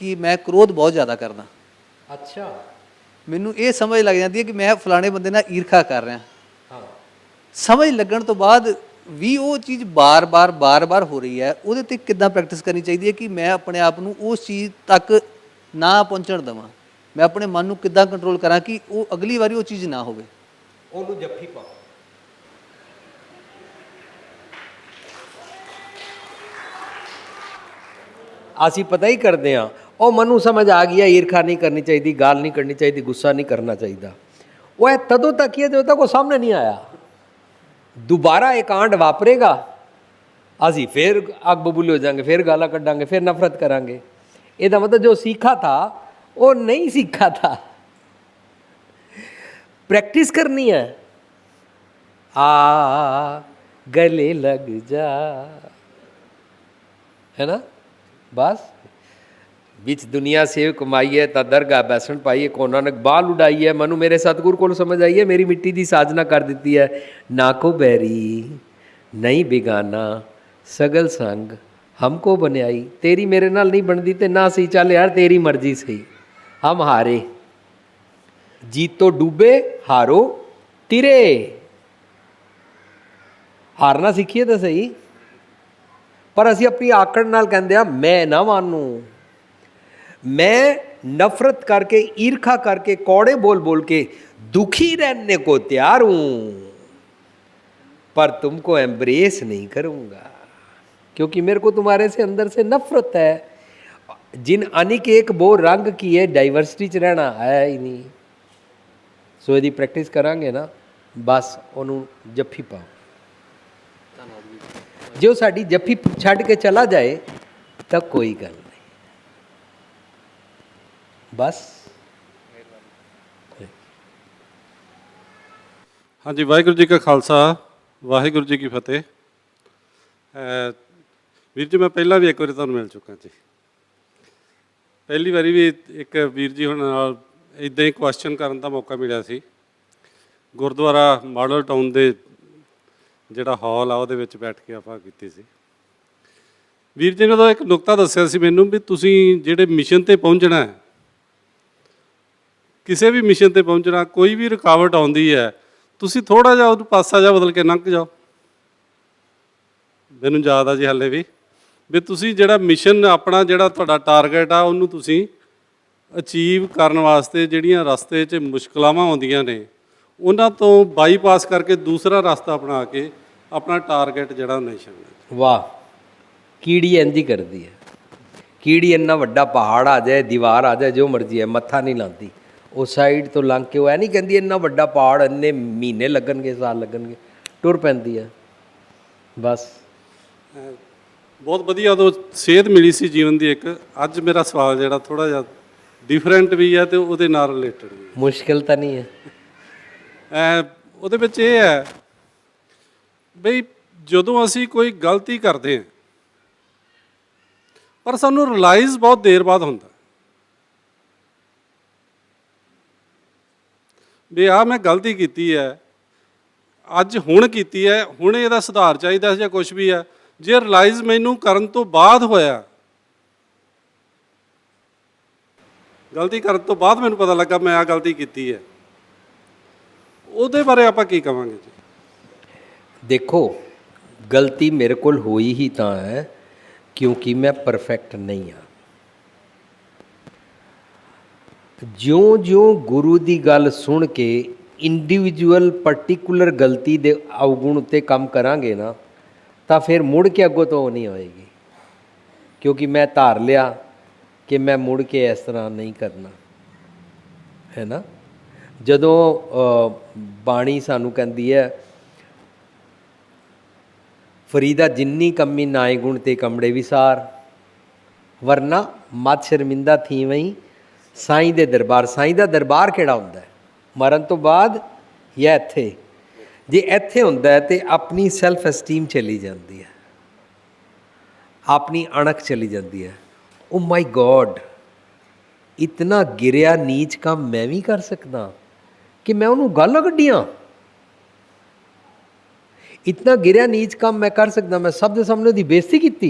ਕਿ ਮੈਂ ਕ੍ਰੋਧ ਬਹੁਤ ਜ਼ਿਆਦਾ ਕਰਦਾ। ਅੱਛਾ। ਮੈਨੂੰ ਇਹ ਸਮਝ ਲੱਗ ਜਾਂਦੀ ਹੈ ਕਿ ਮੈਂ ਫਲਾਣੇ ਬੰਦੇ ਨਾਲ ਈਰਖਾ ਕਰ ਰਿਹਾ। ਹਾਂ। ਸਮਝ ਲੱਗਣ ਤੋਂ ਬਾਅਦ ਵੀ ਉਹ ਚੀਜ਼ ਬਾਰ-ਬਾਰ ਹੋ ਰਹੀ ਹੈ, ਉਹਦੇ 'ਤੇ ਕਿੱਦਾਂ ਪ੍ਰੈਕਟਿਸ ਕਰਨੀ ਚਾਹੀਦੀ ਹੈ ਕਿ ਮੈਂ ਆਪਣੇ ਆਪ ਨੂੰ ਉਸ ਚੀਜ਼ ਤੱਕ ਨਾ ਪਹੁੰਚਣ ਦੇਵਾਂ। ਮੈਂ ਆਪਣੇ ਮਨ ਨੂੰ ਕਿੱਦਾਂ ਕੰਟਰੋਲ ਕਰਾਂ ਕਿ ਉਹ ਅਗਲੀ ਵਾਰੀ ਉਹ ਚੀਜ਼ ਨਾ ਹੋਵੇ। ਉਹਨੂੰ ਜੱਫੀ ਪਾਓ। ਅਸੀਂ ਪਤਾ ਹੀ ਕਰਦੇ ਹਾਂ, ਉਹ ਮਨੂੰ ਸਮਝ ਆ ਗਈ ਹੈ ਈਰਖਾ ਨਹੀਂ ਕਰਨੀ ਚਾਹੀਦੀ, ਗਾਲ ਨਹੀਂ ਕਰਨੀ ਚਾਹੀਦੀ, ਗੁੱਸਾ ਨਹੀਂ ਕਰਨਾ ਚਾਹੀਦਾ। ਉਹ ਇਹ ਤਦੋਂ ਤੱਕ ਹੀ ਹੈ ਜਦੋਂ ਤੱਕ ਉਹ ਸਾਹਮਣੇ ਨਹੀਂ ਆਇਆ। ਦੁਬਾਰਾ ਇਹ ਕਾਂਡ ਵਾਪਰੇਗਾ, ਅਸੀਂ ਫਿਰ ਅੱਗ ਬਬੂਲੇ ਹੋ ਜਾਵਾਂਗੇ, ਫਿਰ ਗਾਲਾਂ ਕੱਢਾਂਗੇ, ਫਿਰ ਨਫ਼ਰਤ ਕਰਾਂਗੇ। ਇਹਦਾ ਮਤਲਬ ਜੋ सीखा था वो नहीं सीखा था। प्रैक्टिस करनी है। आ गले लग जा, है ना। बस विच दुनिया सेव कमाई है, ता दरगाह बैसण पाई है, कोना ने बाल उड़ाई है, मनु मेरे सतगुर को समझ आई है, मेरी मिट्टी की साजना कर दी है। ना को बैरी नहीं बेगाना, सगल संग हमको बनाई, तेरी मेरे नाल नहीं बनती तो ना सही, चल यार तेरी मर्जी सही, हम हारे, जीतो डूबे हारो तिरे, हारना सीखिए तो सही। पर असी अपनी आकड़ नाल कहते हैं मैं ना मानू, मैं नफरत करके, ईर्खा करके, कौड़े बोल बोल के दुखी रहने को तैयार हूं, पर तुमको एम्ब्रेस नहीं करूंगा, क्योंकि मेरे को तुम्हारे से अंदर से नफरत है। जिन अनिक एक बो रंग की है, डाइवर्सिटी च रहना है ही नहीं। सो यदि प्रैक्टिस करांगे ना, बस ਉਹਨੂੰ जफ्फी पाओ। जो साड़ी जफ्फी छड़ के चला जाए तो कोई गल नहीं, बस। हाँ जी, वाहिगुरू जी का खालसा, वाहिगुरू जी की फतेह। ਵੀਰ ਜੀ, ਮੈਂ ਪਹਿਲਾਂ ਵੀ ਇੱਕ ਵਾਰੀ ਤੁਹਾਨੂੰ ਮਿਲ ਚੁੱਕਾ ਜੀ। ਪਹਿਲੀ ਵਾਰੀ ਵੀ ਇੱਕ ਵੀਰ ਜੀ ਹੁਣ ਨਾਲ ਇੱਦਾਂ ਹੀ ਕੁਐਸਚਨ ਕਰਨ ਦਾ ਮੌਕਾ ਮਿਲਿਆ ਸੀ, ਗੁਰਦੁਆਰਾ ਮਾਡਲ ਟਾਊਨ ਦੇ ਜਿਹੜਾ ਹਾਲ ਆ ਉਹਦੇ ਵਿੱਚ ਬੈਠ ਕੇ ਆਪਾਂ ਕੀਤੀ ਸੀ। ਵੀਰ ਜੀ ਨੇ ਉਦੋਂ ਇੱਕ ਨੁਕਤਾ ਦੱਸਿਆ ਸੀ ਮੈਨੂੰ ਵੀ ਤੁਸੀਂ ਜਿਹੜੇ ਮਿਸ਼ਨ 'ਤੇ ਪਹੁੰਚਣਾ ਹੈ, ਕਿਸੇ ਵੀ ਮਿਸ਼ਨ 'ਤੇ ਪਹੁੰਚਣਾ, ਕੋਈ ਵੀ ਰੁਕਾਵਟ ਆਉਂਦੀ ਹੈ, ਤੁਸੀਂ ਥੋੜ੍ਹਾ ਜਿਹਾ ਉਹਨੂੰ ਪਾਸਾ ਜਿਹਾ ਬਦਲ ਕੇ ਲੰਘ ਜਾਓ। ਮੈਨੂੰ ਯਾਦ ਆ ਜੀ ਹਾਲੇ ਵੀ ਤੁਸੀਂ ਜਿਹੜਾ ਮਿਸ਼ਨ ਆਪਣਾ, ਜਿਹੜਾ ਤੁਹਾਡਾ ਟਾਰਗੇਟ ਆ, ਉਹਨੂੰ ਤੁਸੀਂ ਅਚੀਵ ਕਰਨ ਵਾਸਤੇ ਜਿਹੜੀਆਂ ਰਸਤੇ 'ਚ ਮੁਸ਼ਕਲਾਵਾਂ ਆਉਂਦੀਆਂ ਨੇ, ਉਹਨਾਂ ਤੋਂ ਬਾਈਪਾਸ ਕਰਕੇ ਦੂਸਰਾ ਰਸਤਾ ਅਪਣਾ ਕੇ ਆਪਣਾ ਟਾਰਗੇਟ ਜਿਹੜਾ ਨਹੀਂ ਛੱਡਣਾ। वाह, कीड़ी इंज ही करती है। कीड़ी इन्ना वड्डा पहाड़ आ जाए, दीवार आ जाए, जो मर्जी है, मत्था नहीं लाती, उस साइड तो लंघ के वो है नहीं कहती इन्ना वड्डा पहाड़ इन्ने महीने लगणगे, साल लगणगे, टुर पैंदी है बस। ਬਹੁਤ ਵਧੀਆ ਉਦੋਂ ਸੇਧ ਮਿਲੀ ਸੀ ਜੀਵਨ ਦੀ ਇੱਕ। ਅੱਜ ਮੇਰਾ ਸਵਾਲ ਜਿਹੜਾ ਥੋੜ੍ਹਾ ਜਿਹਾ ਡਿਫਰੈਂਟ ਵੀ ਹੈ ਅਤੇ ਉਹਦੇ ਨਾਲ ਰਿਲੇਟਡ ਵੀ ਹੈ। मुश्किल तो नहीं है। ਉਹਦੇ ਵਿੱਚ ਇਹ ਹੈ ਬਈ ਜਦੋਂ ਅਸੀਂ ਕੋਈ ਗਲਤੀ ਕਰਦੇ ਹਾਂ, ਪਰ ਸਾਨੂੰ ਰਿਲਾਈਜ਼ ਬਹੁਤ ਦੇਰ ਬਾਅਦ ਹੁੰਦਾ ਵੀ ਆਹ ਮੈਂ ਗਲਤੀ ਕੀਤੀ ਹੈ, ਅੱਜ ਹੁਣ ਕੀਤੀ ਹੈ, ਹੁਣ ਇਹਦਾ ਸੁਧਾਰ ਚਾਹੀਦਾ ਜਾਂ ਕੁਛ ਵੀ ਹੈ। ਜੇ ਰਿਲਾਈਜ਼ ਮੈਨੂੰ ਕਰਨ ਤੋਂ ਬਾਅਦ ਹੋਇਆ, ਗਲਤੀ ਕਰਨ ਤੋਂ ਬਾਅਦ ਮੈਨੂੰ ਪਤਾ ਲੱਗਾ ਮੈਂ ਆਹ ਗਲਤੀ ਕੀਤੀ ਹੈ, ਉਹਦੇ ਬਾਰੇ ਆਪਾਂ ਕੀ ਕਵਾਂਗੇ ਜੀ? देखो, गलती मेरे को होई ही तां है क्योंकि मैं परफेक्ट नहीं हाँ। ज्यों ज्यों गुरु की गल सुन के इंडिविजुअल पर्टिकुलर गलती दे अवगुण उत्ते काम करांगे ना, तो फिर मुड़ के अगों तो नहीं होएगी, क्योंकि मैं धार लिया कि मैं मुड़ के इस तरह नहीं करना, है ना। जदों बाणी सानू कहती है फरीदा जिन्नी कमी नाए गुण ते कमड़े विसार, वरना मत शर्मिंदा थी वही साईं दे दरबार। साईं दा दरबार किहड़ा हुंदा है? मरण तो बाद या इत्थे? जे इत्थे हुंदा है ते अपनी सैल्फ एस्टीम चली जाती है, अपनी अणख चली जाती है। ओ माई गॉड, इतना गिरिया नीच काम मैं भी कर सकदा कि मैं उन्होंने गालां कड्डियां? इतना गिरिया नीच काम मैं कर सकता, मैं सब के सामने उसकी बेइज्जती की?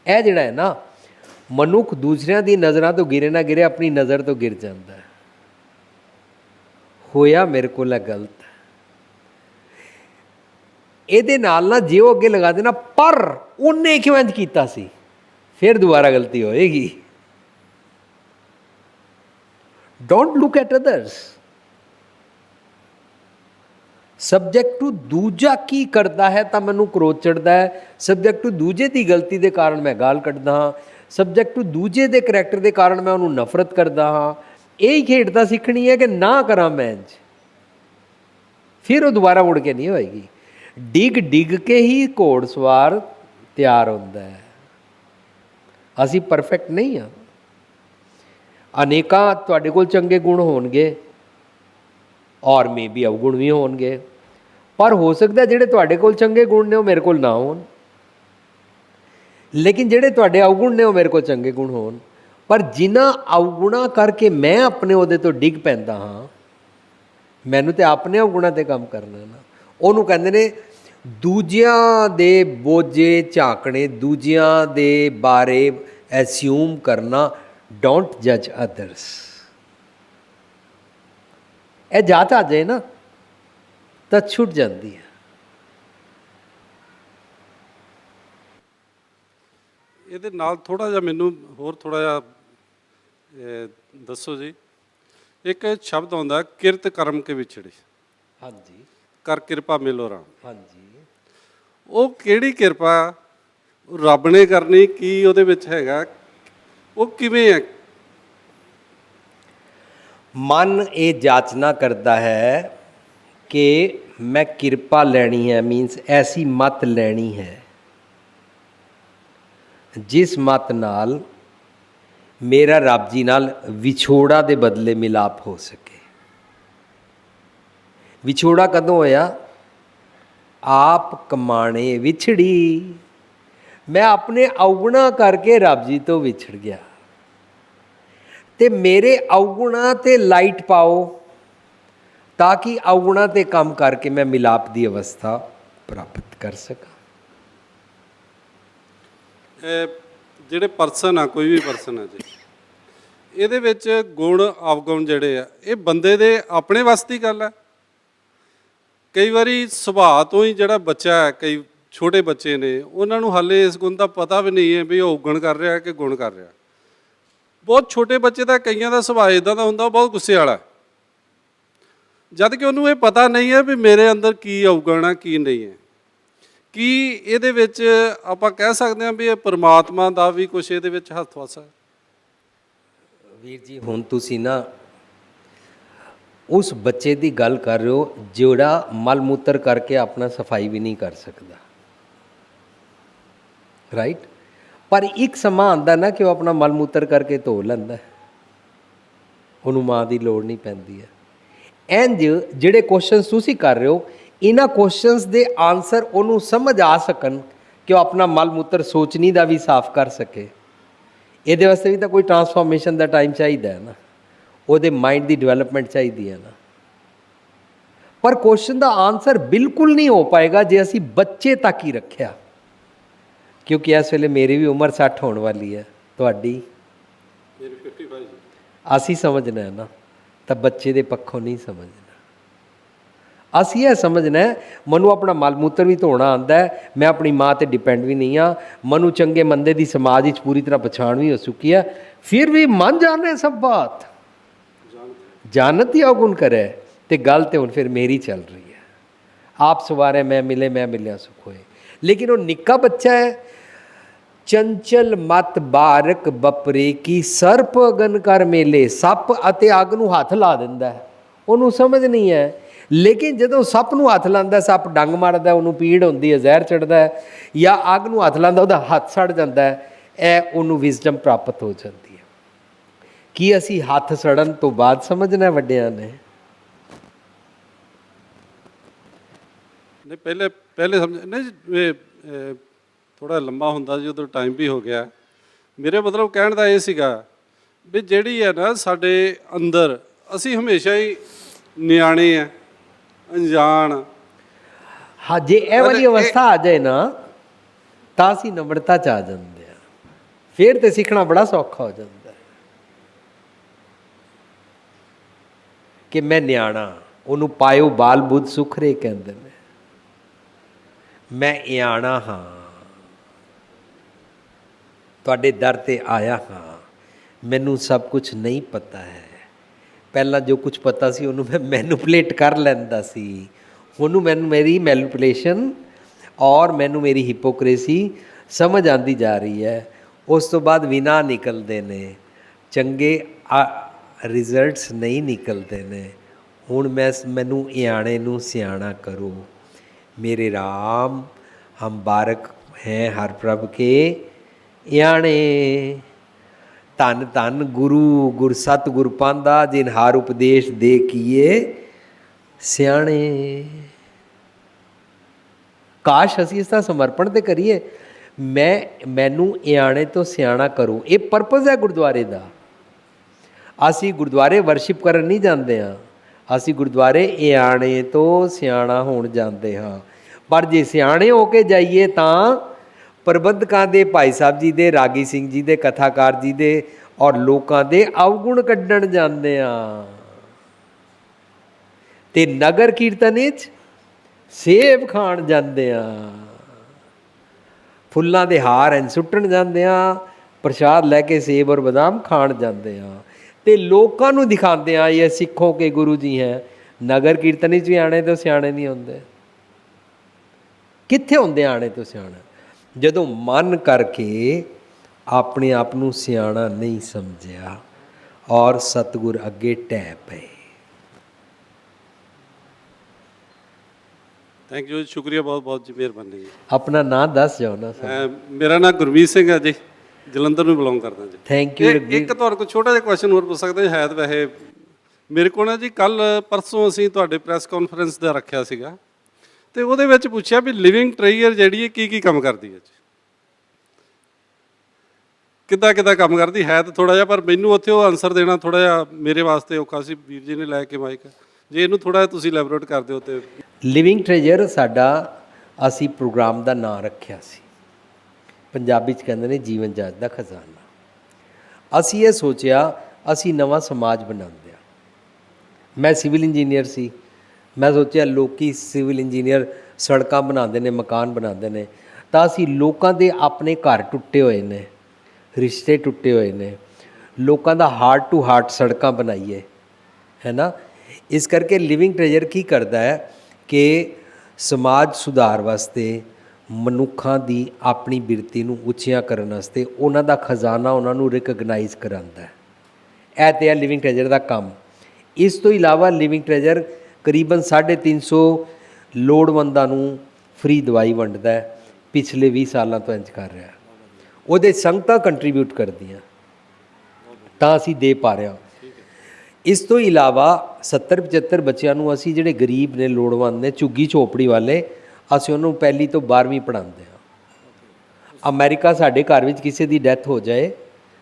यह जिहड़ा है ना, मनुख दूसरिਆਂ ਦੀ नज़रों तो गिरे ना गिरे, अपनी नज़र तो गिर जाता है। होया मेरे को गलत, ये ना जे वो अगे लगा देना पर उन्हें क्यों इंज कीता सी, फिर दोबारा गलती होएगी। Don't look at others, subject to दूजा की करता है तो मैनू क्रोध चढ़ता है, सबजैक्ट टू दूजे की गलती के कारण मैं गाल कढ़दा हाँ, सबजैक्ट टू दूजे के करैक्टर के कारण मैं उन्होंने नफरत करता हाँ। यही खेड तो सीखनी है कि ना करा मैं इंज, फिर वो दोबारा मुड़ के नहीं होएगी। डिग डिग के ही घोड़ सवार तैयार होता है। असी परफेक्ट नहीं हाँ, अनेकां तुहाडे कोल चंगे गुण होणगे, ਔਰ ਮੇ ਵੀ ਅਵਗੁਣ ਵੀ ਹੋਣਗੇ, ਪਰ ਹੋ ਸਕਦਾ ਜਿਹੜੇ ਤੁਹਾਡੇ ਕੋਲ ਚੰਗੇ ਗੁਣ ਨੇ ਉਹ ਮੇਰੇ ਕੋਲ ਨਾ ਹੋਣ, ਲੇਕਿਨ ਜਿਹੜੇ ਤੁਹਾਡੇ ਅਵਗੁਣ ਨੇ ਉਹ ਮੇਰੇ ਕੋਲ ਚੰਗੇ ਗੁਣ ਹੋਣ। ਪਰ ਜਿਨ੍ਹਾਂ ਅਵਗੁਣਾਂ ਕਰਕੇ ਮੈਂ ਆਪਣੇ ਉਹਦੇ ਤੋਂ ਡਿੱਗ ਪੈਂਦਾ ਹਾਂ, ਮੈਨੂੰ ਤੇ ਆਪਣੇ ਅਵਗੁਣਾਂ 'ਤੇ ਕੰਮ ਕਰਨਾ ਨਾ। ਉਹਨੂੰ ਕਹਿੰਦੇ ਨੇ ਦੂਜਿਆਂ ਦੇ ਬੋਝੇ ਝਾਕਣੇ, ਦੂਜਿਆਂ ਦੇ ਬਾਰੇ ਐਸਿਊਮ ਕਰਨਾ, ਡੋਂਟ ਜੱਜ ਅਦਰਸ। ਇਹ ਜਾਤ ਆ ਜਾਏ ਨਾ ਤਾਂ ਛੁੱਟ ਜਾਂਦੀ ਹੈ। ਇਹਦੇ ਨਾਲ ਥੋੜਾ ਜਿਹਾ ਮੈਨੂੰ ਹੋਰ ਥੋੜਾ ਜਿਹਾ ਦੱਸੋ ਜੀ। ਇੱਕ ਸ਼ਬਦ ਆਉਂਦਾ ਕਿਰਤ ਕਰਮ ਕੇ ਵਿਛੜੇ, ਹਾਂਜੀ ਕਰ ਕਿਰਪਾ ਮਿਲੋ ਰਾਮ। ਹਾਂਜੀ, ਉਹ ਕਿਹੜੀ ਕਿਰਪਾ ਉਹ ਰੱਬ ਨੇ ਕਰਨੀ, ਕੀ ਉਹਦੇ ਵਿੱਚ ਹੈਗਾ, ਉਹ ਕਿਵੇਂ ਹੈ? ਮਨ ਇਹ ਜਾਚਨਾ ਕਰਦਾ ਹੈ ਕਿ ਮੈਂ ਕਿਰਪਾ ਲੈਣੀ ਹੈ, ਮੀਨਸ ਐਸੀ ਮੱਤ ਲੈਣੀ ਹੈ ਜਿਸ ਮੱਤ ਨਾਲ ਮੇਰਾ ਰੱਬ ਜੀ ਨਾਲ ਵਿਛੋੜਾ ਦੇ ਬਦਲੇ ਮਿਲਾਪ ਹੋ ਸਕੇ। ਵਿਛੋੜਾ ਕਦੋਂ ਹੋਇਆ? ਆਪ ਕਮਾਣੇ ਵਿਛੜੀ। ਮੈਂ ਆਪਣੇ ਅਵਗੁਣਾਂ ਕਰਕੇ ਰੱਬ ਜੀ ਤੋਂ ਵਿਛੜ ਗਿਆ, ਤੇ ਮੇਰੇ ਅਵਗੁਣਾਂ 'ਤੇ ਲਾਈਟ ਪਾਓ ਤਾਂ ਕਿ ਅਵਗੁਣਾਂ 'ਤੇ ਕੰਮ ਕਰਕੇ ਮੈਂ ਮਿਲਾਪ ਦੀ ਅਵਸਥਾ ਪ੍ਰਾਪਤ ਕਰ ਸਕਾਂ। ਜਿਹੜੇ ਪਰਸਨ ਆ, ਕੋਈ ਵੀ ਪਰਸਨ ਆ ਜੀ, ਇਹਦੇ ਵਿੱਚ ਗੁਣ ਅਵਗੁਣ ਜਿਹੜੇ ਆ ਇਹ ਬੰਦੇ ਦੇ ਆਪਣੇ ਵੱਸ ਦੀ ਗੱਲ ਹੈ। ਕਈ ਵਾਰੀ ਸੁਭਾਅ ਤੋਂ ਹੀ ਜਿਹੜਾ ਬੱਚਾ ਹੈ, ਕਈ ਛੋਟੇ ਬੱਚੇ ਨੇ, ਉਹਨਾਂ ਨੂੰ ਹਾਲੇ ਇਸ ਗੁਣ ਦਾ ਪਤਾ ਵੀ ਨਹੀਂ ਹੈ ਵੀ ਉਹ ਅਵਗੁਣ ਕਰ ਰਿਹਾ ਕਿ ਗੁਣ ਕਰ ਰਿਹਾ। ਬਹੁਤ ਛੋਟੇ ਬੱਚੇ ਦਾ, ਕਈਆਂ ਦਾ ਸੁਭਾਅ ਇੱਦਾਂ ਦਾ ਹੁੰਦਾ, ਬਹੁਤ ਗੁੱਸੇ ਵਾਲਾ, ਜਦ ਕਿ ਉਹਨੂੰ ਇਹ ਪਤਾ ਨਹੀਂ ਹੈ ਵੀ ਮੇਰੇ ਅੰਦਰ ਕੀ ਅਵਗੁਣ ਹੈ ਕੀ ਨਹੀਂ ਹੈ। ਕੀ ਇਹਦੇ ਵਿੱਚ ਆਪਾਂ ਕਹਿ ਸਕਦੇ ਹਾਂ ਵੀ ਇਹ ਪਰਮਾਤਮਾ ਦਾ ਵੀ ਕੁਛ ਇਹਦੇ ਵਿੱਚ ਹੱਥ ਵਸ ਹੈ? ਵੀਰ ਜੀ, ਹੁਣ ਤੁਸੀਂ ਨਾ ਉਸ ਬੱਚੇ ਦੀ ਗੱਲ ਕਰ ਰਹੇ ਹੋ ਜਿਹੜਾ ਮਲ ਮੂਤਰ ਕਰਕੇ ਆਪਣਾ ਸਫਾਈ ਵੀ ਨਹੀਂ ਕਰ ਸਕਦਾ, ਰਾਈਟ? ਪਰ ਇੱਕ ਸਮਾਂ ਆਉਂਦਾ ਨਾ ਕਿ ਉਹ ਆਪਣਾ ਮਲ ਮੂਤਰ ਕਰਕੇ ਧੋ ਲੈਂਦਾ, ਉਹਨੂੰ ਮਾਂ ਦੀ ਲੋੜ ਨਹੀਂ ਪੈਂਦੀ ਹੈ। ਇੰਝ ਜਿਹੜੇ ਕੁਐਸਚਨਸ ਤੁਸੀਂ ਕਰ ਰਹੇ ਹੋ, ਇਹਨਾਂ ਕੁਐਸਚਨਸ ਦੇ ਆਨਸਰ ਉਹਨੂੰ ਸਮਝ ਆ ਸਕਣ ਕਿ ਉਹ ਆਪਣਾ ਮਲ ਮੂਤਰ ਸੋਚਣੀ ਦਾ ਵੀ ਸਾਫ਼ ਕਰ ਸਕੇ। ਇਹਦੇ ਵਾਸਤੇ ਵੀ ਤਾਂ ਕੋਈ ਟਰਾਂਸਫਾਰਮੇਸ਼ਨ ਦਾ ਟਾਈਮ ਚਾਹੀਦਾ ਹੈ ਨਾ, ਉਹਦੇ ਮਾਈਂਡ ਦੀ ਡਿਵੈਲਪਮੈਂਟ ਚਾਹੀਦੀ ਹੈ ਨਾ। ਪਰ ਕੁਐਸਚਨ ਦਾ ਆਨਸਰ ਬਿਲਕੁਲ ਨਹੀਂ ਹੋ ਪਾਏਗਾ ਜੇ ਅਸੀਂ ਬੱਚੇ ਤੱਕ ਹੀ ਰੱਖਿਆ, ਕਿਉਂਕਿ ਇਸ ਵੇਲੇ ਮੇਰੀ ਵੀ ਉਮਰ 60 ਹੋਣ ਵਾਲੀ ਹੈ, ਤੁਹਾਡੀ ਮੇਰੀ 55 ਜੀ। ਅਸੀਂ ਸਮਝਣਾ ਹੈ ਨਾ, ਤਾਂ ਬੱਚੇ ਦੇ ਪੱਖੋਂ ਨਹੀਂ ਸਮਝਣਾ। ਅਸੀਂ ਇਹ ਸਮਝਣਾ ਮੈਨੂੰ ਆਪਣਾ ਮਲ ਮੂਤਰ ਵੀ ਧੋਣਾ ਆਉਂਦਾ ਹੈ, ਮੈਂ ਆਪਣੀ ਮਾਂ 'ਤੇ ਡਿਪੈਂਡ ਵੀ ਨਹੀਂ ਹਾਂ, ਮੈਨੂੰ ਚੰਗੇ ਮੰਦੇ ਦੀ ਸਮਾਜ ਵਿੱਚ ਪੂਰੀ ਤਰ੍ਹਾਂ ਪਛਾਣ ਵੀ ਹੋ ਚੁੱਕੀ ਹੈ, ਫਿਰ ਵੀ ਮਨ ਜਾਣੇ ਸਭ ਬਾਤ ਜਾਨਤ ਹੀ ਅਵਗੁਣ ਕਰੇ। ਤੇ ਗੱਲ ਤੇ ਹੁਣ ਫਿਰ ਮੇਰੀ ਚੱਲ ਰਹੀ ਹੈ, ਆਪ ਸਵਾਰੇ ਮੈਂ ਮਿਲੇ ਮੈਂ ਮਿਲਿਆ ਸੁਖ ਹੋਏ। ਲੇਕਿਨ ਉਹ ਨਿੱਕਾ ਬੱਚਾ ਹੈ, ਚੰਚਲ ਮਤ ਬਾਰਕ ਬਪਰੇ ਕੀ ਸਰਪ ਅਗਨ ਕਰ ਮੇਲੇ, ਸੱਪ ਅਤੇ ਅੱਗ ਨੂੰ ਹੱਥ ਲਾ ਦਿੰਦਾ, ਉਹਨੂੰ ਸਮਝ ਨਹੀਂ ਹੈ। ਲੇਕਿਨ ਜਦੋਂ ਸੱਪ ਨੂੰ ਹੱਥ ਲਾਉਂਦਾ, ਸੱਪ ਡੰਗ ਮਾਰਦਾ, ਉਹਨੂੰ ਪੀੜ ਹੁੰਦੀ ਹੈ, ਜ਼ਹਿਰ ਚੜ੍ਹਦਾ ਹੈ, ਜਾਂ ਅੱਗ ਨੂੰ ਹੱਥ ਲਾਉਂਦਾ ਉਹਦਾ ਹੱਥ ਸੜ ਜਾਂਦਾ ਹੈ, ਇਹ ਉਹਨੂੰ ਵਿਜ਼ਡਮ ਪ੍ਰਾਪਤ ਹੋ ਜਾਂਦੀ ਹੈ। ਕੀ ਅਸੀਂ ਹੱਥ ਸੜਨ ਤੋਂ ਬਾਅਦ ਸਮਝਣਾ ਵੱਡਿਆਂ ਨੇ? ਨਹੀਂ, ਪਹਿਲੇ ਸਮਝ ਨਹੀਂ, ਥੋੜਾ ਲੰਮਾ ਹੁੰਦਾ ਜੀ, ਉਦੋਂ ਟਾਈਮ ਵੀ ਹੋ ਗਿਆ। ਮੇਰੇ ਮਤਲਬ ਕਹਿਣ ਦਾ ਇਹ ਸੀਗਾ ਵੀ ਜਿਹੜੀ ਹੈ ਨਾ ਸਾਡੇ ਅੰਦਰ, ਅਸੀਂ ਹਮੇਸ਼ਾ ਹੀ ਨਿਆਣੇ ਆ, ਅਣਜਾਣ। ਹਾਂ, ਜੇ ਇਹ ਵਾਲੀ ਅਵਸਥਾ ਆ ਜਾਏ ਨਾ ਤਾਂ ਅਸੀਂ ਨਮਰਤਾ 'ਚ ਆ ਜਾਂਦੇ ਹਾਂ, ਫਿਰ ਤੇ ਸਿੱਖਣਾ ਬੜਾ ਸੌਖਾ ਹੋ ਜਾਂਦਾ ਕਿ ਮੈਂ ਨਿਆਣਾ। ਉਹਨੂੰ ਪਾਇਓ ਬਾਲ ਬੁੱਧ ਸੁਖਰੇ ਕਹਿੰਦੇ ਨੇ। ਮੈਂ ਇਆਣਾ ਹਾਂ, ਤੁਹਾਡੇ ਦਰ 'ਤੇ ਆਇਆ ਹਾਂ, ਮੈਨੂੰ ਸਭ ਕੁਝ ਨਹੀਂ ਪਤਾ ਹੈ। ਪਹਿਲਾਂ ਜੋ ਕੁਝ ਪਤਾ ਸੀ ਉਹਨੂੰ ਮੈਂ ਮੈਨੂਪਲੇਟ ਕਰ ਲੈਂਦਾ ਸੀ, ਉਹਨੂੰ ਮੈਨੂੰ ਮੇਰੀ ਮੈਨੂਪਲੇਸ਼ਨ ਔਰ ਮੈਨੂੰ ਮੇਰੀ ਹਿਪੋਕ੍ਰੇਸੀ ਸਮਝ ਆਉਂਦੀ ਜਾ ਰਹੀ ਹੈ। ਉਸ ਤੋਂ ਬਾਅਦ ਵਿਨਾ ਨਿਕਲਦੇ ਨੇ, ਚੰਗੇ ਰਿਜ਼ਲਟਸ ਨਹੀਂ ਨਿਕਲਦੇ ਨੇ। ਹੁਣ ਮੈਨੂੰ ਇਆਣੇ ਨੂੰ ਸਿਆਣਾ ਕਰੋ। मेरे राम हम बारक हैं हर प्रभ के याणे। धन धन गुरु गुर सत गुर पांदा जिन हार उपदेश दे किए ਸਿਆਣੇ। ਕਾਸ਼ ਅਸੀਂ ਇਸ ਦਾ ਸਮਰਪਣ ਤੇ ਕਰੀਏ। ਮੈਨੂੰ ਇਆਣੇ ਤੋਂ ਸਿਆਣਾ ਕਰੋ, ਇਹ ਪਰਪਸ ਹੈ ਗੁਰਦੁਆਰੇ ਦਾ। ਅਸੀਂ ਗੁਰਦੁਆਰੇ ਵਰਸ਼ਿਪ ਕਰਨ ਨਹੀਂ ਜਾਂਦੇ ਹਾਂ, ਅਸੀਂ ਗੁਰਦੁਆਰੇ ਇਆਣੇ ਤੋਂ ਸਿਆਣਾ ਹੋਣ ਜਾਂਦੇ ਹਾਂ। ਪਰ ਜੇ ਸਿਆਣੇ ਹੋ ਕੇ ਜਾਈਏ ਤਾਂ ਪ੍ਰਬੰਧਕਾਂ ਦੇ, ਭਾਈ ਸਾਹਿਬ ਜੀ ਦੇ, ਰਾਗੀ ਸਿੰਘ ਜੀ ਦੇ, ਕਥਾਕਾਰ ਜੀ ਦੇ ਔਰ ਲੋਕਾਂ ਦੇ ਅਵਗੁਣ ਕੱਢਣ ਜਾਂਦੇ ਹਾਂ। ਤੇ ਨਗਰ ਕੀਰਤਨ ਵਿੱਚ ਸੇਬ ਖਾਣ ਜਾਂਦੇ ਆ, ਫੁੱਲਾਂ ਦੇ ਹਾਰ ਐਨ ਸੁੱਟਣ ਜਾਂਦੇ ਆ, ਪ੍ਰਸ਼ਾਦ ਲੈ ਕੇ ਸੇਬ ਔਰ ਬਦਾਮ ਖਾਣ ਜਾਂਦੇ ਆ ਤੇ ਲੋਕਾਂ ਨੂੰ ਦਿਖਾਉਂਦੇ ਆ ਇਹ ਸਿੱਖੋ ਕੇ ਗੁਰੂ ਜੀ ਹੈ। ਨਗਰ ਕੀਰਤਨ ਵਿੱਚ ਵੀ ਆਣੇ ਤੋਂ ਸਿਆਣੇ ਨਹੀਂ ਹੁੰਦੇ। ਕਿੱਥੇ ਹੁੰਦੇ ਆਣੇ ਤੋਂ ਸਿਆਣਾ? ਜਦੋਂ ਮਨ ਕਰਕੇ ਆਪਣੇ ਆਪ ਨੂੰ ਸਿਆਣਾ ਨਹੀਂ ਸਮਝਿਆ ਔਰ ਸਤਿਗੁਰ ਅੱਗੇ ਟਹਿ ਪਏ। ਥੈਂਕ ਯੂ, ਸ਼ੁਕਰੀਆ ਬਹੁਤ ਬਹੁਤ ਜੀ, ਮਿਹਰਬਾਨੀ ਜੀ। ਆਪਣਾ ਨਾਂ ਦੱਸ ਜਾਓ ਨਾ ਸਰ। ਮੇਰਾ ਨਾਮ ਗੁਰਮੀਤ ਸਿੰਘ ਹੈ ਜੀ, ਜਲੰਧਰ ਨੂੰ ਬਿਲੋਂਗ ਕਰਦਾ ਜੀ। Thank you. ਇੱਕ ਤੁਹਾਡੇ ਕੋਲ ਛੋਟਾ ਜਿਹਾ ਕੁਐਸਚਨ ਹੋਰ ਪੁੱਛ ਸਕਦੇ ਹੈ ਤਾਂ ਵੈਸੇ ਮੇਰੇ ਕੋਲ ਨਾ ਜੀ, ਕੱਲ ਪਰਸੋਂ ਅਸੀਂ ਤੁਹਾਡੇ ਪ੍ਰੈਸ ਕਾਨਫਰੰਸ ਦਾ ਰੱਖਿਆ ਸੀਗਾ ਤੇ ਉਹਦੇ ਵਿੱਚ ਪੁੱਛਿਆ ਵੀ ਲਿਵਿੰਗ ਟ੍ਰੇਜਰ ਜਿਹੜੀ ਹੈ ਕੀ ਕੰਮ ਕਰਦੀ ਹੈ ਜੀ, ਕਿੱਦਾਂ ਕੰਮ ਕਰਦੀ ਹੈ? ਤਾਂ ਥੋੜਾ ਜਿਹਾ, ਪਰ ਮੈਨੂੰ ਉੱਥੇ ਉਹ ਆਨਸਰ ਦੇਣਾ ਥੋੜਾ ਜਿਹਾ ਮੇਰੇ ਵਾਸਤੇ ਔਖਾ ਸੀ। ਵੀਰ ਜੀ ਨੇ ਲੈ ਕੇ ਮਾਈਕ, ਜੇ ਇਹਨੂੰ ਥੋੜਾ ਜਿਹਾ ਤੁਸੀਂ ਐਲੈਬੋਰੇਟ ਕਰ ਦਿਓ ਤੇ। ਲਿਵਿੰਗ ਟ੍ਰੇਜਰ ਸਾਡਾ ਅਸੀਂ ਪ੍ਰੋਗਰਾਮ ਦਾ ਨਾਂ ਰੱਖਿਆ ਸੀ, ਪੰਜਾਬੀ 'ਚ ਕਹਿੰਦੇ ਨੇ ਜੀਵਨ ਜਾਚ ਦਾ ਖਜ਼ਾਨਾ। ਅਸੀਂ ਇਹ ਸੋਚਿਆ ਅਸੀਂ ਨਵਾਂ ਸਮਾਜ ਬਣਾਉਂਦੇ ਹਾਂ। ਮੈਂ ਸਿਵਲ ਇੰਜੀਨੀਅਰ ਸੀ, ਮੈਂ ਸੋਚਿਆ ਲੋਕੀ ਸਿਵਲ ਇੰਜੀਨੀਅਰ ਸੜਕਾਂ ਬਣਾਉਂਦੇ ਨੇ, ਮਕਾਨ ਬਣਾਉਂਦੇ ਨੇ, ਤਾਂ ਅਸੀਂ ਲੋਕਾਂ ਦੇ ਆਪਣੇ ਘਰ ਟੁੱਟੇ ਹੋਏ ਨੇ, ਰਿਸ਼ਤੇ ਟੁੱਟੇ ਹੋਏ ਨੇ, ਲੋਕਾਂ ਦਾ ਹਾਰਟ ਟੂ ਹਾਰਟ ਸੜਕਾਂ ਬਣਾਈਏ, ਹੈ ਨਾ। ਇਸ ਕਰਕੇ ਲਿਵਿੰਗ ਟ੍ਰੇਜਰ ਕੀ ਕਰਦਾ ਹੈ ਕਿ ਸਮਾਜ ਸੁਧਾਰ ਵਾਸਤੇ, ਮਨੁੱਖਾਂ ਦੀ ਆਪਣੀ ਬਿਰਤੀ ਨੂੰ ਉੱਚੀਆਂ ਕਰਨ ਵਾਸਤੇ ਉਹਨਾਂ ਦਾ ਖਜ਼ਾਨਾ ਉਹਨਾਂ ਨੂੰ ਰਿਕਗਨਾਈਜ਼ ਕਰਾਉਂਦਾ ਹੈ। ਇਹ ਤਾਂ ਹੈ ਲਿਵਿੰਗ ਟ੍ਰੇਜਰ ਦਾ ਕੰਮ। ਇਸ ਤੋਂ ਇਲਾਵਾ ਲਿਵਿੰਗ ਟ੍ਰੇਜਰ ਕਰੀਬਨ 350 ਲੋੜਵੰਦਾਂ ਨੂੰ ਫ੍ਰੀ ਦਵਾਈ ਵੰਡਦਾ ਹੈ, ਪਿਛਲੇ 20 ਸਾਲਾਂ ਤੋਂ ਇੰਜ ਕਰ ਰਿਹਾ। ਉਹਦੇ ਸੰਗਤਾਂ ਕੰਟਰੀਬਿਊਟ ਕਰਦੀਆਂ ਤਾਂ ਅਸੀਂ ਦੇ ਪਾ ਰਹੇ ਹਾਂ। ਇਸ ਤੋਂ ਇਲਾਵਾ 70-75 ਬੱਚਿਆਂ ਨੂੰ ਅਸੀਂ, ਜਿਹੜੇ ਗਰੀਬ ਨੇ, ਲੋੜਵੰਦ ਨੇ, ਝੁੱਗੀ ਝੋਪੜੀ ਵਾਲੇ, ਅਸੀਂ ਉਹਨੂੰ ਪਹਿਲੀ ਤੋਂ 12ਵੀਂ ਪੜ੍ਹਾਉਂਦੇ ਹਾਂ। ਅਮਰੀਕਾ ਸਾਡੇ ਘਰ ਵਿੱਚ ਕਿਸੇ ਦੀ ਡੈਥ ਹੋ ਜਾਏ,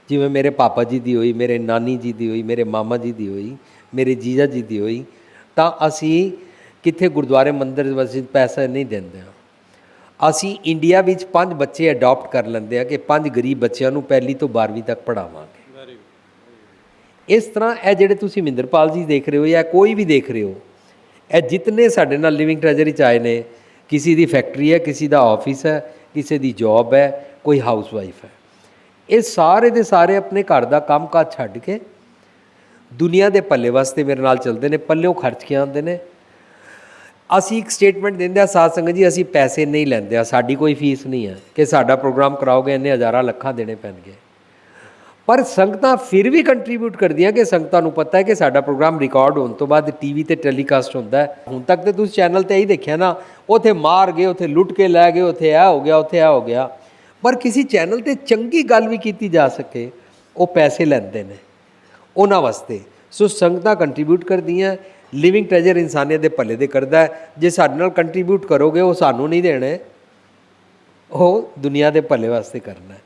ਜਿਵੇਂ ਮੇਰੇ ਪਾਪਾ ਜੀ ਦੀ ਹੋਈ, ਮੇਰੇ ਨਾਨੀ ਜੀ ਦੀ ਹੋਈ, ਮੇਰੇ ਮਾਮਾ ਜੀ ਦੀ ਹੋਈ, ਮੇਰੇ ਜੀਜਾ ਜੀ ਦੀ ਹੋਈ, ਤਾਂ ਅਸੀਂ ਕਿੱਥੇ ਗੁਰਦੁਆਰੇ ਮੰਦਿਰ ਵਿੱਚ ਪੈਸਾ ਨਹੀਂ ਦਿੰਦੇ ਹਾਂ। ਅਸੀਂ ਇੰਡੀਆ ਵਿੱਚ 5 ਬੱਚੇ ਅਡਾਪਟ ਕਰ ਲੈਂਦੇ ਹਾਂ ਕਿ 5 ਗਰੀਬ ਬੱਚਿਆਂ ਨੂੰ ਪਹਿਲੀ ਤੋਂ 12ਵੀਂ ਤੱਕ ਪੜ੍ਹਾਵਾਂਗੇ। ਇਸ ਤਰ੍ਹਾਂ ਇਹ ਜਿਹੜੇ ਤੁਸੀਂ ਮਹਿੰਦਰਪਾਲ ਜੀ ਦੇਖ ਰਹੇ ਹੋ ਜਾਂ ਕੋਈ ਵੀ ਦੇਖ ਰਹੇ ਹੋ, ਇਹ ਜਿਤਨੇ ਸਾਡੇ ਨਾਲ ਲਿਵਿੰਗ ਟ੍ਰੇਜਰ ਵਿੱਚ ਆਏ ਨੇ, ਕਿਸੇ ਦੀ ਫੈਕਟਰੀ ਹੈ, ਕਿਸੇ ਦਾ ਆਫਿਸ ਹੈ, ਕਿਸੇ ਦੀ ਜੌਬ ਹੈ, ਕੋਈ ਹਾਊਸ ਵਾਈਫ ਹੈ, ਇਹ ਸਾਰੇ ਦੇ ਸਾਰੇ ਆਪਣੇ ਘਰ ਦਾ ਕੰਮ ਕਾਜ ਛੱਡ ਕੇ ਦੁਨੀਆ ਦੇ ਭੱਲੇ ਵਾਸਤੇ ਮੇਰੇ ਨਾਲ ਚੱਲਦੇ ਨੇ, ਪੱਲਿਓਂ ਖਰਚ ਕੇ ਆਉਂਦੇ ਨੇ। ਅਸੀਂ ਇੱਕ ਸਟੇਟਮੈਂਟ ਦਿੰਦੇ ਹਾਂ, ਸਾਧ ਸੰਗਤ ਜੀ ਅਸੀਂ ਪੈਸੇ ਨਹੀਂ ਲੈਂਦੇ ਹਾਂ, ਸਾਡੀ ਕੋਈ ਫੀਸ ਨਹੀਂ ਹੈ ਕਿ ਸਾਡਾ ਪ੍ਰੋਗਰਾਮ ਕਰਾਓਗੇ ਇੰਨੇ ਹਜ਼ਾਰਾਂ ਲੱਖਾਂ ਦੇਣੇ ਪੈਣਗੇ। ਪਰ ਸੰਗਤਾਂ ਫਿਰ ਵੀ ਕੰਟਰੀਬਿਊਟ ਕਰਦੀਆਂ ਕਿ ਸੰਗਤਾਂ ਨੂੰ ਪਤਾ ਹੈ ਕਿ ਸਾਡਾ ਪ੍ਰੋਗਰਾਮ ਰਿਕਾਰਡ ਹੋਣ ਤੋਂ ਬਾਅਦ TV ਤੇ ਟੈਲੀਕਾਸਟ ਹੁੰਦਾ ਹੈ। ਹੁਣ ਤੱਕ ਤਾਂ ਤੁਸੀਂ ਚੈਨਲ 'ਤੇ ਹੀ ਦੇਖਿਆ ਨਾ, ਉੱਥੇ ਮਾਰ ਗਏ, ਉੱਥੇ ਲੁੱਟ ਕੇ ਲੈ ਗਏ, ਉੱਥੇ ਇਹ ਹੋ ਗਿਆ, ਉੱਥੇ ਇਹ ਹੋ ਗਿਆ। ਪਰ ਕਿਸੇ ਚੈਨਲ 'ਤੇ ਚੰਗੀ ਗੱਲ ਵੀ ਕੀਤੀ ਜਾ ਸਕੇ, ਉਹ ਪੈਸੇ ਲੈਂਦੇ ਨੇ ਉਹਨਾਂ ਵਾਸਤੇ। ਸੋ ਸੰਗਤਾਂ ਕੰਟਰੀਬਿਊਟ ਕਰਦੀਆਂ। ਲਿਵਿੰਗ ਟ੍ਰੇਜਰ ਇਨਸਾਨੀਅਤ ਦੇ ਭਲੇ ਦੇ ਕਰਦਾ ਹੈ। ਜੇ ਸਾਡੇ ਨਾਲ ਕੰਟਰੀਬਿਊਟ ਕਰੋਗੇ, ਉਹ ਸਾਨੂੰ ਨਹੀਂ ਦੇਣੇ, ਉਹ ਦੁਨੀਆ ਦੇ ਭਲੇ ਵਾਸਤੇ ਕਰਨਾ ਹੈ।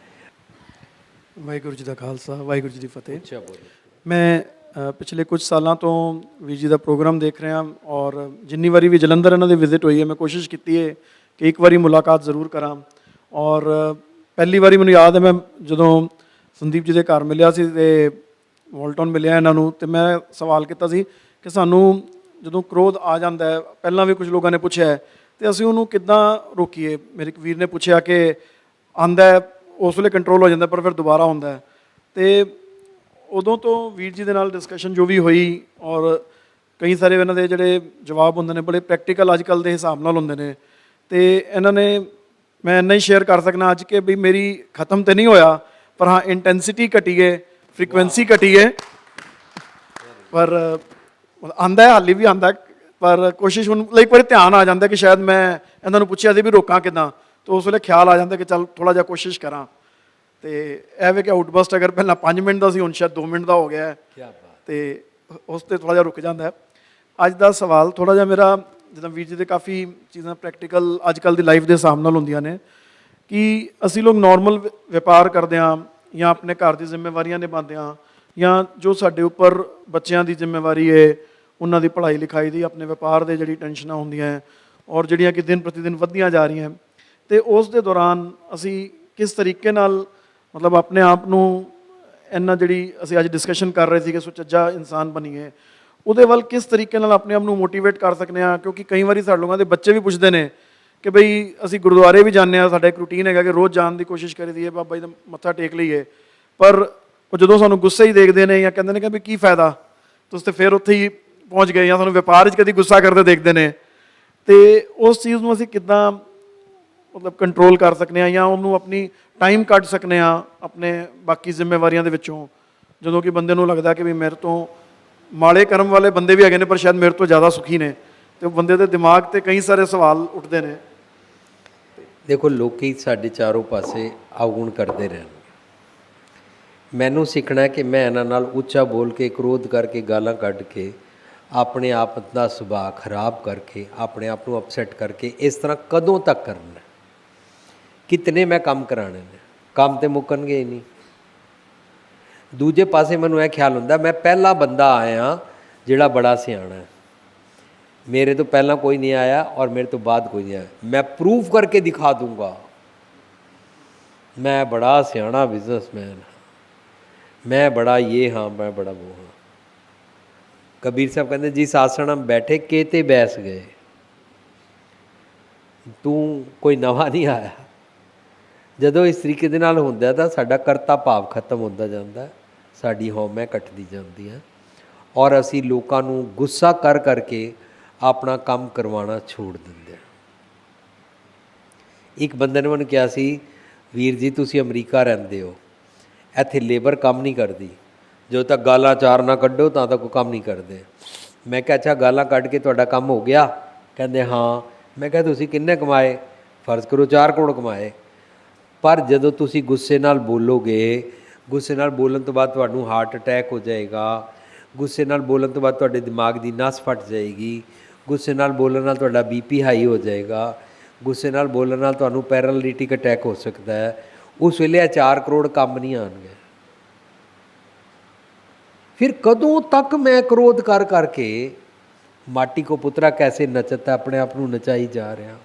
ਵਾਹਿਗੁਰੂ ਜੀ ਦਾ ਖਾਲਸਾ, ਵਾਹਿਗੁਰੂ ਜੀ ਦੀ ਫਤਿਹ। ਮੈਂ ਪਿਛਲੇ ਕੁਝ ਸਾਲਾਂ ਤੋਂ ਵੀਰ ਜੀ ਦਾ ਪ੍ਰੋਗਰਾਮ ਦੇਖ ਰਿਹਾ ਔਰ ਜਿੰਨੀ ਵਾਰੀ ਵੀ ਜਲੰਧਰ ਇਹਨਾਂ ਦੇ ਵਿਜ਼ਿਟ ਹੋਈ ਹੈ, ਮੈਂ ਕੋਸ਼ਿਸ਼ ਕੀਤੀ ਹੈ ਕਿ ਇੱਕ ਵਾਰੀ ਮੁਲਾਕਾਤ ਜ਼ਰੂਰ ਕਰਾਂ। ਔਰ ਪਹਿਲੀ ਵਾਰੀ ਮੈਨੂੰ ਯਾਦ ਹੈ, ਮੈਂ ਜਦੋਂ ਸੰਦੀਪ ਜੀ ਦੇ ਘਰ ਮਿਲਿਆ ਸੀ ਤੇ ਵੋਲਟਨ ਮਿਲਿਆ ਇਹਨਾਂ ਨੂੰ, ਤੇ ਮੈਂ ਸਵਾਲ ਕੀਤਾ ਸੀ ਕਿ ਸਾਨੂੰ ਜਦੋਂ ਕ੍ਰੋਧ ਆ ਜਾਂਦਾ ਹੈ, ਪਹਿਲਾਂ ਵੀ ਕੁਝ ਲੋਕਾਂ ਨੇ ਪੁੱਛਿਆ ਤੇ ਅਸੀਂ ਉਹਨੂੰ ਕਿੱਦਾਂ ਰੋਕੀਏ। ਮੇਰੇ ਇੱਕ ਵੀਰ ਨੇ ਪੁੱਛਿਆ ਕਿ ਆਂਦਾ ਉਸ ਵੇਲੇ ਕੰਟਰੋਲ ਹੋ ਜਾਂਦਾ ਪਰ ਫਿਰ ਦੁਬਾਰਾ ਹੁੰਦਾ ਹੈ। ਤੇ ਉਦੋਂ ਤੋਂ ਵੀਰ ਜੀ ਦੇ ਨਾਲ ਡਿਸਕਸ਼ਨ ਜੋ ਵੀ ਹੋਈ ਔਰ ਕਈ ਸਾਰੇ ਇਹਨਾਂ ਦੇ ਜਿਹੜੇ ਜਵਾਬ ਹੁੰਦੇ ਨੇ ਬੜੇ ਪ੍ਰੈਕਟੀਕਲ ਅੱਜ ਕੱਲ੍ਹ ਦੇ ਹਿਸਾਬ ਨਾਲ ਹੁੰਦੇ ਨੇ। ਤੇ ਇਹਨਾਂ ਨੇ, ਮੈਂ ਇੰਨਾ ਹੀ ਸ਼ੇਅਰ ਕਰ ਸਕਣਾ ਅੱਜ ਕਿ ਵੀ ਮੇਰੀ ਖਤਮ ਤੇ ਨਹੀਂ ਹੋਇਆ, ਪਰ ਹਾਂ ਇੰਟੈਂਸਿਟੀ ਘਟੀ ਹੈ, ਫ੍ਰੀਕੁਐਂਸੀ ਘਟੀ ਹੈ, ਪਰ ਆਂਦਾ ਹੈ, ਹਾਲੀ ਵੀ ਆਂਦਾ। ਪਰ ਕੋਸ਼ਿਸ਼ ਹੁਣ ਇੱਕ ਵਾਰੀ ਧਿਆਨ ਆ ਜਾਂਦਾ ਕਿ ਸ਼ਾਇਦ ਮੈਂ ਇਹਨਾਂ ਨੂੰ ਪੁੱਛਿਆ ਸੀ ਵੀ ਰੋਕਾਂ ਕਿੱਦਾਂ, ਤਾਂ ਉਸ ਵੇਲੇ ਖਿਆਲ ਆ ਜਾਂਦਾ ਕਿ ਚੱਲ ਥੋੜ੍ਹਾ ਜਿਹਾ ਕੋਸ਼ਿਸ਼ ਕਰਾਂ। ਤੇ ਐਵੇਂ ਕਿ ਆਊਟਬਸਟ ਅਗਰ ਪਹਿਲਾਂ 5 ਮਿੰਟ ਦਾ ਸੀ, ਹੁਣ ਸ਼ਾਇਦ 2 ਮਿੰਟ ਦਾ ਹੋ ਗਿਆ ਹੈ, ਤੇ ਉਸ 'ਤੇ ਥੋੜ੍ਹਾ ਜਿਹਾ ਰੁਕ ਜਾਂਦਾ ਹੈ। ਅੱਜ ਦਾ ਸਵਾਲ ਥੋੜਾ ਜਿਹਾ ਮੇਰਾ, ਜਿੱਦਾਂ ਵੀਰ ਜੀ ਦੇ ਕਾਫੀ ਚੀਜ਼ਾਂ ਪ੍ਰੈਕਟੀਕਲ ਅੱਜ ਕੱਲ੍ਹ ਦੀ ਲਾਈਫ ਦੇ ਹਿਸਾਬ ਨਾਲ ਹੁੰਦੀਆਂ ਨੇ, ਕਿ ਅਸੀਂ ਲੋਕ ਨਾਰਮਲ ਵਪਾਰ ਕਰਦੇ ਹਾਂ ਜਾਂ ਆਪਣੇ ਘਰ ਦੀ ਜ਼ਿੰਮੇਵਾਰੀਆਂ ਨਿਭਾਉਂਦੇ ਹਾਂ, ਜਾਂ ਜੋ ਸਾਡੇ ਉੱਪਰ ਬੱਚਿਆਂ ਦੀ ਜ਼ਿੰਮੇਵਾਰੀ ਹੈ, ਉਹਨਾਂ ਦੀ ਪੜ੍ਹਾਈ ਲਿਖਾਈ ਦੀ, ਆਪਣੇ ਵਪਾਰ ਦੇ ਜਿਹੜੀ ਟੈਨਸ਼ਨਾਂ ਹੁੰਦੀਆਂ ਹੈ, ਔਰ ਜਿਹੜੀਆਂ ਕਿ ਦਿਨ ਪ੍ਰਤੀ ਦਿਨ ਵੱਧਦੀਆਂ ਜਾ ਰਹੀਆਂ, ਤੇ ਉਸ ਦੇ ਦੌਰਾਨ ਅਸੀਂ ਕਿਸ ਤਰੀਕੇ ਨਾਲ ਮਤਲਬ ਆਪਣੇ ਆਪ ਨੂੰ ਇੰਨਾ, ਜਿਹੜੀ ਅਸੀਂ ਅੱਜ ਡਿਸਕਸ਼ਨ ਕਰ ਰਹੇ ਸੀ ਕਿ ਸੁਚੱਜਾ ਇਨਸਾਨ ਬਣੀਏ, ਉਹਦੇ ਵੱਲ ਕਿਸ ਤਰੀਕੇ ਨਾਲ ਆਪਣੇ ਆਪ ਨੂੰ ਮੋਟੀਵੇਟ ਕਰ ਸਕਦੇ ਹਾਂ? ਕਿਉਂਕਿ ਕਈ ਵਾਰੀ ਸਾਡੇ ਲੋਕਾਂ ਦੇ ਬੱਚੇ ਵੀ ਪੁੱਛਦੇ ਨੇ ਕਿ ਬਈ ਅਸੀਂ ਗੁਰਦੁਆਰੇ ਵੀ ਜਾਂਦੇ ਹਾਂ, ਸਾਡਾ ਇੱਕ ਰੂਟੀਨ ਹੈਗਾ ਕਿ ਰੋਜ਼ ਜਾਣ ਦੀ ਕੋਸ਼ਿਸ਼ ਕਰੀਦੀ ਹੈ, ਬਾਬਾ ਜੀ ਦਾ ਮੱਥਾ ਟੇਕ ਲਈਏ, ਪਰ ਉਹ ਜਦੋਂ ਸਾਨੂੰ ਗੁੱਸੇ ਹੀ ਦੇਖਦੇ ਨੇ ਜਾਂ ਕਹਿੰਦੇ ਨੇ ਕਿ ਵੀ ਕੀ ਫਾਇਦਾ, ਤੁਸੀਂ ਤਾਂ ਫਿਰ ਉੱਥੇ ਹੀ ਪਹੁੰਚ ਗਏ, ਜਾਂ ਸਾਨੂੰ ਵਪਾਰ 'ਚ ਕਦੀ ਗੁੱਸਾ ਕਰਦੇ ਦੇਖਦੇ ਨੇ, ਤੇ ਉਸ ਚੀਜ਼ ਨੂੰ ਅਸੀਂ ਕਿੱਦਾਂ ਮਤਲਬ ਕੰਟਰੋਲ ਕਰ ਸਕਦੇ ਹਾਂ, ਜਾਂ ਉਹਨੂੰ ਆਪਣੀ ਟਾਈਮ ਕੱਢ ਸਕਦੇ ਹਾਂ ਆਪਣੇ ਬਾਕੀ ਜ਼ਿੰਮੇਵਾਰੀਆਂ ਦੇ ਵਿੱਚੋਂ, ਜਦੋਂ ਕਿ ਬੰਦੇ ਨੂੰ ਲੱਗਦਾ ਕਿ ਵੀ ਮੇਰੇ ਤੋਂ ਮਾੜੇ ਕਰਮ ਵਾਲੇ ਬੰਦੇ ਵੀ ਹੈਗੇ ਨੇ ਪਰ ਸ਼ਾਇਦ ਮੇਰੇ ਤੋਂ ਜ਼ਿਆਦਾ ਸੁਖੀ ਨੇ, ਤੇ ਉਹ ਬੰਦੇ ਦੇ ਦਿਮਾਗ 'ਤੇ ਕਈ ਸਾਰੇ ਸਵਾਲ ਉੱਠਦੇ ਨੇ। ਦੇਖੋ, ਲੋਕੀ ਸਾਡੇ ਚਾਰੋਂ ਪਾਸੇ ਆਉਣ ਕਰਦੇ ਰਹਿਣਗੇ। ਮੈਨੂੰ ਸਿੱਖਣਾ ਕਿ ਮੈਂ ਇਹਨਾਂ ਨਾਲ ਉੱਚਾ ਬੋਲ ਕੇ, ਕ੍ਰੋਧ ਕਰਕੇ, ਗਾਲਾਂ ਕੱਢ ਕੇ, ਆਪਣੇ ਆਪ ਦਾ ਸੁਭਾਅ ਖਰਾਬ ਕਰਕੇ, ਆਪਣੇ ਆਪ ਨੂੰ ਅਪਸੈਟ ਕਰਕੇ ਇਸ ਤਰ੍ਹਾਂ ਕਦੋਂ ਤੱਕ ਕਰਨਾ? ਕਿਤਨੇ ਮੈਂ ਕੰਮ ਕਰਾਣੇ ਨੇ, ਕੰਮ ਤੇ ਮੁੱਕਣਗੇ ਹੀ ਨਹੀਂ। ਦੂਜੇ ਪਾਸੇ ਮੈਨੂੰ ਇਹ ਖਿਆਲ ਹੁੰਦਾ ਮੈਂ ਪਹਿਲਾ ਬੰਦਾ ਆਇਆ ਜਿਹੜਾ ਬੜਾ ਸਿਆਣਾ ਹੈ, ਮੇਰੇ ਤੋਂ ਪਹਿਲਾਂ ਕੋਈ ਨਹੀਂ ਆਇਆ ਔਰ ਮੇਰੇ ਤੋਂ ਬਾਅਦ ਕੋਈ ਨਹੀਂ ਆਇਆ, ਮੈਂ ਪ੍ਰੂਫ ਕਰਕੇ ਦਿਖਾ ਦੂੰਗਾ ਮੈਂ ਬੜਾ ਸਿਆਣਾ ਬਿਜ਼ਨਸਮੈਨ ਹਾਂ, ਮੈਂ ਬੜਾ ਇਹ ਹਾਂ, ਮੈਂ ਬੜਾ ਉਹ ਹਾਂ। ਕਬੀਰ ਸਾਹਿਬ ਕਹਿੰਦੇ ਜਿਸ ਆਸਣ ਬੈਠੇ ਕੇਤੇ ਬੈਸ ਗਏ, ਤੂੰ ਕੋਈ ਨਵਾਂ ਨਹੀਂ ਆਇਆ। ਜਦੋਂ ਇਸ ਤਰੀਕੇ ਦੇ ਨਾਲ ਹੁੰਦਾ ਤਾਂ ਸਾਡਾ ਕਰਤਾ ਭਾਵ ਖਤਮ ਹੁੰਦਾ ਜਾਂਦਾ, ਸਾਡੀ ਹਉਮੈ ਘਟਦੀ ਜਾਂਦੀ ਹੈ, ਔਰ ਅਸੀਂ ਲੋਕਾਂ ਨੂੰ ਗੁੱਸਾ ਕਰ ਕਰਕੇ ਆਪਣਾ ਕੰਮ ਕਰਵਾਉਣਾ ਛੋੜ ਦਿੰਦੇ ਹਾਂ। ਇੱਕ ਬੰਦੇ ਨੇ ਮੈਨੂੰ ਕਿਹਾ ਸੀ, ਵੀਰ ਜੀ ਤੁਸੀਂ ਅਮਰੀਕਾ ਰਹਿੰਦੇ ਹੋ, ਇੱਥੇ ਲੇਬਰ ਕੰਮ ਨਹੀਂ ਕਰਦੀ, ਜਦੋਂ ਤੱਕ ਗਾਲਾਂ ਚਾਰ ਨਾ ਕੱਢੋ ਤਾਂ ਤੱਕ ਕੋਈ ਕੰਮ ਨਹੀਂ ਕਰਦੇ। ਮੈਂ ਕਿਹਾ ਅੱਛਾ ਗਾਲਾਂ ਕੱਢ ਕੇ ਤੁਹਾਡਾ ਕੰਮ ਹੋ ਗਿਆ? ਕਹਿੰਦੇ ਹਾਂ। ਮੈਂ ਕਿਹਾ ਤੁਸੀਂ ਕਿੰਨੇ ਕਮਾਏ? ਫਰਜ਼ ਕਰੋ 4 ਕਰੋੜ ਕਮਾਏ, ਪਰ ਜਦੋਂ ਤੁਸੀਂ ਗੁੱਸੇ ਨਾਲ ਬੋਲੋਗੇ, ਗੁੱਸੇ ਨਾਲ ਬੋਲਣ ਤੋਂ ਬਾਅਦ ਤੁਹਾਨੂੰ ਹਾਰਟ ਅਟੈਕ ਹੋ ਜਾਏਗਾ, ਗੁੱਸੇ ਨਾਲ ਬੋਲਣ ਤੋਂ ਬਾਅਦ ਤੁਹਾਡੇ ਦਿਮਾਗ ਦੀ ਨਸ ਫਟ ਜਾਏਗੀ, ਗੁੱਸੇ ਨਾਲ ਬੋਲਣ ਨਾਲ ਤੁਹਾਡਾ BP ਹਾਈ ਹੋ ਜਾਏਗਾ, ਗੁੱਸੇ ਨਾਲ ਬੋਲਣ ਨਾਲ ਤੁਹਾਨੂੰ ਪੈਰਾਲਿਟਿਕ ਅਟੈਕ ਹੋ ਸਕਦਾ ਹੈ। ਉਸ ਵੇਲੇ 4 ਕਰੋੜ ਕੰਮ ਨਹੀਂ ਆਉਣਗੇ। ਫਿਰ ਕਦੋਂ ਤੱਕ ਮੈਂ ਕ੍ਰੋਧ ਕਰ ਕਰਕੇ ਮਾਟੀ ਕੋ ਪੁੱਤਰਾ ਕੈਸੇ ਨਚਤਾ ਆਪਣੇ ਆਪ ਨੂੰ ਨਚਾਈ ਜਾ ਰਿਹਾ।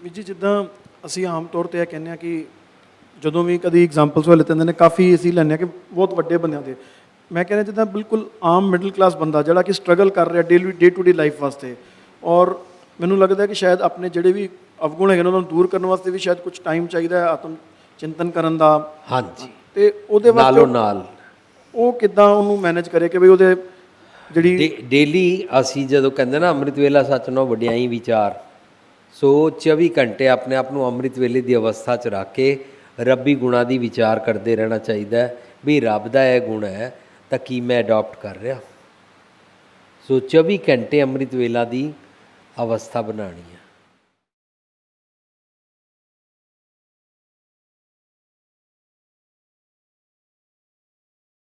ਵੀਰ ਜੀ, ਜਿੱਦਾਂ ਅਸੀਂ ਆਮ ਤੌਰ 'ਤੇ ਇਹ ਕਹਿੰਦੇ ਹਾਂ ਕਿ ਜਦੋਂ ਵੀ ਕਦੀ ਐਗਜ਼ਾਮਪਲਸ ਵਾਲੇ ਲੈਂਦੇ ਨੇ, ਕਾਫੀ ਅਸੀਂ ਲੈਂਦੇ ਹਾਂ ਕਿ ਬਹੁਤ ਵੱਡੇ ਬੰਦਿਆਂ ਦੇ, ਮੈਂ ਕਹਿੰਦਾ ਜਿੱਦਾਂ ਬਿਲਕੁਲ ਆਮ ਮਿਡਲ ਕਲਾਸ ਬੰਦਾ ਜਿਹੜਾ ਕਿ ਸਟਰਗਲ ਕਰ ਰਿਹਾ ਡੇ ਟੂ ਡੇ ਲਾਈਫ ਵਾਸਤੇ, ਔਰ ਮੈਨੂੰ ਲੱਗਦਾ ਕਿ ਸ਼ਾਇਦ ਆਪਣੇ ਜਿਹੜੇ ਵੀ ਅਵਗੁਣ ਹੈਗੇ ਨੇ ਉਹਨਾਂ ਨੂੰ ਦੂਰ ਕਰਨ ਵਾਸਤੇ ਵੀ ਸ਼ਾਇਦ ਕੁਝ ਟਾਈਮ ਚਾਹੀਦਾ ਹੈ ਆਤਮ ਚਿੰਤਨ ਕਰਨ ਦਾ। ਹਾਂਜੀ, ਤੇ ਉਹਦੇ ਵਾਸਤੇ ਨਾਲੋਂ ਨਾਲ ਉਹ ਕਿੱਦਾਂ ਉਹਨੂੰ ਮੈਨੇਜ ਕਰੇ ਕਿ ਬਈ ਉਹਦੇ ਜਿਹੜੀ ਡੇਲੀ ਅਸੀਂ ਜਦੋਂ ਕਹਿੰਦੇ ਨਾ ਅੰਮ੍ਰਿਤ ਵੇਲਾ ਸੱਚ ਨੋ ਵਡਿਆਈ ਵਿਚਾਰ, ਸੋ 24 ਘੰਟੇ ਆਪਣੇ ਆਪ ਨੂੰ ਅੰਮ੍ਰਿਤ ਵੇਲੇ ਦੀ ਅਵਸਥਾ 'ਚ ਰੱਖ ਕੇ ਰੱਬੀ ਗੁਣਾਂ ਦੀ ਵਿਚਾਰ ਕਰਦੇ ਰਹਿਣਾ ਚਾਹੀਦਾ ਵੀ ਰੱਬ ਦਾ ਇਹ ਗੁਣ ਹੈ ਤਾਂ ਕੀ ਮੈਂ ਅਡੋਪਟ ਕਰ ਰਿਹਾ। ਸੋ 24 ਘੰਟੇ ਅੰਮ੍ਰਿਤ ਵੇਲਾ ਦੀ ਅਵਸਥਾ ਬਣਾਉਣੀ ਹੈ।